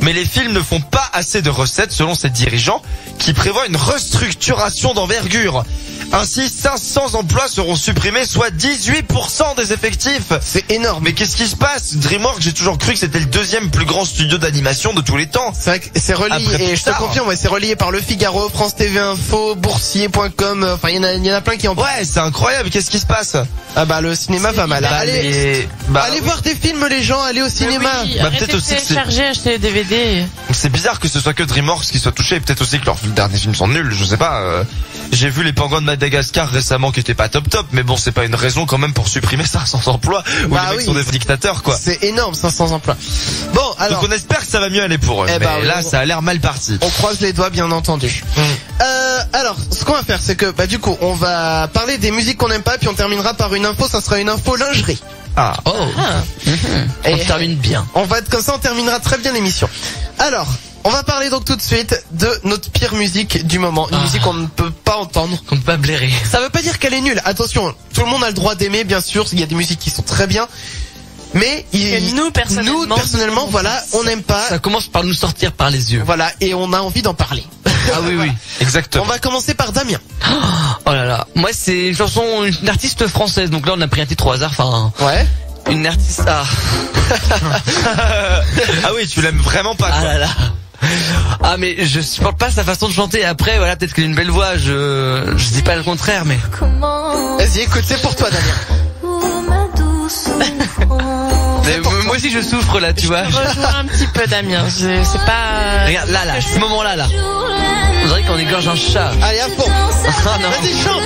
Mais les films ne font pas assez de recettes selon ces dirigeants qui prévoient une restructuration d'envergure. Ainsi, 500 emplois seront supprimés, soit 18% des effectifs. C'est énorme. Mais qu'est-ce qui se passe? DreamWorks, j'ai toujours cru que c'était le deuxième plus grand studio d'animation de tous les temps. C'est vrai que c'est relié, et je te confirme, ouais, c'est relié par Le Figaro, France TV Info, boursier.com, enfin il y en a plein qui en parlent. Ouais, c'est incroyable, qu'est-ce qui se passe? Ah bah le cinéma va mal. Allez voir des films les gens, allez au cinéma. Oui, peut-être aussi que télécharger, acheter les DVD. C'est bizarre que ce soit que DreamWorks qui soit touché, peut-être aussi que leurs derniers films sont nuls, je sais pas. J'ai vu les Pingouins de Madagascar récemment qui étaient pas top, mais bon, c'est pas une raison quand même pour supprimer 500 emplois où les mecs sont des dictateurs, quoi. C'est énorme, 500 emplois. Bon, alors. Donc on espère que ça va mieux aller pour eux. Mais là, ça a l'air mal parti. On croise les doigts, bien entendu. Alors, ce qu'on va faire, c'est que, du coup, on va parler des musiques qu'on n'aime pas, puis on terminera par une info, ça sera une info lingerie. Et on termine bien. On va être comme ça, on terminera très bien l'émission. Alors, on va parler donc tout de suite de notre pire musique du moment. Une musique qu'on ne peut pas entendre. Qu'on ne peut pas blairer. Ça veut pas dire qu'elle est nulle. Attention, tout le monde a le droit d'aimer, bien sûr. Il y a des musiques qui sont très bien. Mais nous, personnellement, voilà, on n'aime pas. Ça commence par nous sortir par les yeux. Voilà, et on a envie d'en parler. Ah oui, oui. Exactement. On va commencer par Damien. Oh là là. Moi, c'est une chanson, une artiste française. Donc là, on a pris un titre au hasard. Enfin. Ouais. Une artiste. Ah oui, tu l'aimes vraiment pas, quoi. Ah là là. Ah mais je supporte pas sa façon de chanter. Après voilà, peut-être qu'elle a une belle voix, je dis pas le contraire, mais vas-y, écoute, c'est pour toi Damien. Mais moi aussi je souffre là, tu vois. Je rejoins un petit peu Damien, c'est pas... Regarde là, ce moment-là là. On dirait qu'on égorge un chat. Allez, à fond. Ah, non. Vas-y, chante.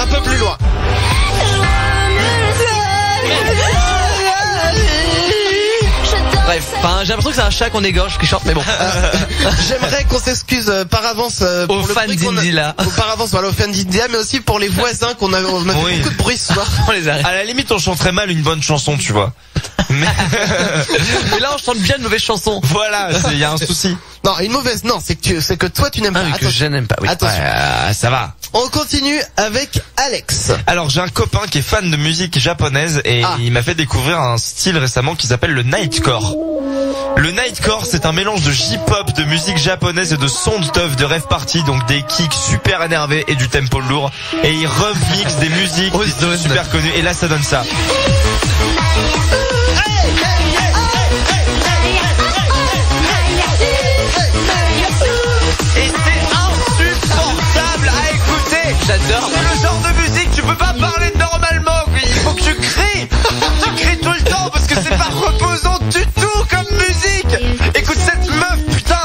Un peu plus loin. Bref, enfin, j'ai l'impression que c'est un chat qu'on égorge qui chante, mais bon. J'aimerais qu'on s'excuse par avance aux fans d'India. Par avance, voilà, aux fans d'India, mais aussi pour les voisins qu'on a fait beaucoup de bruit ce soir. On les arrête. À la limite, on chanterait mal une bonne chanson, tu vois. Mais là, on chante bien une mauvaise chanson. Voilà, il y a un souci. Non, une mauvaise, non, c'est que toi tu n'aimes pas. Que je n'aime pas, oui. Attention. Ça va. On continue avec Alex. Alors, j'ai un copain qui est fan de musique japonaise et il m'a fait découvrir un style récemment qui s'appelle le nightcore. Le nightcore, c'est un mélange de J-pop, de musique japonaise et de son de teuf, de rave party, donc des kicks super énervés et du tempo lourd. Et il remix des musiques qui sont super connues. Et là, ça donne ça. Et c'est insupportable à écouter. J'adore. C'est le genre de musique, tu peux pas parler normalement. Il faut que tu cries. Tu cries tout le temps parce que c'est pas reposant du tout comme musique. Écoute cette meuf, putain.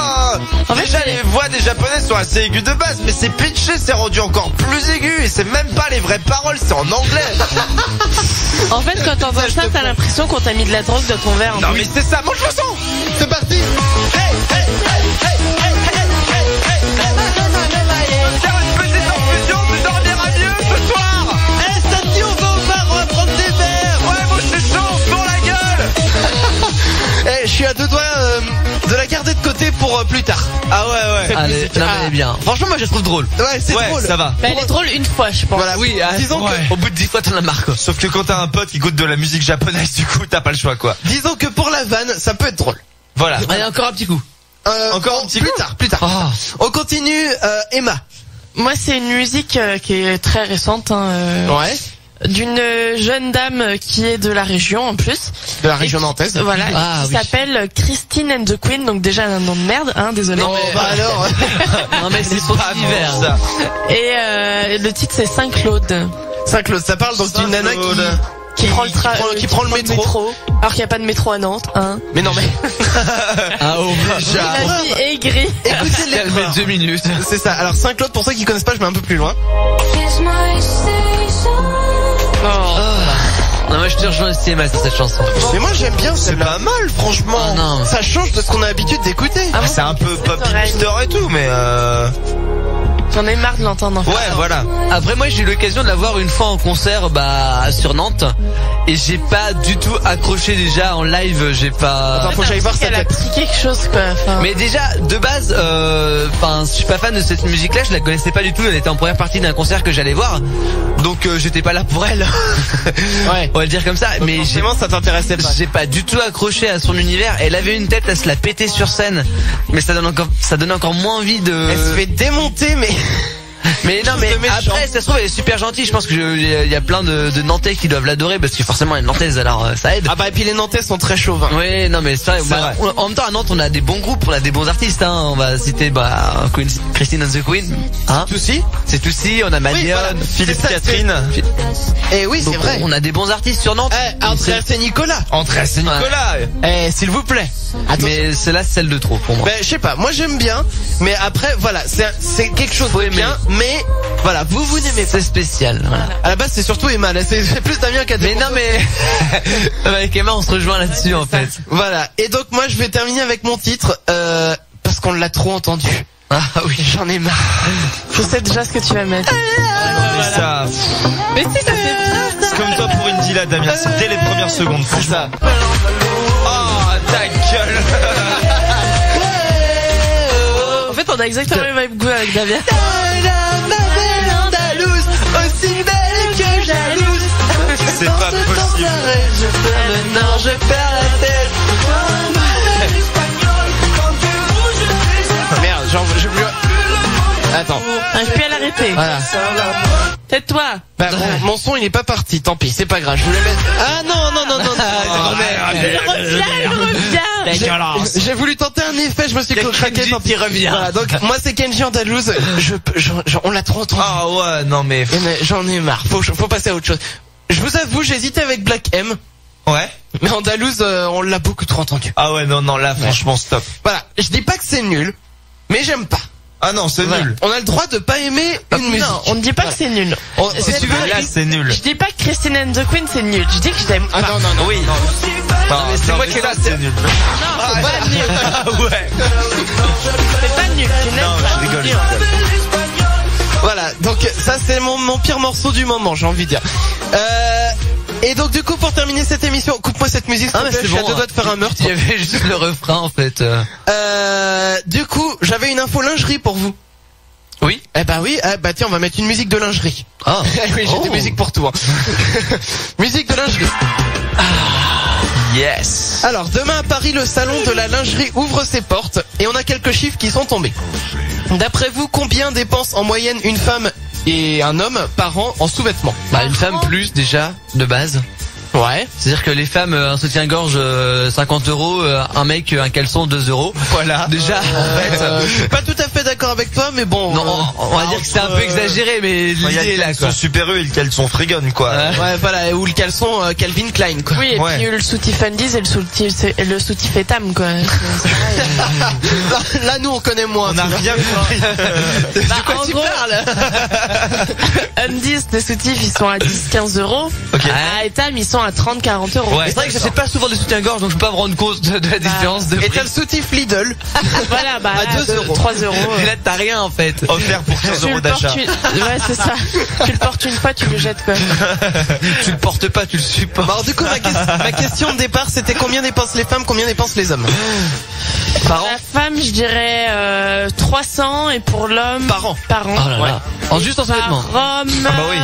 Déjà les voix des japonaises sont assez aiguës de base, mais c'est pitché, c'est rendu encore plus aigu. Et c'est même pas les vraies paroles, c'est en anglais. En fait, quand t'entends ça, t'as l'impression qu'on t'a mis de la drogue dans ton verre. Non mais c'est ça, mange le son. C'est parti. Faire une petite infusion, tu dormiras mieux ce soir. Samedi on va au bar, on va prendre des verres. Ouais, moi je suis chaud, pour la gueule. Je suis à deux doigts de la garder de côté pour plus tard. Ah ouais. Allez, non, mais elle est bien. Franchement, moi je la trouve drôle. Ouais, c'est drôle. Ça va. Bah, elle est drôle une fois, je pense. Voilà, Oui, disons au bout de 10 fois t'en as marre, quoi. Sauf que quand t'as un pote qui goûte de la musique japonaise, du coup t'as pas le choix, quoi. disons que pour la vanne, ça peut être drôle. Voilà. Allez, encore un petit coup. Encore un petit plus coup. tard, plus tard. Oh. On continue, Emma. Moi, c'est une musique qui est très récente. Ouais. D'une jeune dame qui est de la région en plus. De la région nantaise. Voilà, qui s'appelle Christine and the Queen, donc déjà un nom de merde, désolé. Non mais alors. Non mais c'est son hiver. Ça. Et le titre c'est Saint-Claude. Saint-Claude, ça parle donc d'une nana Qui prend le qui prend le métro. Alors qu'il n'y a pas de métro à Nantes, Mais non mais. Ah oh, Déjà. La vie est aigrie. Écoutez les elle met 2 minutes. C'est ça. Alors Saint-Claude, pour ceux qui connaissent pas, je mets un peu plus loin. Non, moi je te rejoins aussi, Emma, sur cette chanson. Mais moi j'aime bien C'est celle-là. pas mal, franchement. Oh, non. Ça change de ce qu'on a l'habitude d'écouter. C'est un peu pop hipster et tout, mais J'en ai marre de l'entendre. Ouais, voilà. Après moi j'ai eu l'occasion de la voir une fois en concert sur Nantes et j'ai pas du tout accroché déjà en live, j'ai pas. Attends, faut que j'aille voir sa Elle a tête. pris quelque chose quoi. Enfin, Mais déjà de base, je suis pas fan de cette musique-là, je la connaissais pas du tout. Elle était en première partie d'un concert que j'allais voir, donc j'étais pas là pour elle. Ouais. On va le dire comme ça. Mais Forcément, ça t'intéressait pas. j'ai pas du tout accroché à son univers. Elle avait une tête à se la péter sur scène, mais ça donne encore moins envie de. Elle se fait démonter, mais. Mais non, mais de méchant. après, ça se trouve, elle est super gentille. Je pense que il y a plein de Nantais qui doivent l'adorer parce que forcément, elle est nantaise, alors ça aide. Ah bah, et puis les Nantais sont très chauvins. Oui, non, mais ça, vrai. en même temps, à Nantes, on a des bons groupes, on a des bons artistes, hein. On va citer, Christine and the Queen, hein. C'est Toussi, on a Madion, Oui, voilà. Philippe C'est ça, Catherine. Eh oui, c'est Donc, vrai. on a des bons artistes sur Nantes. André et Nicolas. André et Nicolas. S'il vous plaît. Attention. Mais c'est là celle de trop pour moi. Ben, je sais pas, moi j'aime bien, mais après, voilà, c'est quelque chose Faut de aimer. bien, mais voilà, vous n'aimez pas. C'est spécial. Voilà. À la base, c'est surtout Emma, là, c'est plus Damien qui a Mais non, mais avec Emma, on se rejoint là-dessus en fait. Voilà, et donc moi je vais terminer avec mon titre, parce qu'on l'a trop entendu. Ah oui, J'en ai marre. je sais déjà ce que tu vas mettre. Mais ça, Mais si, ça fait bien. c'est comme toi pour une Dila, Damien. C'est dès les premières secondes. C'est ça. Oh, ta gueule. En fait, on a exactement le même goût avec Damien. Aussi belle que jalouse. C'est pas possible. Maintenant je perds la tête. Merde, je veux. Attends. J'arrive plus à l'arrêter. Voilà. Tais-toi. Bah, mon son il est pas parti, tant pis, c'est pas grave. Je voulais mettre. Ah non. J'ai voulu tenter un effet, je me suis craqué. Tant pis, revient. Voilà, donc moi c'est Kenji Andalouse. On l'a trop entendu. Ah ouais, non mais. Mais j'en ai marre. Faut passer à autre chose. Je vous avoue, j'hésitais avec Black M. Ouais. Mais Andalouse, on l'a beaucoup trop entendu. Ah ouais, non, là, franchement, stop. Voilà, je dis pas que c'est nul, mais j'aime pas. Ah non, c'est Voilà. nul. On a le droit de pas aimer une musique. Non, on ne dit pas que c'est nul. Si tu veux, Là, c'est nul. Je dis pas que Christine and the Queen c'est nul. Je dis que je t'aime pas. Ah non. Oui. mais c'est moi qui ai là, lancé. c'est nul. Non, c'est pas nul. Ah ouais. C'est pas nul. Tu n'aimes Non, pas. je rigole. Voilà, donc ça c'est mon pire morceau du moment, j'ai envie de dire. Et donc du coup pour terminer cette émission, coupe-moi cette musique, s'il te plaît, je suis à deux doigts de faire un meurtre. Il y avait juste le refrain en fait. Du coup, j'avais une info lingerie pour vous. Oui. Eh bah oui, tiens, on va mettre une musique de lingerie. Ah. Oui, j'ai des musiques pour tout. Hein. Musique de lingerie. Yes. Alors, demain à Paris, le salon de la lingerie ouvre ses portes et on a quelques chiffres qui sont tombés. D'après vous, combien dépense en moyenne une femme et un homme par an en sous-vêtements? Une femme plus déjà de base. Ouais. C'est-à-dire que les femmes, un soutien-gorge 50 €, un mec un caleçon 2 €. Voilà. Déjà, en fait, Je suis pas tout à fait d'accord avec toi, mais bon. non, on va dire que c'est un peu exagéré, mais Il y a l'idée est le là caleçon quoi. Super U et le caleçon Frigon, quoi. Ouais, voilà, ou le caleçon Calvin Klein, quoi. Oui, et Ouais. puis le soutif Undies et le soutif Etam, quoi. Là, nous, on connaît moins. On a tu vois. rien compris. En gros, Undies, les soutifs, ils sont à 10-15 €. Ok. À Etam, ils sont à 30-40 €. C'est vrai que j'achète pas souvent des soutiens-gorge, donc je peux pas me rendre compte de la différence de Et prix. t'as le soutif Lidl. Voilà, À 2 €. 3 €. Et là, t'as rien en fait. Offert pour 15 Tu € le d'achat. portes ouais, c'est ça. Tu le portes une fois, tu le jettes, quoi. Tu le portes pas, tu le supportes. Alors du coup, ma question de départ, c'était combien dépensent les femmes, combien dépensent les hommes? Par an. La femme, je dirais 300 et pour l'homme Par an. Par an. Oh là là. En juste en sous-vêtements. Par homme. Ah bah oui.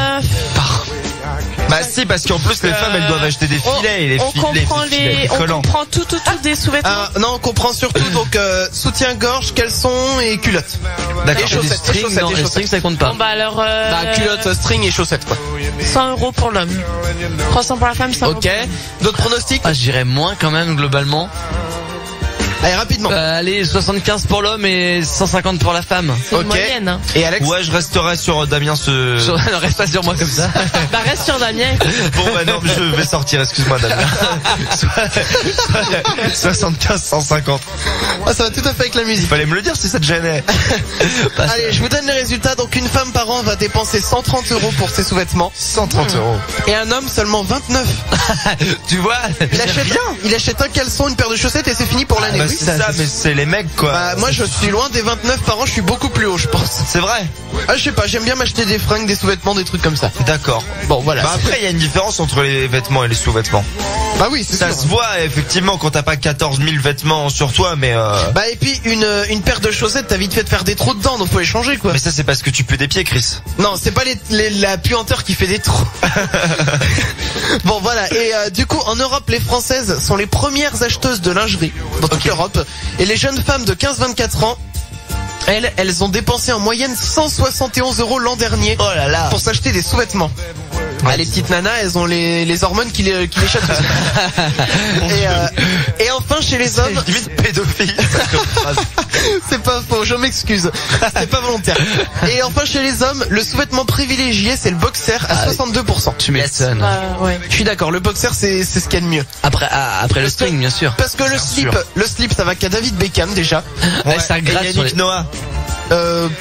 Bah si, parce qu'en plus les femmes elles doivent acheter des filets et les on filets, comprend filets on collants. comprend tout des sous-vêtements. Non, on comprend surtout donc soutien-gorge, caleçon et culotte. D'accord. Et chaussettes, String, et chaussettes, non, et les strings ça compte pas. Bon bah alors Culotte, string et chaussettes, quoi. 100 € pour l'homme. 300 pour la femme, 100 € Ok. D'autres pronostics? Ah, je dirais moins quand même globalement. Allez, rapidement. Allez, 75 pour l'homme et 150 pour la femme. C'est une Ok. moyenne. Hein. Et Alex? Ouais, je resterai sur Damien Non, reste pas sur moi comme ça. Bah reste sur Damien. Bon bah non, je vais sortir, excuse-moi Damien. 75, 150. Ah, ça va tout à fait avec la musique. Fallait me le dire si ça te gênait. Allez, je vous donne les résultats. Donc une femme par an va dépenser 130 € pour ses sous-vêtements. 130 €. Et un homme seulement 29. Tu vois? Il achète un caleçon, une paire de chaussettes et c'est fini pour l'année. Bah oui, c'est ça, mais c'est les mecs quoi. Bah, moi je suis loin des 29 par an, je suis beaucoup plus haut je pense. C'est vrai. Ah je sais pas, j'aime bien m'acheter des fringues, des sous-vêtements, des trucs comme ça. D'accord. Bon voilà. Bah après il y a une différence entre les vêtements et les sous-vêtements. Bah oui, c'est ça sûr. se voit effectivement quand t'as pas 14 000 vêtements sur toi, mais Bah et puis une paire de chaussettes, t'as vite fait de faire des trous dedans, donc faut les changer quoi. mais ça c'est parce que tu pues des pieds, Chris. Non, c'est pas la puanteur qui fait des trous. Bon voilà, et du coup en Europe les Françaises sont les premières acheteuses de lingerie dans toute l'Europe, et les jeunes femmes de 15-24 ans, elles ont dépensé en moyenne 171 € l'an dernier pour s'acheter des sous-vêtements. Ah, les petites nanas, elles ont les hormones qui les chatouillent. Et enfin chez les hommes, c'est limite pédophile. c'est pas faux, je m'excuse, c'est pas volontaire. Et enfin chez les hommes, le sous-vêtement privilégié c'est le boxer à 62%. Tu m'étonnes. Ouais. Je suis d'accord, le boxer c'est ce qu'il y a de mieux. Après le string bien sûr. Parce que le slip ça va qu'à David Beckham déjà. Ouais, ça gratte sur les... Yannick Noah.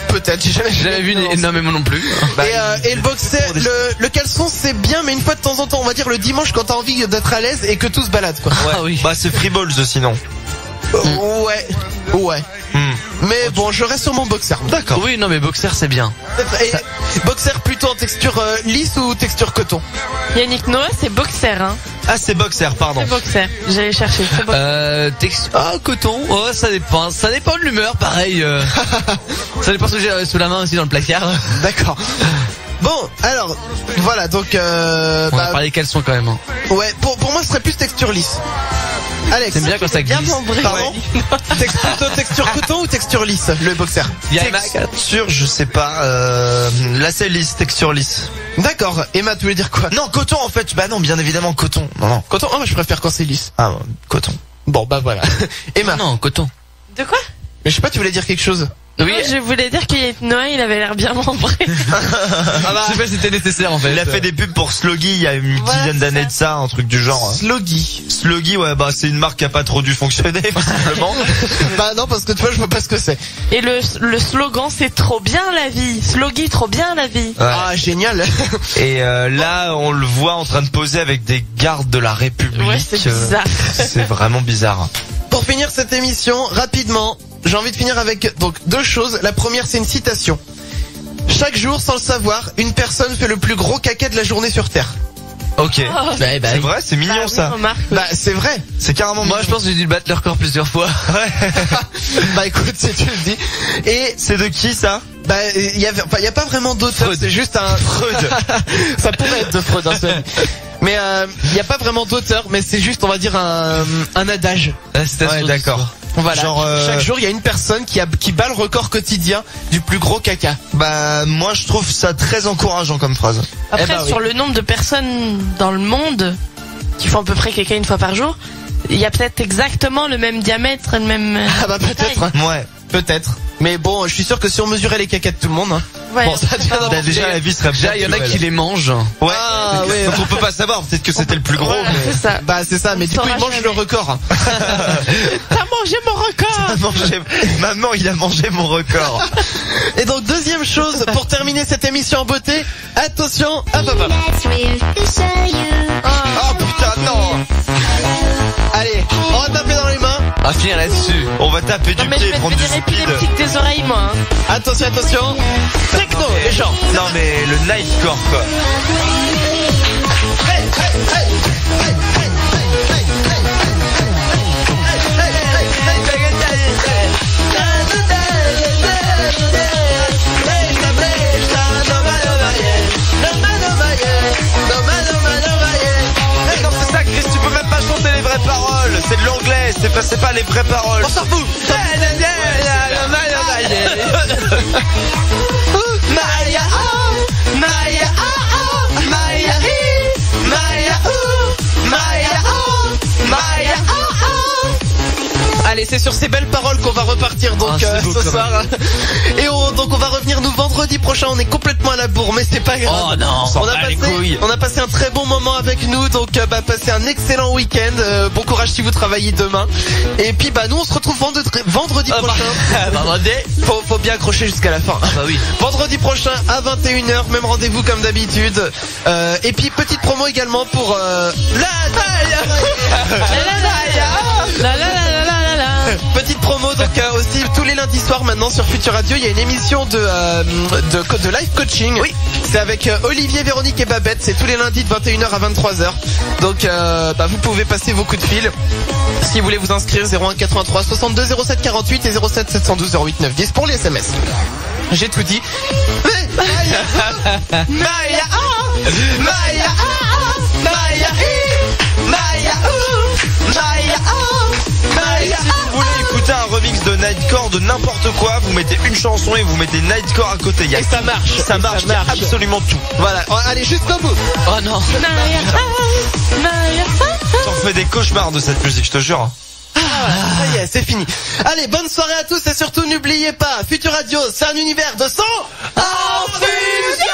Peut-être, j'ai jamais vu énormément non plus. Et le boxer, le caleçon c'est bien, mais une fois de temps en temps, on va dire le dimanche quand t'as envie d'être à l'aise et que tout se balade quoi. Ouais. Ah oui. Bah c'est free balls sinon. Ouais. Mais bon, je reste sur mon boxer. D'accord. Oui, non mais boxer c'est bien. Et boxer plutôt en texture lisse ou texture coton? Yannick Noah, c'est boxer, hein. Ah c'est boxer, pardon. C'est boxer. J'allais chercher. C'est boxer. Coton. Oh, ça dépend. Ça dépend de l'humeur, pareil. Ça dépend ce que j'ai sous la main aussi dans le placard. D'accord. Bon, alors, voilà, donc on va parler caleçon quand même. Hein. Ouais, pour moi ce serait plus texture lisse. Alex, c'est bien quand ça glisse. Pardon. Texture coton ou texture lisse, le boxer? Texture, je sais pas. Là c'est lisse, texture lisse. D'accord. Emma, tu voulais dire quoi? Non, coton en fait. Bah non, bien évidemment coton. Non. Coton. Ah, moi je préfère quand c'est lisse. Ah, coton. Bon, bah voilà. Emma. Non, coton. De quoi? Mais je sais pas, tu voulais dire quelque chose? Oui, je voulais dire que Yannick Noah, il avait l'air bien membré. Je sais pas si c'était nécessaire en fait. Il a fait des pubs pour Sloggy il y a une dizaine d'années de ça, un truc du genre. Sloggy, ouais, bah c'est une marque qui a pas trop dû fonctionner visiblement. Bah non, parce que tu vois, je vois pas ce que c'est. Et le slogan c'est trop bien la vie. Sloggy, trop bien la vie. Ouais. Ah, génial. Et là, on le voit en train de poser avec des gardes de la République. Ouais, c'est bizarre. C'est vraiment bizarre. Pour finir cette émission, rapidement, j'ai envie de finir avec donc deux choses. La première, c'est une citation. Chaque jour, sans le savoir, une personne fait le plus gros caca de la journée sur Terre. Ok. C'est vrai, c'est mignon ça. Bah c'est vrai. C'est carrément Moi je pense que j'ai dû battre le record plusieurs fois. Ouais. Bah écoute, si tu le dis. Et c'est de qui ça? Bah il y a pas vraiment d'auteur, c'est juste un Freud. Ça pourrait être de Freud un seul. Mais il y a pas vraiment d'auteur, mais c'est juste on va dire un adage. Ouais, d'accord. Voilà. Genre chaque jour il y a une personne qui bat le record quotidien du plus gros caca. Bah moi je trouve ça très encourageant comme phrase. Après sur le nombre de personnes dans le monde qui font à peu près caca une fois par jour, il y a peut-être exactement le même diamètre, le même. Ah bah peut-être. Hein. Ouais. Peut-être. Mais bon, je suis sûr que si on mesurait les cacas de tout le monde, hein, ouais, bon, ça bah, déjà la vie serait bien. Il y en a qui les mangent. Ouais. Ah, ouais. Donc on peut pas savoir. Peut-être que c'était le plus gros. Voilà, mais... c'est ça. Bah c'est ça. Mais du coup il mange le record. Hein. T'as mangé mon record. Maman, il a mangé mon record. Et donc deuxième chose pour terminer cette émission en beauté, attention. Oh putain non. Allez, on va taper dans les mains. On va finir là-dessus. On va taper du Non mais pied je et vais prendre te du faire speed. épileptique des oreilles moi. Hein. Attention, attention. Techno, les gens. Non mais le nightcore quoi. C'est ça Chris, tu peux même pas chanter les vraies paroles. C'est de l'anglais, c'est pas les vraies paroles. On s'en fout. Allez, c'est sur ces belles paroles qu'on va repartir donc ce soir. Et donc on va revenir nous vendredi prochain. On est complètement à la bourre, mais c'est pas grave. Oh non, on a passé un très bon moment avec nous, donc passez un excellent week-end. Bon courage si vous travaillez demain. Et puis nous on se retrouve vendredi prochain. Vendredi. Faut bien accrocher jusqu'à la fin. Bah oui. Vendredi prochain à 21h, même rendez-vous comme d'habitude. Et puis petite promo également pour petite promo donc aussi tous les lundis soirs maintenant sur Futur Radio, il y a une émission de live coaching. Oui. C'est avec Olivier, Véronique et Babette. C'est tous les lundis de 21h à 23h. Donc vous pouvez passer vos coups de fil. Si vous voulez vous inscrire, 01 83 62 07 48 et 07 712 08 9 10 pour les SMS. J'ai tout dit. Maya, Maya, Maya, Maya, Si vous voulez écouter un remix de Nightcore de n'importe quoi, vous mettez une chanson et vous mettez Nightcore à côté. Et ça marche. Ça marche absolument tout. Voilà, allez jusqu'au bout. Oh non. T'en fais des cauchemars de cette musique, je te jure. Ça y est, c'est fini. Allez, bonne soirée à tous et surtout n'oubliez pas, Futur Radio, c'est un univers de son en fusion.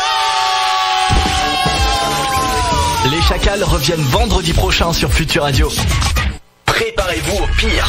Les Chacals reviennent vendredi prochain sur Futur Radio. Préparez-vous au pire.